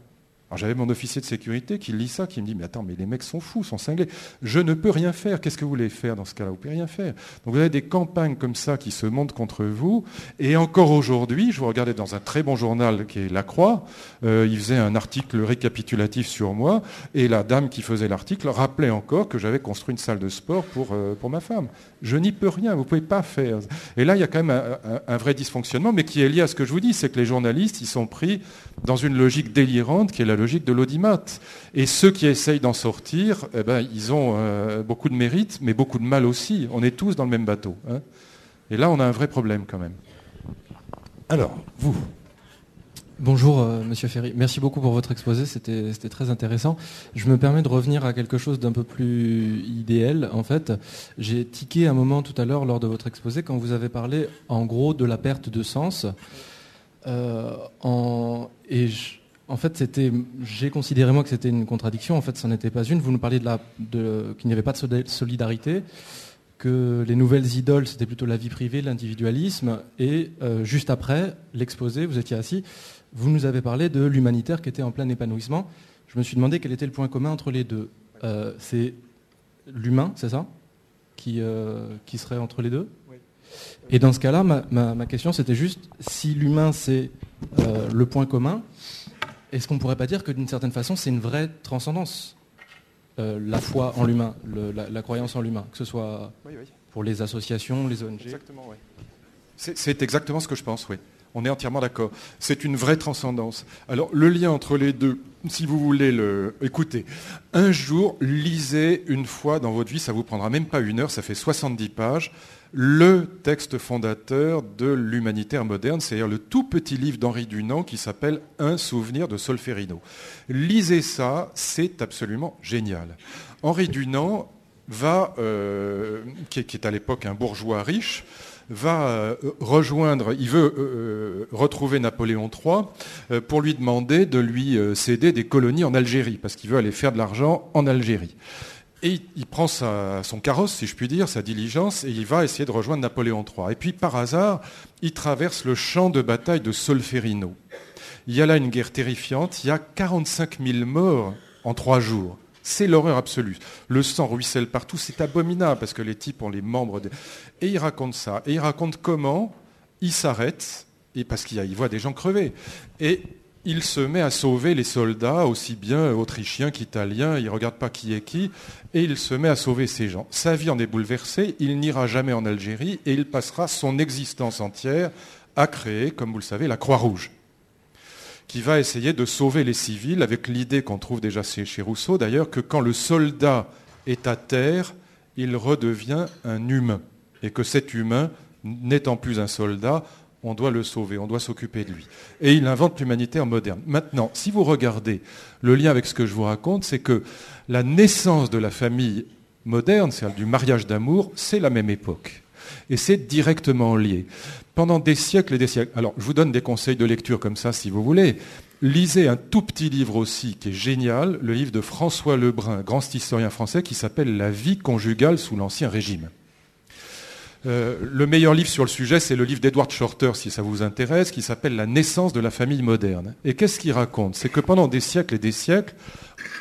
Alors j'avais mon officier de sécurité qui lit ça, qui me dit « Mais attends, mais les mecs sont fous, sont cinglés. Je ne peux rien faire. Qu'est-ce que vous voulez faire dans ce cas-là? Vous ne pouvez rien faire. » Donc vous avez des campagnes comme ça qui se montent contre vous. Et encore aujourd'hui, je vous regardais dans un très bon journal qui est La Croix. Il faisait un article récapitulatif sur moi. Et la dame qui faisait l'article rappelait encore que j'avais construit une salle de sport pour ma femme. Je n'y peux rien. Vous ne pouvez pas faire. Et là, il y a quand même un vrai dysfonctionnement, mais qui est lié à ce que je vous dis. C'est que les journalistes, ils sont pris dans une logique délirante qui est la logique de l'audimat. Et ceux qui essayent d'en sortir, eh ben, ils ont beaucoup de mérite, mais beaucoup de mal aussi. On est tous dans le même bateau. Hein. Et là, on a un vrai problème quand même. Alors, vous. Bonjour, Monsieur Ferry. Merci beaucoup pour votre exposé, c'était très intéressant. Je me permets de revenir à quelque chose d'un peu plus idéal. En fait, j'ai tiqué un moment tout à l'heure lors de votre exposé quand vous avez parlé, en gros, de la perte de sens. En fait, j'ai considéré moi que c'était une contradiction. En fait, ça n'était pas une. Vous nous parliez qu'il n'y avait pas de solidarité, que les nouvelles idoles, c'était plutôt la vie privée, l'individualisme. Et juste après l'exposé, vous étiez assis, vous nous avez parlé de l'humanitaire qui était en plein épanouissement. Je me suis demandé quel était le point commun entre les deux. C'est l'humain, c'est ça, qui serait entre les deux? Oui. Et dans ce cas-là, ma question, c'était juste, si l'humain, c'est le point commun, est-ce qu'on ne pourrait pas dire que d'une certaine façon, c'est une vraie transcendance, la foi en l'humain, la croyance en l'humain, que ce soit pour les associations, les ONG? Exactement, oui. C'est exactement ce que je pense, oui. On est entièrement d'accord. C'est une vraie transcendance. Alors, le lien entre les deux, si vous voulez écoutez, un jour, lisez une fois dans votre vie, ça vous prendra même pas 1 heure, ça fait 70 pages, le texte fondateur de l'humanitaire moderne, c'est-à-dire le tout petit livre d'Henri Dunant qui s'appelle « Un souvenir de Solferino ». Lisez ça, c'est absolument génial. Henri Dunant qui est à l'époque un bourgeois riche, va il veut retrouver Napoléon III pour lui demander de lui céder des colonies en Algérie, parce qu'il veut aller faire de l'argent en Algérie. Et il prend son carrosse, si je puis dire, sa diligence, et il va essayer de rejoindre Napoléon III. Et puis, par hasard, il traverse le champ de bataille de Solferino. Il y a là une guerre terrifiante, il y a 45 000 morts en 3 jours. C'est l'horreur absolue. Le sang ruisselle partout, c'est abominable, parce que les types ont les membres... Et il raconte ça. Et il raconte comment il s'arrête, et parce qu'il voit des gens crever. Et il se met à sauver les soldats, aussi bien autrichiens qu'italiens, il ne regarde pas qui est qui, et il se met à sauver ces gens. Sa vie en est bouleversée, il n'ira jamais en Algérie, et il passera son existence entière à créer, comme vous le savez, la Croix-Rouge, qui va essayer de sauver les civils avec l'idée qu'on trouve déjà chez Rousseau, d'ailleurs, que quand le soldat est à terre, il redevient un humain, et que cet humain, n'étant plus un soldat, on doit le sauver, on doit s'occuper de lui. Et il invente l'humanitaire moderne. Maintenant, si vous regardez le lien avec ce que je vous raconte, c'est que la naissance de la famille moderne, c'est-à-dire du mariage d'amour, c'est la même époque. Et c'est directement lié. Pendant des siècles et des siècles. Alors, je vous donne des conseils de lecture comme ça, si vous voulez. Lisez un tout petit livre aussi, qui est génial, le livre de François Lebrun, grand historien français, qui s'appelle « La vie conjugale sous l'Ancien Régime ». Le meilleur livre sur le sujet, c'est le livre d'Edward Shorter, si ça vous intéresse, qui s'appelle « La naissance de la famille moderne ». Et qu'est-ce qu'il raconte ? C'est que pendant des siècles et des siècles,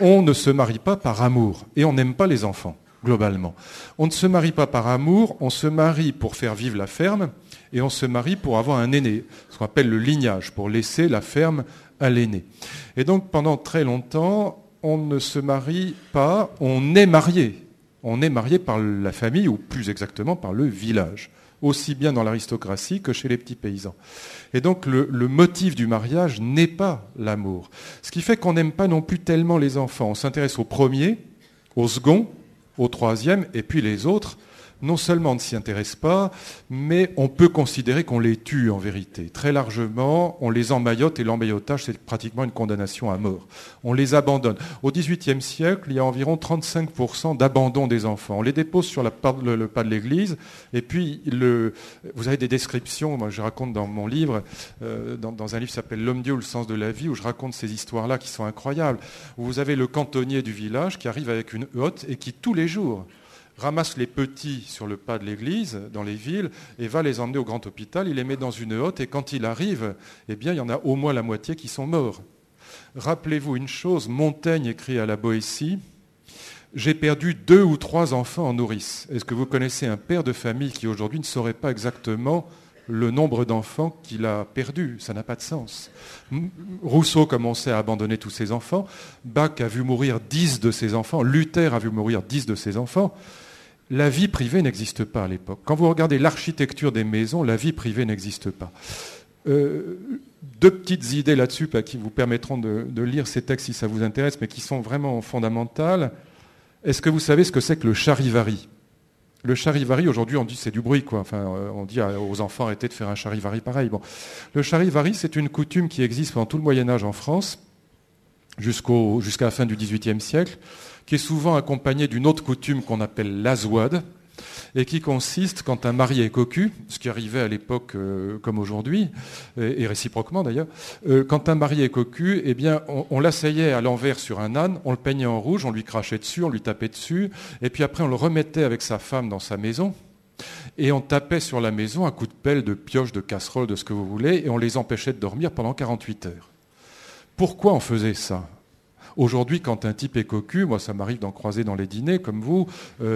on ne se marie pas par amour, et on n'aime pas les enfants, globalement. On ne se marie pas par amour, on se marie pour faire vivre la ferme, et on se marie pour avoir un aîné, ce qu'on appelle le lignage, pour laisser la ferme à l'aîné. Et donc, pendant très longtemps, on ne se marie pas, on est marié. On est marié par la famille, ou plus exactement par le village, aussi bien dans l'aristocratie que chez les petits paysans. Et donc le motif du mariage n'est pas l'amour. Ce qui fait qu'on n'aime pas non plus tellement les enfants. On s'intéresse au premier, au second, au troisième, et puis les autres, non seulement on ne s'y intéresse pas, mais on peut considérer qu'on les tue en vérité. Très largement, on les emmaillote, et l'emmaillotage, c'est pratiquement une condamnation à mort. On les abandonne. Au XVIIIe siècle, il y a environ 35% d'abandon des enfants. On les dépose sur le pas de l'église, et puis vous avez des descriptions, moi je raconte dans mon livre, dans un livre qui s'appelle « L'homme-dieu ou le sens de la vie », où je raconte ces histoires-là qui sont incroyables, où vous avez le cantonnier du village qui arrive avec une hotte et qui, tous les jours, ramasse les petits sur le pas de l'église, dans les villes, et va les emmener au grand hôpital, il les met dans une hotte, et quand il arrive, eh bien, il y en a au moins la moitié qui sont morts. Rappelez-vous une chose, Montaigne écrit à la Boétie, « J'ai perdu 2 ou 3 enfants en nourrice ». Est-ce que vous connaissez un père de famille qui aujourd'hui ne saurait pas exactement le nombre d'enfants qu'il a perdus? Ça n'a pas de sens. Rousseau commençait à abandonner tous ses enfants, Bach a vu mourir 10 de ses enfants, Luther a vu mourir 10 de ses enfants. La vie privée n'existe pas à l'époque. Quand vous regardez l'architecture des maisons, la vie privée n'existe pas. 2 petites idées là-dessus qui vous permettront de lire ces textes si ça vous intéresse, mais qui sont vraiment fondamentales. Est-ce que vous savez ce que c'est que le charivari ? Le charivari, aujourd'hui, on dit c'est du bruit, quoi. Enfin, on dit aux enfants arrêtez de faire un charivari pareil. Bon. Le charivari, c'est une coutume qui existe pendant tout le Moyen-Âge en France, jusqu'à la fin du XVIIIe siècle, qui est souvent accompagnée d'une autre coutume qu'on appelle l'azouade, et qui consiste, quand un mari est cocu, ce qui arrivait à l'époque comme aujourd'hui, et réciproquement d'ailleurs, quand un mari est cocu, eh bien, on l'asseyait à l'envers sur un âne, on le peignait en rouge, on lui crachait dessus, on lui tapait dessus, et puis après on le remettait avec sa femme dans sa maison, et on tapait sur la maison à coups de pelle, de pioche, de casserole, de ce que vous voulez, et on les empêchait de dormir pendant 48 heures. Pourquoi on faisait ça ? Aujourd'hui, quand un type est cocu, moi ça m'arrive d'en croiser dans les dîners comme vous,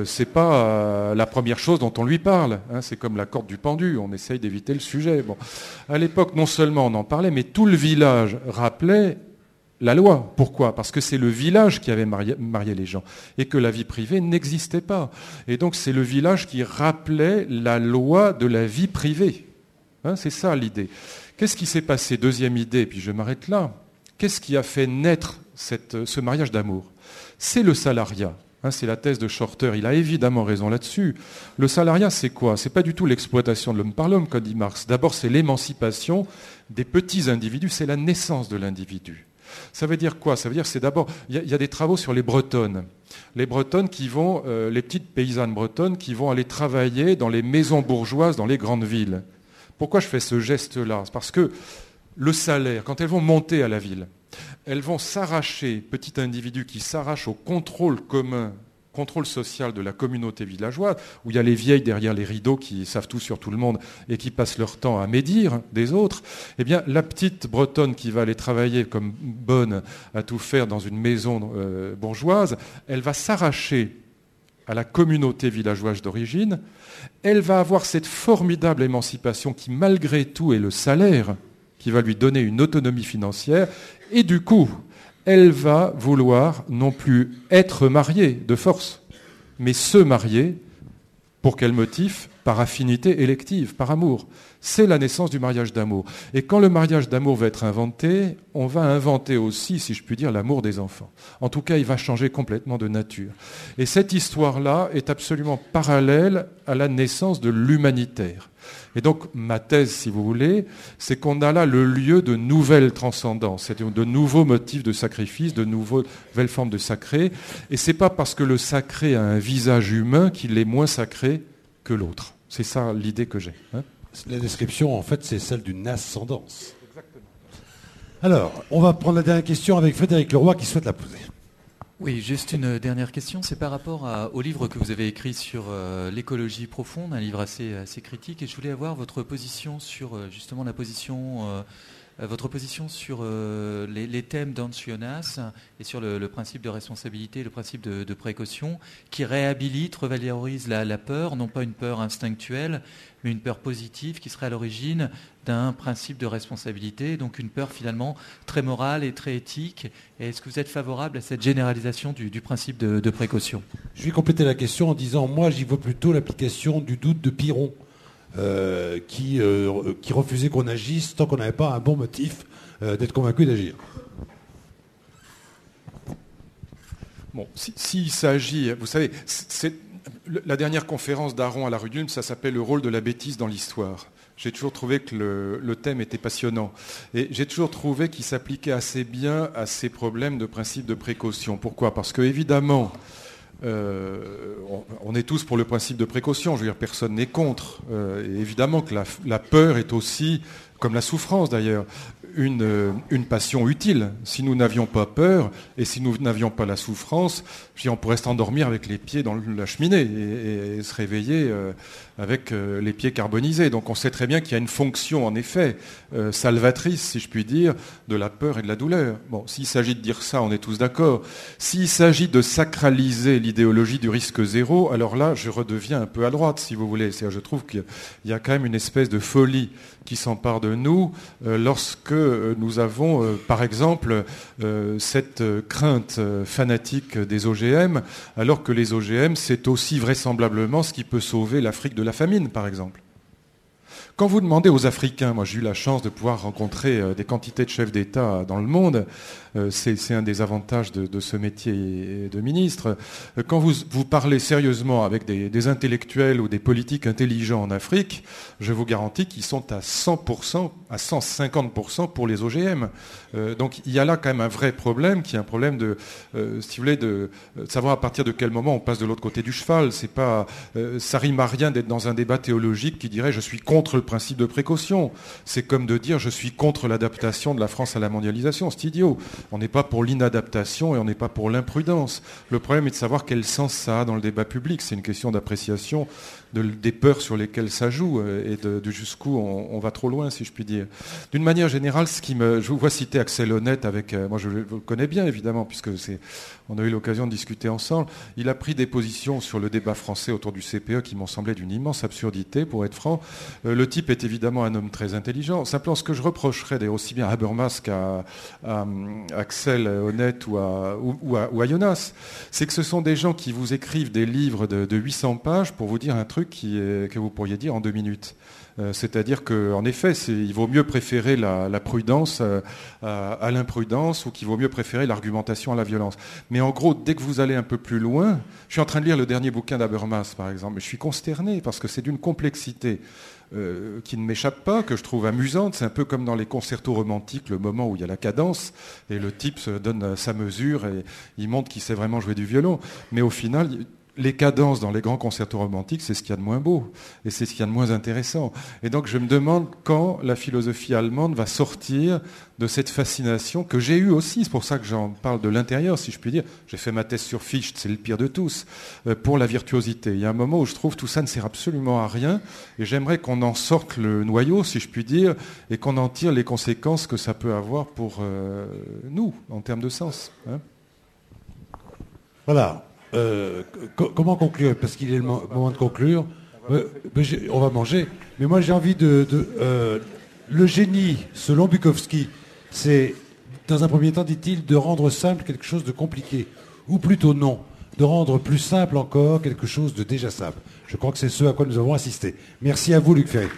c'est pas la première chose dont on lui parle. Hein, c'est comme la corde du pendu, on essaye d'éviter le sujet. Bon. À l'époque, non seulement on en parlait, mais tout le village rappelait la loi. Pourquoi ? Parce que c'est le village qui avait marié les gens et que la vie privée n'existait pas. Et donc c'est le village qui rappelait la loi de la vie privée. C'est ça l'idée. Qu'est-ce qui s'est passé? Deuxième idée, puis je m'arrête là. Qu'est-ce qui a fait naître ce mariage d'amour? C'est le salariat. C'est la thèse de Shorter. Il a évidemment raison là-dessus. Le salariat, c'est quoi? C'est pas du tout l'exploitation de l'homme par l'homme, comme dit Marx. D'abord, c'est l'émancipation des petits individus. C'est la naissance de l'individu. Ça veut dire quoi? Ça veut dire que c'est d'abord... Il y a des travaux sur les Bretonnes. Les Bretonnes qui vont... les petites paysannes bretonnes qui vont aller travailler dans les maisons bourgeoises dans les grandes villes. Pourquoi je fais ce geste-là? C'est parce que le salaire, quand elles vont monter à la ville, elles vont s'arracher, petit individu qui s'arrache au contrôle commun, contrôle social de la communauté villageoise, où il y a les vieilles derrière les rideaux qui savent tout sur tout le monde et qui passent leur temps à médire des autres. Eh bien, la petite bretonne qui va aller travailler comme bonne à tout faire dans une maison bourgeoise, elle va s'arracher à la communauté villageoise d'origine. Elle va avoir cette formidable émancipation qui, malgré tout, est le salaire qui va lui donner une autonomie financière. Et du coup, elle va vouloir non plus être mariée de force, mais se marier. Pour quel motif? Par affinité élective, par amour. C'est la naissance du mariage d'amour. Et quand le mariage d'amour va être inventé, on va inventer aussi, si je puis dire, l'amour des enfants. En tout cas, il va changer complètement de nature. Et cette histoire-là est absolument parallèle à la naissance de l'humanitaire. Et donc, ma thèse, si vous voulez, c'est qu'on a là le lieu de nouvelles transcendances, c'est-à-dire de nouveaux motifs de sacrifice, de nouvelles formes de sacré. Et ce n'est pas parce que le sacré a un visage humain qu'il est moins sacré que l'autre. C'est ça l'idée que j'ai. La description, en fait, c'est celle d'une ascendance. Exactement. Alors, on va prendre la dernière question avec Frédéric Leroy qui souhaite la poser. Oui, juste une dernière question. C'est par rapport au livre que vous avez écrit sur l'écologie profonde, un livre assez critique. Et je voulais avoir votre position sur justement votre position sur les thèmes d'Hans Jonas et sur le principe de responsabilité, le principe de précaution, qui réhabilite, revalorise la peur, non pas une peur instinctuelle, mais une peur positive qui serait à l'origine d'un principe de responsabilité, donc une peur finalement très morale et très éthique. Et est-ce que vous êtes favorable à cette généralisation du principe de précaution? Je vais compléter la question en disant, moi j'y vois plutôt l'application du doute de Pyrrhon, qui refusait qu'on agisse tant qu'on n'avait pas un bon motif d'être convaincu d'agir. Bon, s'il s'agit, vous savez, la dernière conférence d'Aaron à la rue d'Ulm, ça s'appelle « Le rôle de la bêtise dans l'histoire ». J'ai toujours trouvé que le thème était passionnant. Et j'ai toujours trouvé qu'il s'appliquait assez bien à ces problèmes de principe de précaution. Pourquoi? Parce que, évidemment, on est tous pour le principe de précaution. Je veux dire, personne n'est contre. Et évidemment que la peur est aussi, comme la souffrance d'ailleurs, une passion utile. Si nous n'avions pas peur et si nous n'avions pas la souffrance, on pourrait s'endormir avec les pieds dans la cheminée et se réveiller avec les pieds carbonisés. Donc on sait très bien qu'il y a une fonction, en effet, salvatrice, si je puis dire, de la peur et de la douleur. Bon, s'il s'agit de dire ça, on est tous d'accord. S'il s'agit de sacraliser l'idéologie du risque zéro, alors là, je redeviens un peu à droite, si vous voulez. C'est-à-dire, je trouve qu'il y a quand même une espèce de folie qui s'empare de nous lorsque nous avons, par exemple, cette crainte fanatique des OGM, alors que les OGM, c'est aussi vraisemblablement ce qui peut sauver l'Afrique de la famine, par exemple. Quand vous demandez aux Africains, moi j'ai eu la chance de pouvoir rencontrer des quantités de chefs d'État dans le monde, c'est un des avantages de ce métier de ministre. Quand vous parlez sérieusement avec des intellectuels ou des politiques intelligents en Afrique, je vous garantis qu'ils sont à 100%, à 150% pour les OGM. Donc il y a là quand même un vrai problème, qui est un problème si vous voulez, de savoir à partir de quel moment on passe de l'autre côté du cheval. C'est pas, ça rime à rien d'être dans un débat théologique qui dirait je suis contre le principe de précaution. C'est comme de dire je suis contre l'adaptation de la France à la mondialisation. C'est idiot. On n'est pas pour l'inadaptation et on n'est pas pour l'imprudence. Le problème est de savoir quel sens ça a dans le débat public. C'est une question d'appréciation des peurs sur lesquelles ça joue et de jusqu'où on va trop loin, si je puis dire. D'une manière générale, je vous vois citer Axel Honneth avec, moi je le connais bien évidemment, puisque on a eu l'occasion de discuter ensemble. Il a pris des positions sur le débat français autour du CPE qui m'ont semblé d'une immense absurdité, pour être franc. Le type est évidemment un homme très intelligent. Simplement, ce que je reprocherais d'ailleurs aussi bien à Habermas qu'à Axel Honneth ou à Jonas, c'est que ce sont des gens qui vous écrivent des livres de 800 pages pour vous dire un truc que vous pourriez dire en 2 minutes. C'est-à-dire qu'en effet, il vaut mieux préférer la prudence à l'imprudence, ou qu'il vaut mieux préférer l'argumentation à la violence. Mais en gros, dès que vous allez un peu plus loin, je suis en train de lire le dernier bouquin d'Habermas, par exemple, mais je suis consterné parce que c'est d'une complexité qui ne m'échappe pas, que je trouve amusante. C'est un peu comme dans les concertos romantiques, le moment où il y a la cadence, et le type se donne sa mesure, et il montre qu'il sait vraiment jouer du violon. Mais au final, les cadences dans les grands concertos romantiques, c'est ce qu'il y a de moins beau, et c'est ce qu'il y a de moins intéressant. Et donc je me demande quand la philosophie allemande va sortir de cette fascination que j'ai eue aussi. C'est pour ça que j'en parle de l'intérieur, si je puis dire. J'ai fait ma thèse sur Fichte, c'est le pire de tous, pour la virtuosité. Il y a un moment où je trouve que tout ça ne sert absolument à rien, et j'aimerais qu'on en sorte le noyau, si je puis dire, et qu'on en tire les conséquences que ça peut avoir pour nous, en termes de sens. Hein. Voilà. Comment conclure? Parce qu'il est le moment de conclure. On va manger. Mais moi, j'ai envie le génie, selon Bukowski, c'est, dans un premier temps, dit-il, de rendre simple quelque chose de compliqué. Ou plutôt non, de rendre plus simple encore quelque chose de déjà simple. Je crois que c'est ce à quoi nous avons assisté. Merci à vous, Luc Ferry.